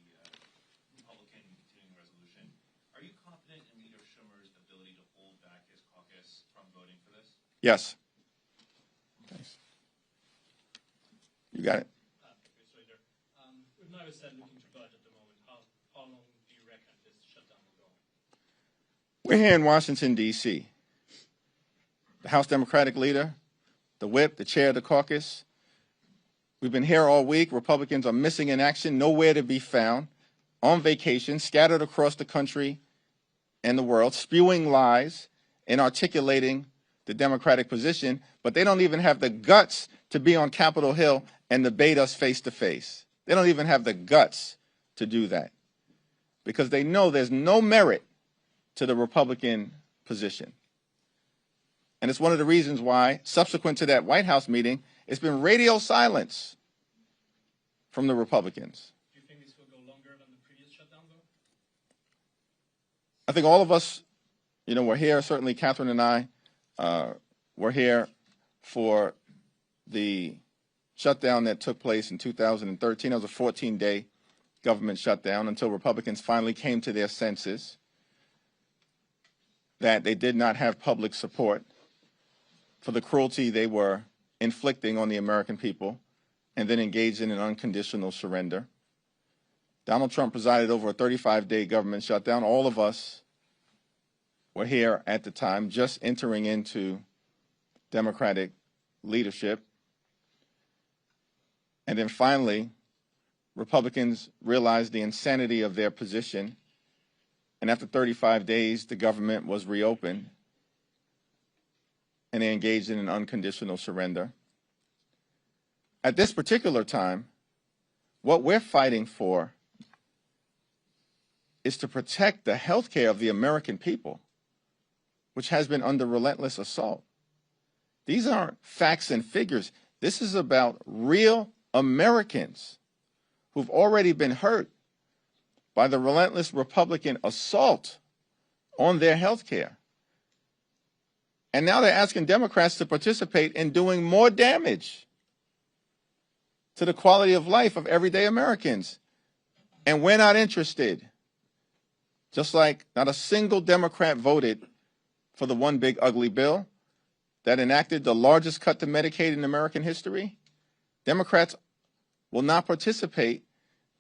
Republican continuing resolution. Are you confident in Leader Schumer's ability to hold back his caucus from voting for this? Yes. Thanks. You got it. With no Senate looking to vote at the moment, how long do you reckon this shutdown will go? We're here in Washington, D.C. The House Democratic leader, the whip, the chair of the caucus. We've been here all week. Republicans are missing in action, nowhere to be found. on vacation, scattered across the country and the world, spewing lies and articulating the Democratic position, but they don't even have the guts to be on Capitol Hill and debate us face to face. They don't even have the guts to do that because they know there's no merit to the Republican position. And it's one of the reasons why, subsequent to that White House meeting, it's been radio silence from the Republicans. Do you think this will go longer than the previous shutdown, though? I think all of us, we're here, certainly Catherine and I, were here for the shutdown that took place in 2013. It was a 14-day government shutdown until Republicans finally came to their senses that they did not have public support for the cruelty they were inflicting on the American people and then engaged in an unconditional surrender. Donald Trump presided over a 35-day government shutdown. All of us were here at the time, just entering into Democratic leadership. And then finally, Republicans realized the insanity of their position. And after 35 days, the government was reopened and they engaged in an unconditional surrender. At this particular time, what we're fighting for is to protect the health care of the American people, which has been under relentless assault. These aren't facts and figures. This is about real Americans who've already been hurt by the relentless Republican assault on their health care. And now they're asking Democrats to participate in doing more damage to the quality of life of everyday Americans. And we're not interested. Just like not a single Democrat voted for the one big ugly bill that enacted the largest cut to Medicaid in American history, Democrats will not participate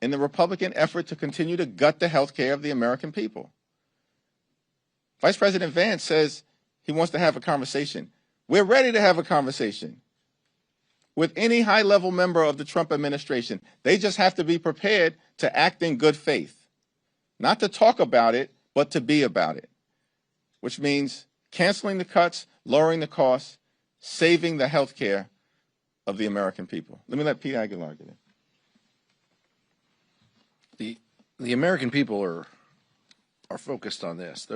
in the Republican effort to continue to gut the health care of the American people. Vice President Vance says he wants to have a conversation. We're ready to have a conversation with any high-level member of the Trump administration. They just have to be prepared to act in good faith. Not to talk about it, but to be about it, which means canceling the cuts, lowering the costs, saving the health care of the American people. Let me let Pete Aguilar get in. The American people are focused on this.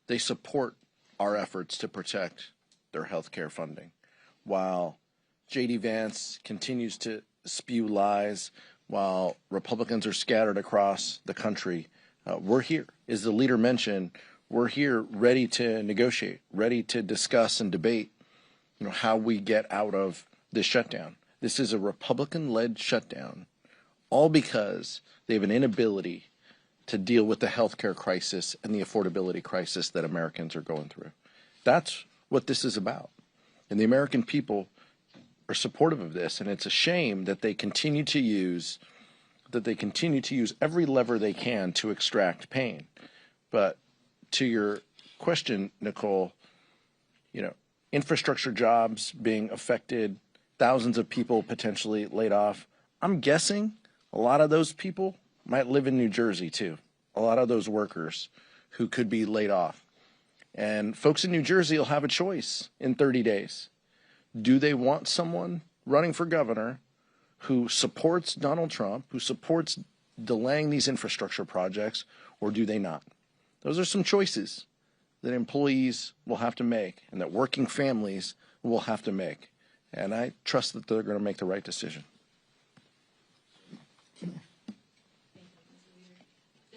They support our efforts to protect their health care funding. While J.D. Vance continues to spew lies, while Republicans are scattered across the country, we're here. As the leader mentioned, we're here ready to negotiate, ready to discuss and debate, how we get out of this shutdown. This is a Republican-led shutdown, all because they have an inability to deal with the healthcare crisis and the affordability crisis that Americans are going through. That's what this is about. And the American people are supportive of this, and it's a shame that they continue to use every lever they can to extract pain. But to your question, Nicole, infrastructure jobs being affected, thousands of people potentially laid off. I'm guessing a lot of those people might live in New Jersey too. A lot of those workers who could be laid off. And folks in New Jersey will have a choice in 30 days. Do they want someone running for governor who supports Donald Trump, who supports delaying these infrastructure projects, or do they not? Those are some choices that employees will have to make and that working families will have to make. And I trust that they're going to make the right decision. The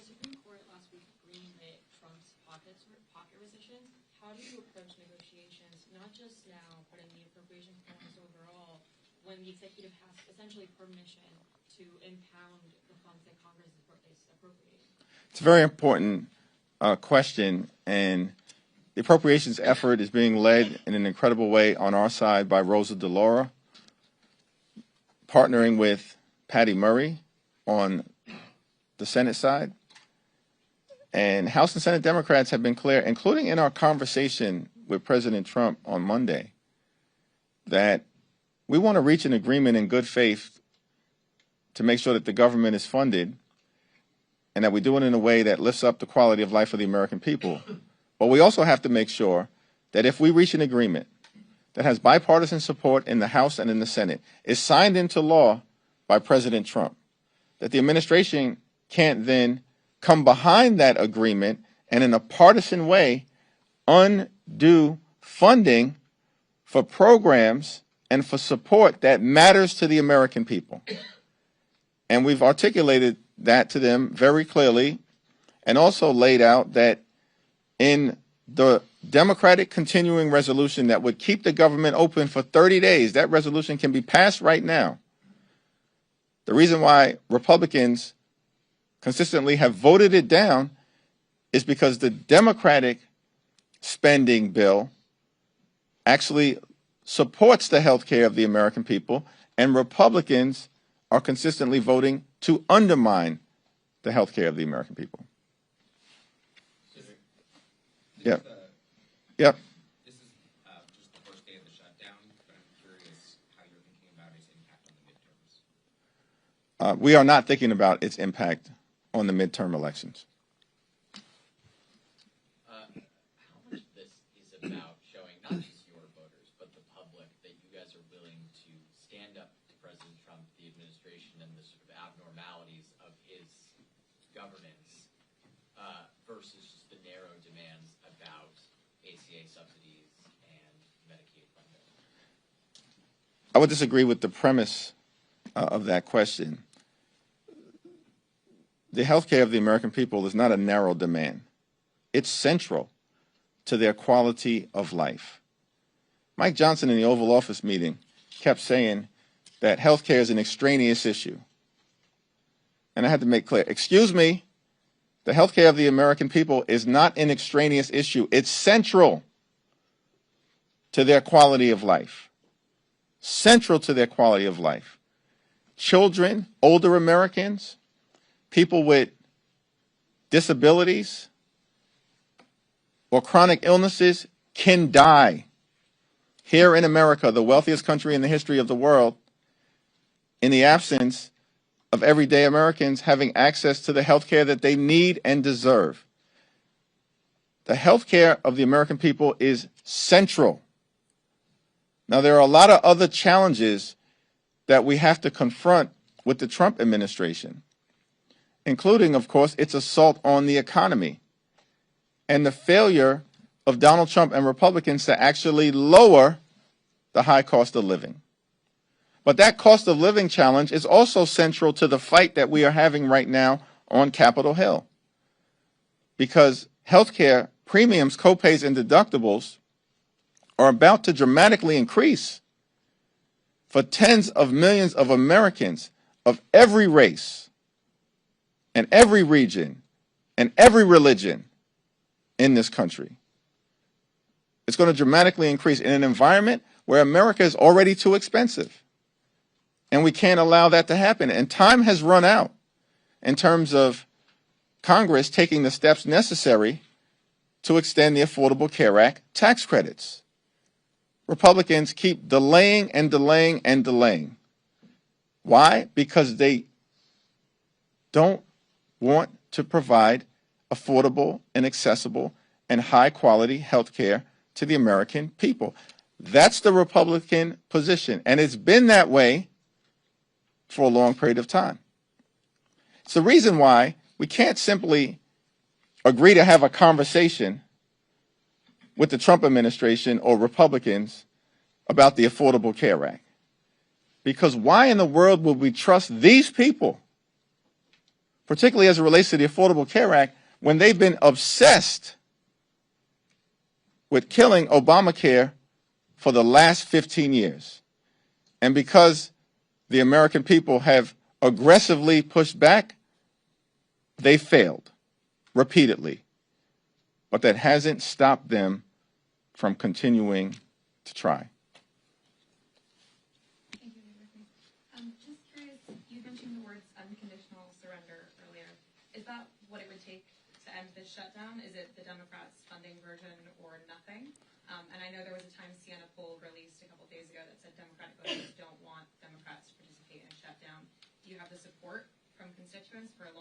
Supreme Court last week greenlit Trump's pocket position. How do you approach negotiations, not just now, but in the appropriations process overall, when the executive has essentially permission to impound the funds that Congress is appropriating? It's a very important question, and the appropriations effort is being led in an incredible way on our side by Rosa DeLauro, partnering with Patty Murray on the Senate side. And House and Senate Democrats have been clear, including in our conversation with President Trump on Monday, that we want to reach an agreement in good faith to make sure that the government is funded and that we do it in a way that lifts up the quality of life of the American people. But we also have to make sure that if we reach an agreement that has bipartisan support in the House and in the Senate, is signed into law by President Trump, that the administration can't then come behind that agreement and in a partisan way undo funding for programs and for support that matters to the American people. And we've articulated that to them very clearly, and also laid out that in the Democratic continuing resolution that would keep the government open for 30 days, that resolution can be passed right now. The reason why Republicans consistently have voted it down is because the Democratic spending bill actually supports the health care of the American people, and Republicans are consistently voting to undermine the health care of the American people. Yep. Yep. This is just the first day of the shutdown, but I'm curious how you're thinking about its impact on the midterms. We are not thinking about its impact on the midterm elections. How much of this is about showing not just your voters, but the public, that you guys are willing to stand up to President Trump, the administration, and the sort of abnormalities of his governance versus just the narrow demands about ACA subsidies and Medicaid funding? I would disagree with the premise of that question. The health care of the American people is not a narrow demand. It's central to their quality of life. Mike Johnson in the Oval Office meeting kept saying that health care is an extraneous issue. And I had to make clear, excuse me, the health care of the American people is not an extraneous issue. It's central to their quality of life. Central to their quality of life. Children, older Americans, people with disabilities or chronic illnesses can die. Here in America, the wealthiest country in the history of the world, in the absence of everyday Americans having access to the health care that they need and deserve. The health care of the American people is central. Now, there are a lot of other challenges that we have to confront with the Trump administration, including, of course, its assault on the economy and the failure of Donald Trump and Republicans to actually lower the high cost of living. But that cost of living challenge is also central to the fight that we are having right now on Capitol Hill. Because healthcare premiums, copays, and deductibles are about to dramatically increase for tens of millions of Americans of every race and every region and every religion in this country. It's going to dramatically increase in an environment where America is already too expensive. And we can't allow that to happen. And time has run out in terms of Congress taking the steps necessary to extend the Affordable Care Act tax credits. Republicans keep delaying and delaying and delaying. Why? Because they don't want to provide affordable and accessible and high-quality health care to the American people. That's the Republican position, and it's been that way for a long period of time. It's the reason why we can't simply agree to have a conversation with the Trump administration or Republicans about the Affordable Care Act. Because why in the world would we trust these people, particularly as it relates to the Affordable Care Act, when they've been obsessed with killing Obamacare for the last 15 years? And because the American people have aggressively pushed back, they failed repeatedly. But that hasn't stopped them from continuing to try. Thank you, just curious, you mentioned the words unconditional surrender earlier. Is that what it would take to end this shutdown? Is it the Democrats' funding version or nothing? And I know there was a Times Siena poll released a couple days ago that said Democratic voters don't want Democrats to participate in a shutdown. Do you have the support from constituents for a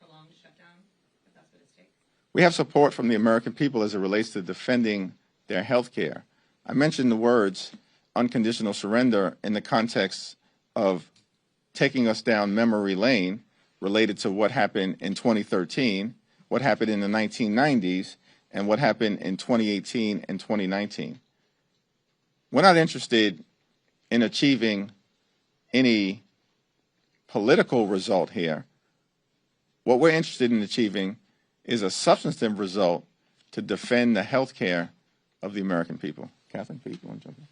prolonged shutdown, if that's what it takes? We have support from the American people as it relates to defending their health care. I mentioned the words unconditional surrender in the context of taking us down memory lane related to what happened in 2013, what happened in the 1990s, and what happened in 2018 and 2019. We're not interested in achieving any political result here. What we're interested in achieving is a substantive result to defend the health care of the American people. Catherine, please, you want to jump in?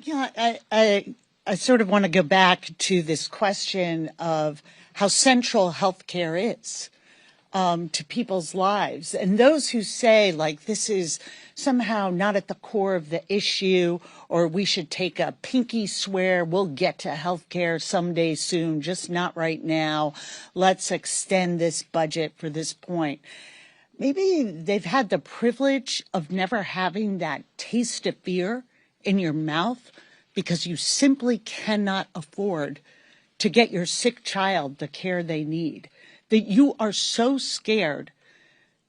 Yeah, I sort of want to go back to this question of how central healthcare is to people's lives. And those who say, like, this is somehow not at the core of the issue, or we should take a pinky swear, we'll get to healthcare someday soon, just not right now. Let's extend this budget for this point. Maybe they've had the privilege of never having that taste of fear in your mouth because you simply cannot afford to get your sick child the care they need. That you are so scared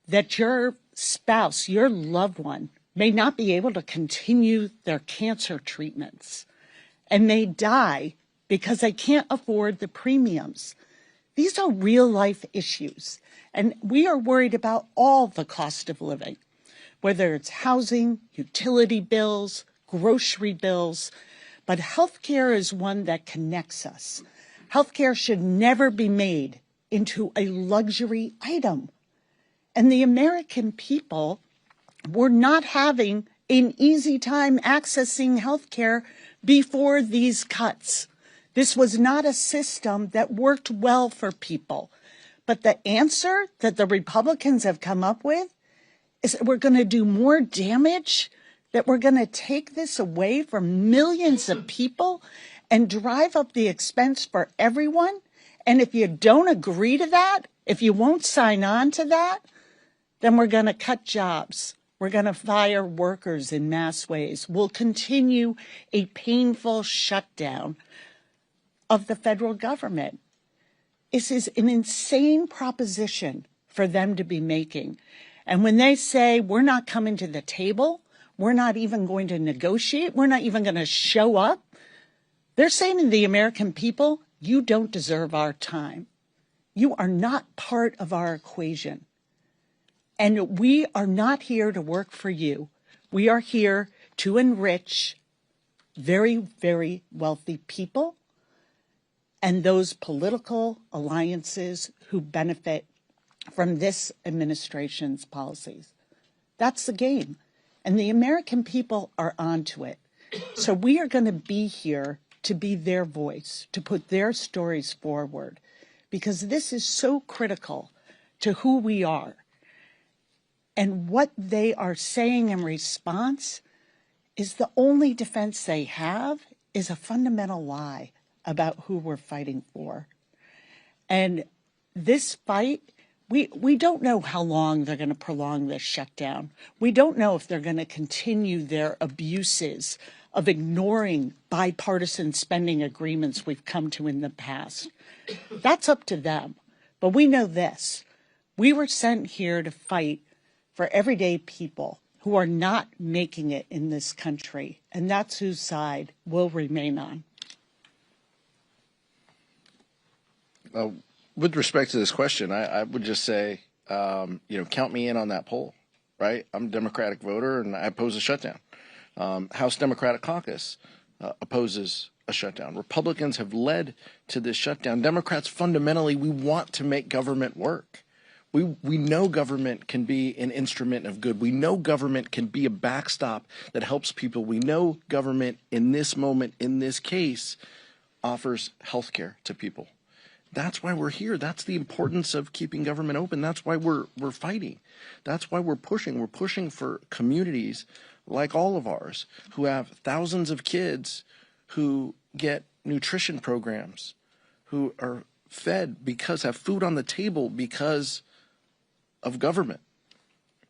that your spouse, your loved one, may not be able to continue their cancer treatments and may die because they can't afford the premiums. These are real life issues. And we are worried about all the cost of living, whether it's housing, utility bills, grocery bills. But healthcare is one that connects us. Healthcare should never be made into a luxury item. And the American people were not having an easy time accessing healthcare before these cuts. This was not a system that worked well for people. But the answer that the Republicans have come up with is that we're going to do more damage, that we're going to take this away from millions of people and drive up the expense for everyone. And if you don't agree to that, if you won't sign on to that, then we're going to cut jobs. We're going to fire workers in mass ways. We'll continue a painful shutdown of the federal government. This is an insane proposition for them to be making. And when they say we're not coming to the table, we're not even going to negotiate, we're not even going to show up, they're saying to the American people, you don't deserve our time. You are not part of our equation. And we are not here to work for you. We are here to enrich very, very wealthy people and those political alliances who benefit from this administration's policies. That's the game. And the American people are onto it. So we are going to be here to be their voice, to put their stories forward, because this is so critical to who we are. And what they are saying in response is the only defense they have is a fundamental lie about who we're fighting for. And this fight, we don't know how long they're going to prolong this shutdown. We don't know if they're going to continue their abuses of ignoring bipartisan spending agreements we've come to in the past. That's up to them. But we know this. We were sent here to fight for everyday people who are not making it in this country. And that's whose side we'll remain on. With respect to this question, I would just say, count me in on that poll, right? I'm a Democratic voter, and I oppose a shutdown. House Democratic Caucus opposes a shutdown. Republicans have led to this shutdown. Democrats, fundamentally, we want to make government work. We know government can be an instrument of good. We know government can be a backstop that helps people. We know government in this moment, in this case, offers health care to people. That's why we're here. That's the importance of keeping government open. That's why we're fighting. That's why we're pushing. We're pushing for communities like all of ours who have thousands of kids who get nutrition programs, who are fed have food on the table because of government,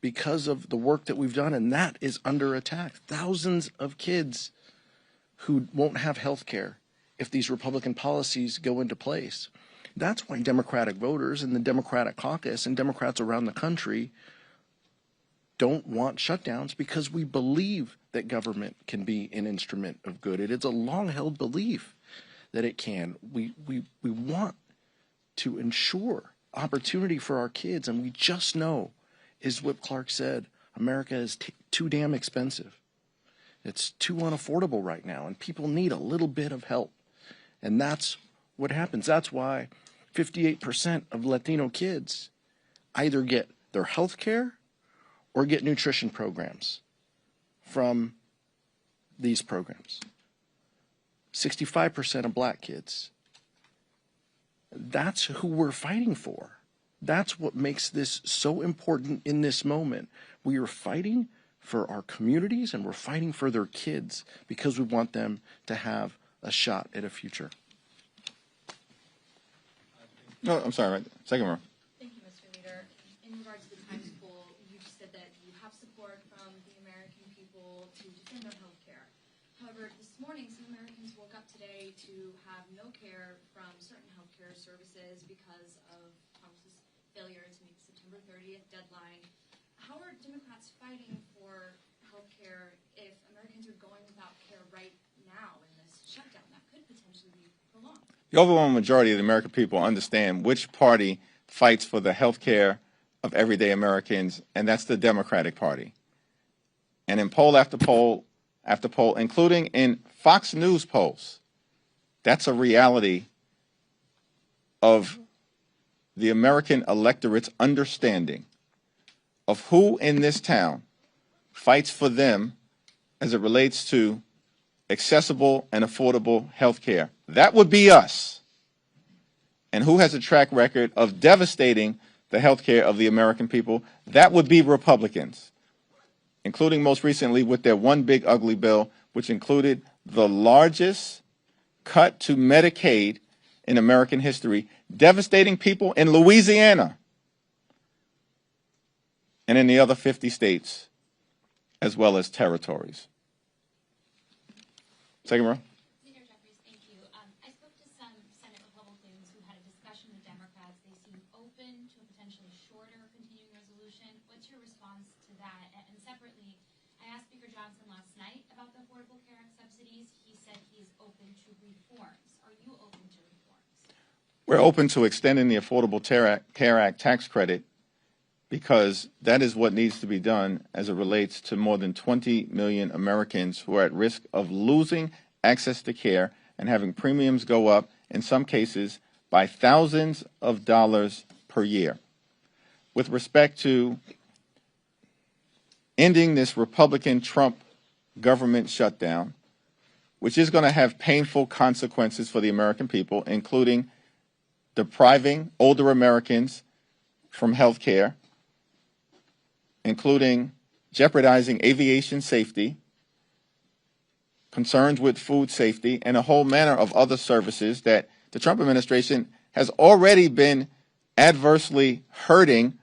because of the work that we've done, and that is under attack. Thousands of kids who won't have health care if these Republican policies go into place. That's why Democratic voters and the Democratic caucus and Democrats around the country don't want shutdowns, because we believe that government can be an instrument of good. It is a long-held belief that it can. We want to ensure opportunity for our kids, and we just know, as Whip Clark said, America is too damn expensive. It's too unaffordable right now, and people need a little bit of help. And that's what happens. That's why 58% of Latino kids either get their health care or get nutrition programs from these programs. 65% of black kids. That's who we're fighting for. That's what makes this so important in this moment. We are fighting for our communities, and we're fighting for their kids because we want them to have a shot at a future. No, I'm sorry, right? Second row. Thank you, Mr. Leader. In regards to the Times poll, you said that you have support from the American people to defend their health care. However, this morning, some Americans woke up today to have no care from certain health care services because of Congress's failure to meet the September 30th deadline. How are Democrats fighting for health care if Americans are going without care right now in this shutdown that could potentially be prolonged? The overwhelming majority of the American people understand which party fights for the health care of everyday Americans, and that's the Democratic Party. And in poll after poll after poll, including in Fox News polls, that's a reality of the American electorate's understanding of who in this town fights for them as it relates to accessible and affordable health care. That would be us. And who has a track record of devastating the health care of the American people? That would be Republicans, including most recently with their one big ugly bill, which included the largest cut to Medicaid in American history, devastating people in Louisiana and in the other 50 states, as well as territories. Second row. Leader Jeffries, thank you. I spoke to some Senate Republicans who had a discussion with Democrats. They seem open to a potentially shorter continuing resolution. What's your response to that? And separately, I asked Speaker Johnson last night about the Affordable Care Act subsidies. He said he's open to reforms. Are you open to reforms? We're open to extending the Affordable Care Act tax credit because that is what needs to be done as it relates to more than 20 million Americans who are at risk of losing access to care and having premiums go up, in some cases, by thousands of dollars per year. With respect to ending this Republican Trump government shutdown, which is going to have painful consequences for the American people, including depriving older Americans from health care, including jeopardizing aviation safety, concerns with food safety, and a whole manner of other services that the Trump administration has already been adversely hurting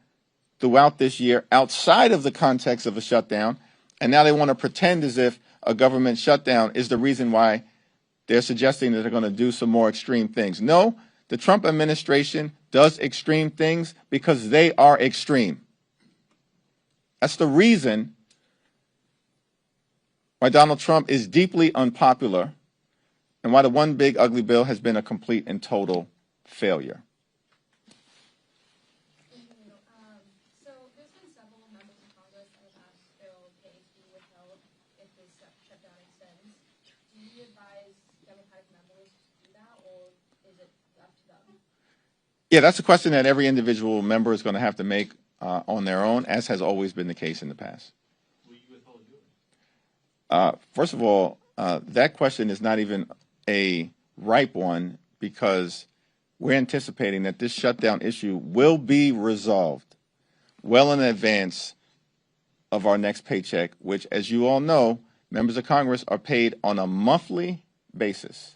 throughout this year outside of the context of a shutdown. And now they want to pretend as if a government shutdown is the reason why they're suggesting that they're going to do some more extreme things. No, the Trump administration does extreme things because they are extreme. That's the reason why Donald Trump is deeply unpopular and why the one big ugly bill has been a complete and total failure. So there's been several members of Congress that have asked their pay to be withheld if this shutdown extends. Do you advise Democratic members to do that, or is it up to them? Yeah, that's a question that every individual member is going to have to make on their own, as has always been the case in the past. Will you withhold yours? First of all, that question is not even a ripe one because we're anticipating that this shutdown issue will be resolved well in advance of our next paycheck, which, as you all know, members of Congress are paid on a monthly basis.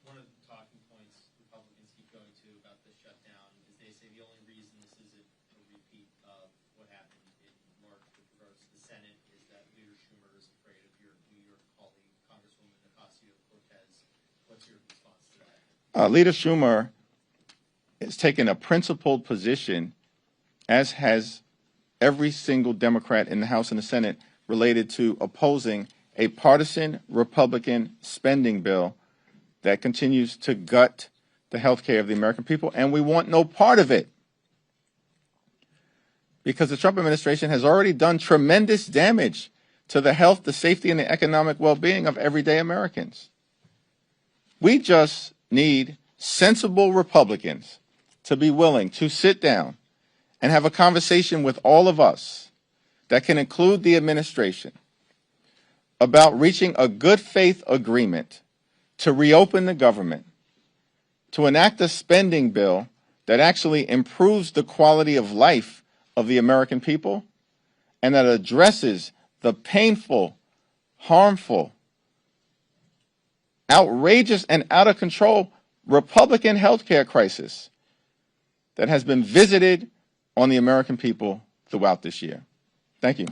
One of the talking points Republicans keep going to about this shutdown is they say the only reason this isn't a repeat of what happened in March with regards to the Senate is that Leader Schumer is afraid of your New York colleague, Congresswoman Ocasio-Cortez. What's your response to that? Leader Schumer has taken a principled position, as has every single Democrat in the House and the Senate, related to opposing a partisan Republican spending bill that continues to gut the health care of the American people, and we want no part of it. Because the Trump administration has already done tremendous damage to the health, the safety, and the economic well-being of everyday Americans. We just need sensible Republicans to be willing to sit down and have a conversation with all of us that can include the administration about reaching a good faith agreement to reopen the government, to enact a spending bill that actually improves the quality of life of the American people and that addresses the painful, harmful, outrageous, and out of control Republican health care crisis that has been visited on the American people throughout this year. Thank you.